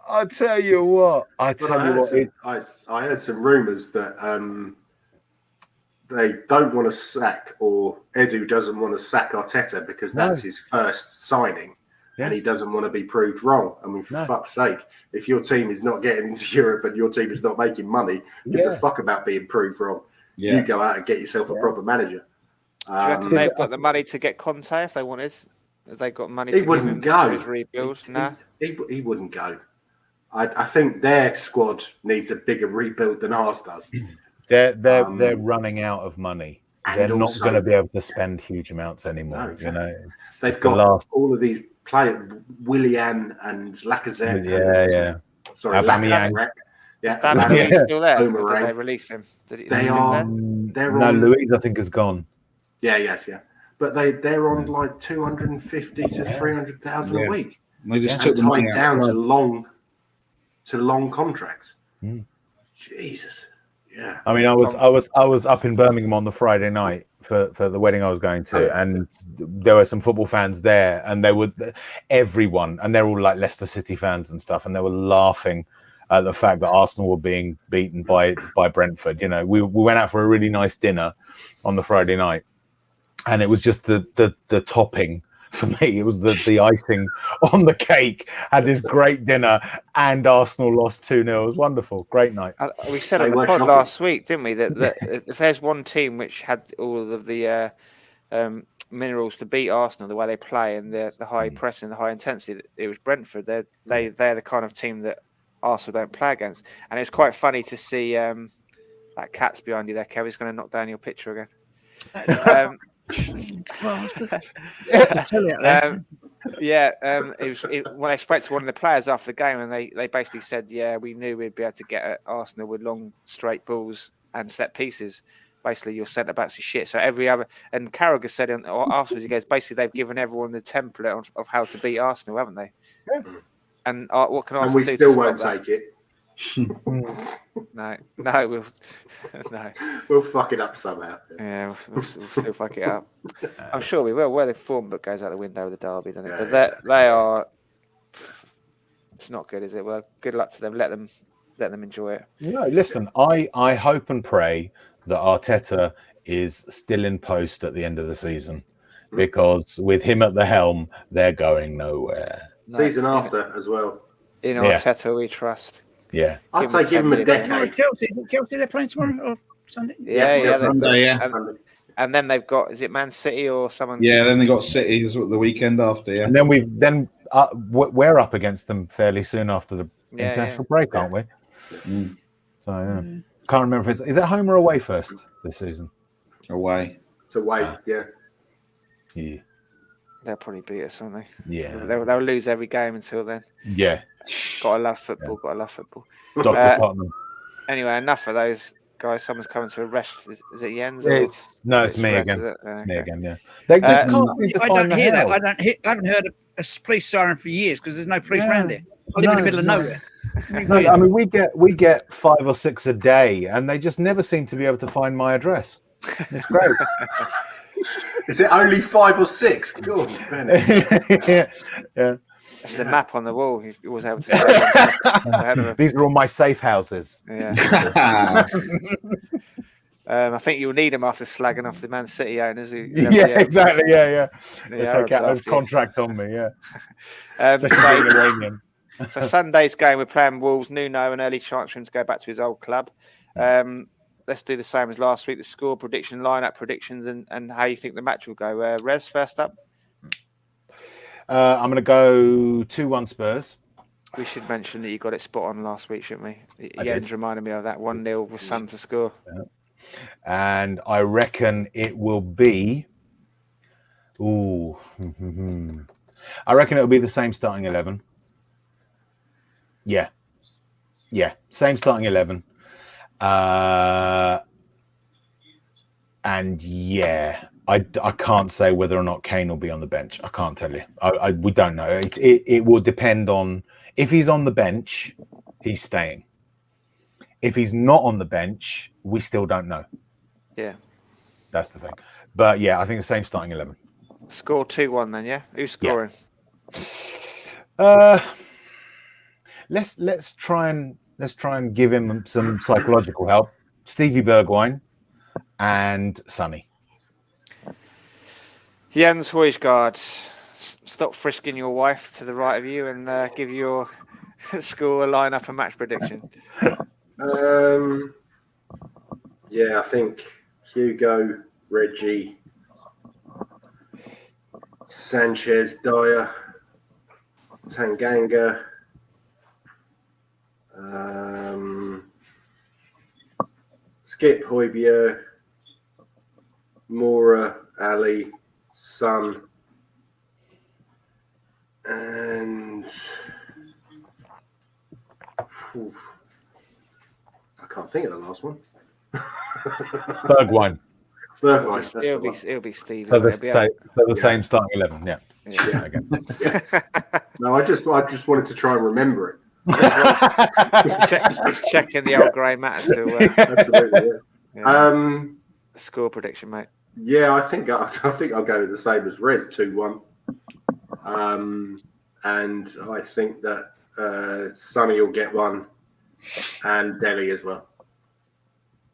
I tell you what. I heard some rumours that they don't want to sack, or Edu doesn't want to sack Arteta, because that's his first signing, and he doesn't want to be proved wrong. I mean, for fuck's sake, if your team is not getting into Europe and your team is not making money, gives a fuck about being proved wrong. Yeah. You go out and get yourself a proper manager. Do you reckon they've got the money to get Conte if they wanted? Have they got money? He wouldn't go. Rebuild? He wouldn't go. I think their squad needs a bigger rebuild than ours does. They're running out of money. They're not going to be able to spend huge amounts anymore. No, exactly. They've got all of these players, Willian and Lacazette. Sorry, Aubameyang. Aubameyang's still there. Did they release him? They are. No, Louise, I think, is gone. Yeah. But they're on like 250 to 300,000 a week. They just took them tied down to long contracts. Jesus. Yeah. I mean, I was up in Birmingham on the Friday night for the wedding I was going to, and there were some football fans there, and everyone, and they're all like Leicester City fans and stuff, and they were laughing at the fact that Arsenal were being beaten by Brentford. We went out for a really nice dinner on the Friday night, and it was just the topping for me. It was the icing on the cake. Had this great dinner, and Arsenal lost 2-0. It was wonderful. Great night. We said on the pod last week, didn't we, that if there's one team which had all of the minerals to beat Arsenal, the way they play and the high pressing, the high intensity, it was Brentford. They're the kind of team that Arsenal don't play against. And it's quite funny to see that cat's behind you there, Kev. He's going to knock down your picture again. It was when I spoke to one of the players after the game, and they basically said, we knew we'd be able to get at Arsenal with long straight balls and set pieces. Basically, your centre backs are shit. So every other, and Carragher said afterwards, he goes, basically they've given everyone the template of how to beat Arsenal, haven't they? Yeah. And what can Arsenal do? And we still won't take it. No, we'll fuck it up somehow. Yeah, we'll still fuck it up. I'm sure we will. Where the form book goes out the window with the derby, doesn't it? But they are. It's not good, is it? Well, good luck to them. Let them enjoy it. No, listen. I hope and pray that Arteta is still in post at the end of the season, because with him at the helm, they're going nowhere. Season after as well. In Arteta, we trust. Yeah, I'd say give him a decade. Chelsea, they're playing tomorrow or Sunday. Sunday, and then they've got, is it Man City or someone? Yeah, then they got City the weekend after. Yeah, and then we're up against them fairly soon after the international break, aren't we? So can't remember if is it home or away first this season. Away. It's away. Yeah. They'll probably beat us, won't they? Yeah. They'll lose every game until then. Yeah. Gotta love football. Dr. Tottenham. Anyway, enough of those guys. Someone's coming to arrest. Is it Jens? It's me again. It's me again. Yeah. I don't hear that. I haven't heard a police siren for years because there's no police around here. I live in the middle of nowhere. I mean, we get 5 or 6 a day, and they just never seem to be able to find my address. It's great. Is it only 5 or 6? God, yeah. It's the map on the wall. He was able to. These are all my safe houses. Yeah. I think you'll need them after slagging off the Man City owners. Exactly. Yeah. They take out a contract on me. Yeah. So Sunday's game, we're playing Wolves. Nuno, an early chance for him to go back to his old club. Let's do the same as last week. The score prediction, lineup predictions, and how you think the match will go. Rez, first up. I'm going to go 2-1 Spurs. We should mention that you got it spot on last week, shouldn't we? Jens reminded me of that 1-0 with Son to score. Yeah. And I reckon it will be. I reckon it'll be the same starting 11. Yeah. Same starting 11. And I can't say whether or not Kane will be on the bench. I can't tell you. We don't know. It will depend on if he's on the bench, he's staying. If he's not on the bench, we still don't know. Yeah, that's the thing. But I think the same starting 11. Score 2-1 then. Yeah, who's scoring? Let's try and give him some psychological help. Stevie Bergwijn and Sonny. Jens Højgaard, stop frisking your wife to the right of you and give your score, a lineup, and match prediction. I think Hugo, Reggie, Sanchez, Dyer, Tanganga, Skip, Højbjerg, Mora, Ali, Son, and I can't think of the last one. Bergwijn. It'll be Steve. So the same starting 11. Yeah. No, I just wanted to try and remember it. He's checking the old grey matter still. Absolutely. Yeah. Score prediction, mate. Yeah, I think I'll go with the same as Rez, 2-1. And I think that Sonny will get one, and Delhi as well.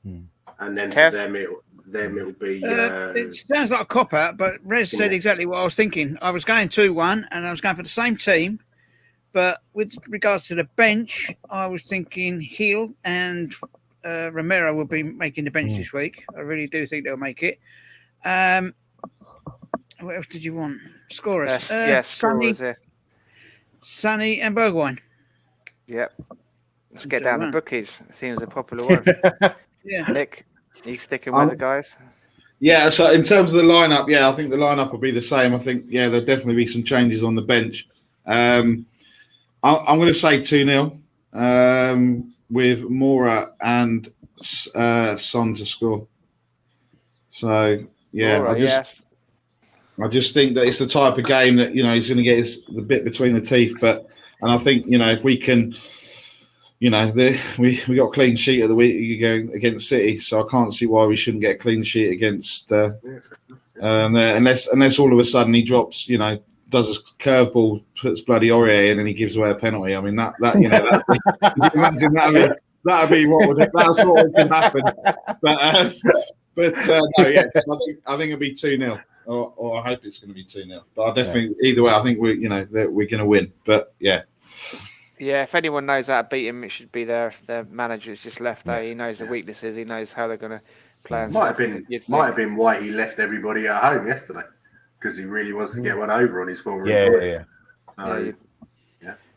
And And then for them it'll be. It sounds like a cop out, but Rez said exactly what I was thinking. I was going 2-1, and I was going for the same team, but with regards to the bench, I was thinking Hill and Romero will be making the bench this week. I really do think they'll make it. What else did you want? Scorers. Scorers. Sonny and Bergwijn. Yep. Let's get down the bookies. It seems a popular one. Yeah. Nick, are you sticking with the guys? Yeah, so in terms of the lineup, I think the lineup will be the same. I think, there'll definitely be some changes on the bench. I'm going to say 2-0 with Mora and Son to score. So, Mora, I just think that it's the type of game that, he's going to get the bit between the teeth. And I think, if we can, we got a clean sheet of the week going against City, so I can't see why we shouldn't get a clean sheet against unless all of a sudden he drops, does a curveball, puts bloody Aurier in, and he gives away a penalty. I mean, that imagine that'd be that's what can happen. But no, yeah, so I think it'll be 2-0. Or I hope it's going to be 2-0. But I definitely, either way, I think we're going to win. But yeah, if anyone knows how to beat him, it should be their manager's just left there. He knows the weaknesses. He knows how they're going to play. Might have been why he left everybody at home yesterday, because he really wants to get one over on his former employer.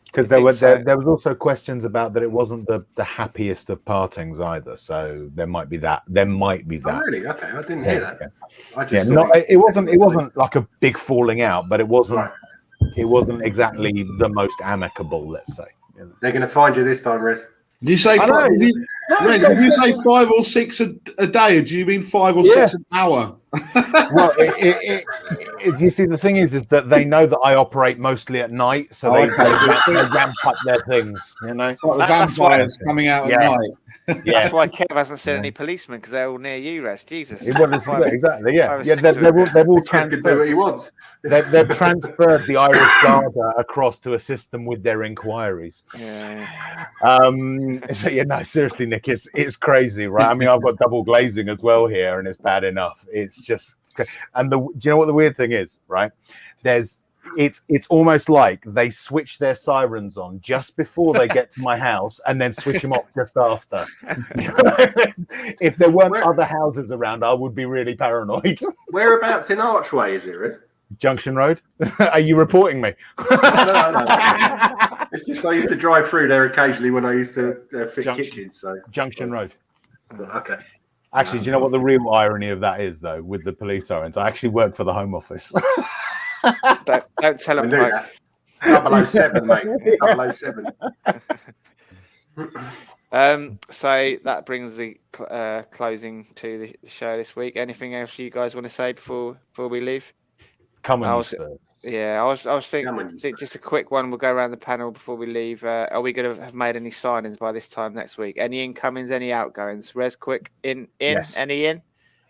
Because there was also questions about that it wasn't the happiest of partings either, so there might be that. Oh, really? Okay, I didn't hear that. I just it wasn't like a big falling out, but it wasn't. Right. It wasn't exactly the most amicable, let's say. They're going to find you this time, Riz. Did you say did you say 5 or 6 a day, or do you mean 5 or 6 an hour? Well, you see, the thing is that they know that I operate mostly at night, so they ramp up their things, Like the vampires coming out at night. That's why Kev hasn't seen any policemen, because they're all near you, Res. Jesus. Exactly. They've all transferred. What he wants. They've transferred the Irish Garda across to assist them with their inquiries. So seriously, Nick, it's crazy, right? I mean, I've got double glazing as well here, and it's bad enough. It's just, and do you know what the weird thing is, right? It's almost like they switch their sirens on just before they get to my house and then switch them off just after. If there weren't other houses around, I would be really paranoid. Whereabouts in Archway is it, Riz? Junction Road. Are you reporting me? No. It's just I used to drive through there occasionally when I used to fit kitchens. So Junction Road. Okay. Actually, do you know what the real irony of that is, though, with the police sirens? I actually work for the Home Office. Don't tell them. 007, mate. 007. So that brings the closing to the show this week. Anything else you guys want to say before we leave? I was thinking just a quick one. We'll go around the panel before we leave. Are we going to have made any signings by this time next week? Any incomings? Any outgoings? Res, quick in. Yes. Any in?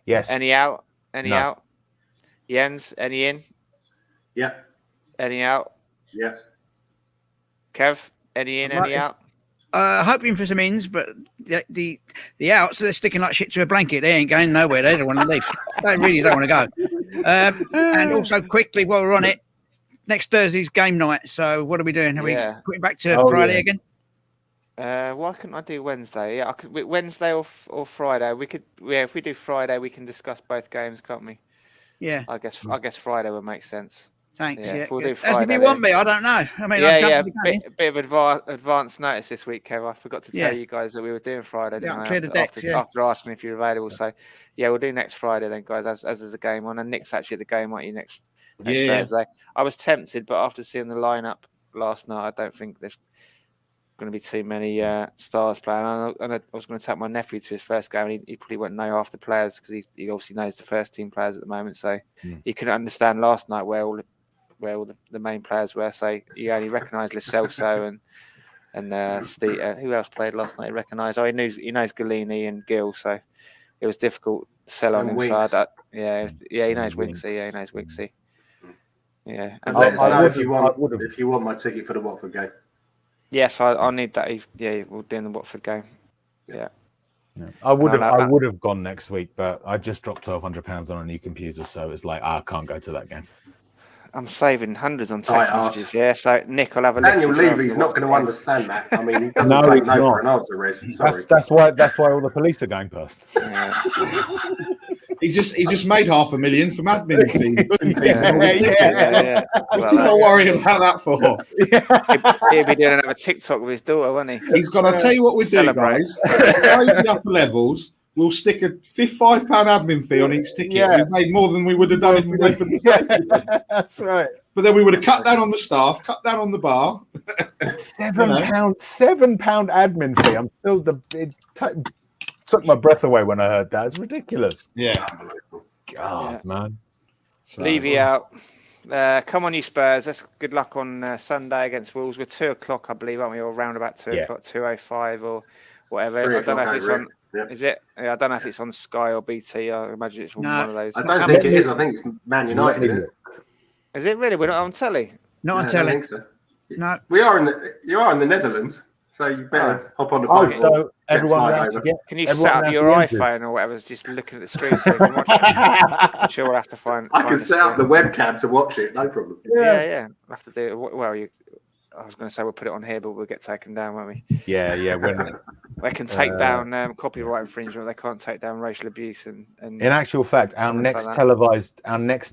Yes. Any out? Any out? Jens, any in? Yeah. Any out? Yeah. Kev, any in? Any out? Hoping for some ins, but the outs, they're sticking like shit to a blanket. They ain't going nowhere. They don't want to leave. They really don't want to go. And also, quickly, while we're on it, next Thursday's game night. So what are we doing? Are we putting back to Friday again? Why couldn't I do Wednesday? Yeah, I could. Wednesday or Friday. We could. Yeah, if we do Friday, we can discuss both games, can't we? Yeah. I guess Friday would make sense. Thanks. Yeah. We'll do Friday. As if you want me, I don't know. I mean, bit of advance notice this week, Kev. I forgot to tell you guys that we were doing Friday. Clear the decks, after asking if you're available. So, we'll do next Friday then, guys. As there's a game on, and Nick's actually at the game, aren't you? Next Thursday. I was tempted, but after seeing the lineup last night, I don't think there's going to be too many stars playing. And I was going to take my nephew to his first game, and he probably won't know half the players because he obviously knows the first team players at the moment. So he couldn't understand last night where all the main players were. So he only recognised Lo Celso and Steve. Who else played last night? He recognised. He knows Galini and Gill. So it was difficult to sell on him. So he knows Winksy. Yeah, he knows Winksy. Yeah, and let us know if you want my ticket for the Watford game. Yes, I'll need that. We'll do in the Watford game. Yeah. Yeah. I would have gone next week, but I just dropped £1,200 on a new computer, so it's like I can't go to that game. I'm saving hundreds on text messages. Yeah, so Nick will have a Daniel Levy's not going to understand that. I mean, he doesn't take no for an answer, Rez. Sorry. That's why all the police are going past. Yeah. He's just made $500,000 from admin fees. Yeah. What's he not worrying about that for? He'll be doing another TikTok with his daughter, won't he? He's got to tell you what we do, guys. The upper levels, we'll stick a £5 admin fee on each ticket. Yeah. We've made more than we would have done if we opened the stadium. That's right. But then we would have cut down on the staff, cut down on the bar. £7 admin fee. I'm still took my breath away when I heard that. It's ridiculous. Yeah. God, man. Levy out. Come on, you Spurs. That's good luck on Sunday against Wolves. We're 2:00, I believe, aren't we? Or around about 2:00, 2:05 or whatever. I don't know if it's on. Yep. Is it? Yeah, I don't know if it's on Sky or BT. I imagine it's on one of those. I don't think it is. I think it's Man United. Isn't it? Is it really? We're not on telly. Not on telly. I think so. No, we are you are in the Netherlands, so you better hop on the boat. So everyone can you set up your iPhone or whatever? Just looking at the stream so you can watch it. I'm sure we'll have to find. I can set up the webcam to watch it. No problem. Yeah. We'll have to do it. Well, I was going to say we'll put it on here, but we'll get taken down, won't we? Yeah. They can take down copyright infringement. They can't take down racial abuse and. In actual fact, our next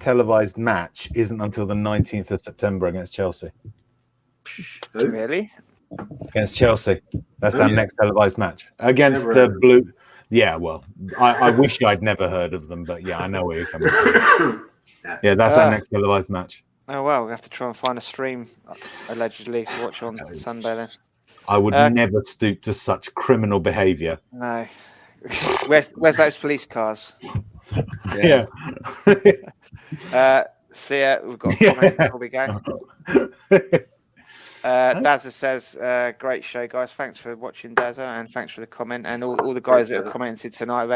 televised match isn't until the 19th of September against Chelsea. Really? Against Chelsea. That's our next televised match against the Blue. Yeah, well, I wish I'd never heard of them, but yeah, I know where you're coming from. Yeah, that's our next televised match. Oh well, we have to try and find a stream allegedly to watch on Sunday then. I would never stoop to such criminal behaviour. No. Where's those police cars? Yeah. See ya. We've got a comment before we go. Dazza says, great show, guys. Thanks for watching, Dazza, and thanks for the comment. And all the guys that have commented tonight, I've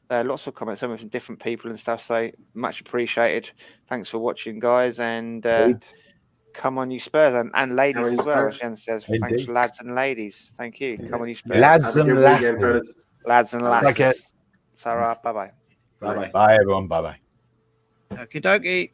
had lots of comments, some from different people and stuff, so much appreciated. Thanks for watching, guys, and come on, you Spurs, and ladies as well. Jen says, thanks, lads and ladies. Thank you. Come on, you Spurs. Lads and lasses. Lads and lasses. Sarah, bye-bye. Bye, everyone. Bye-bye. Okie dokie.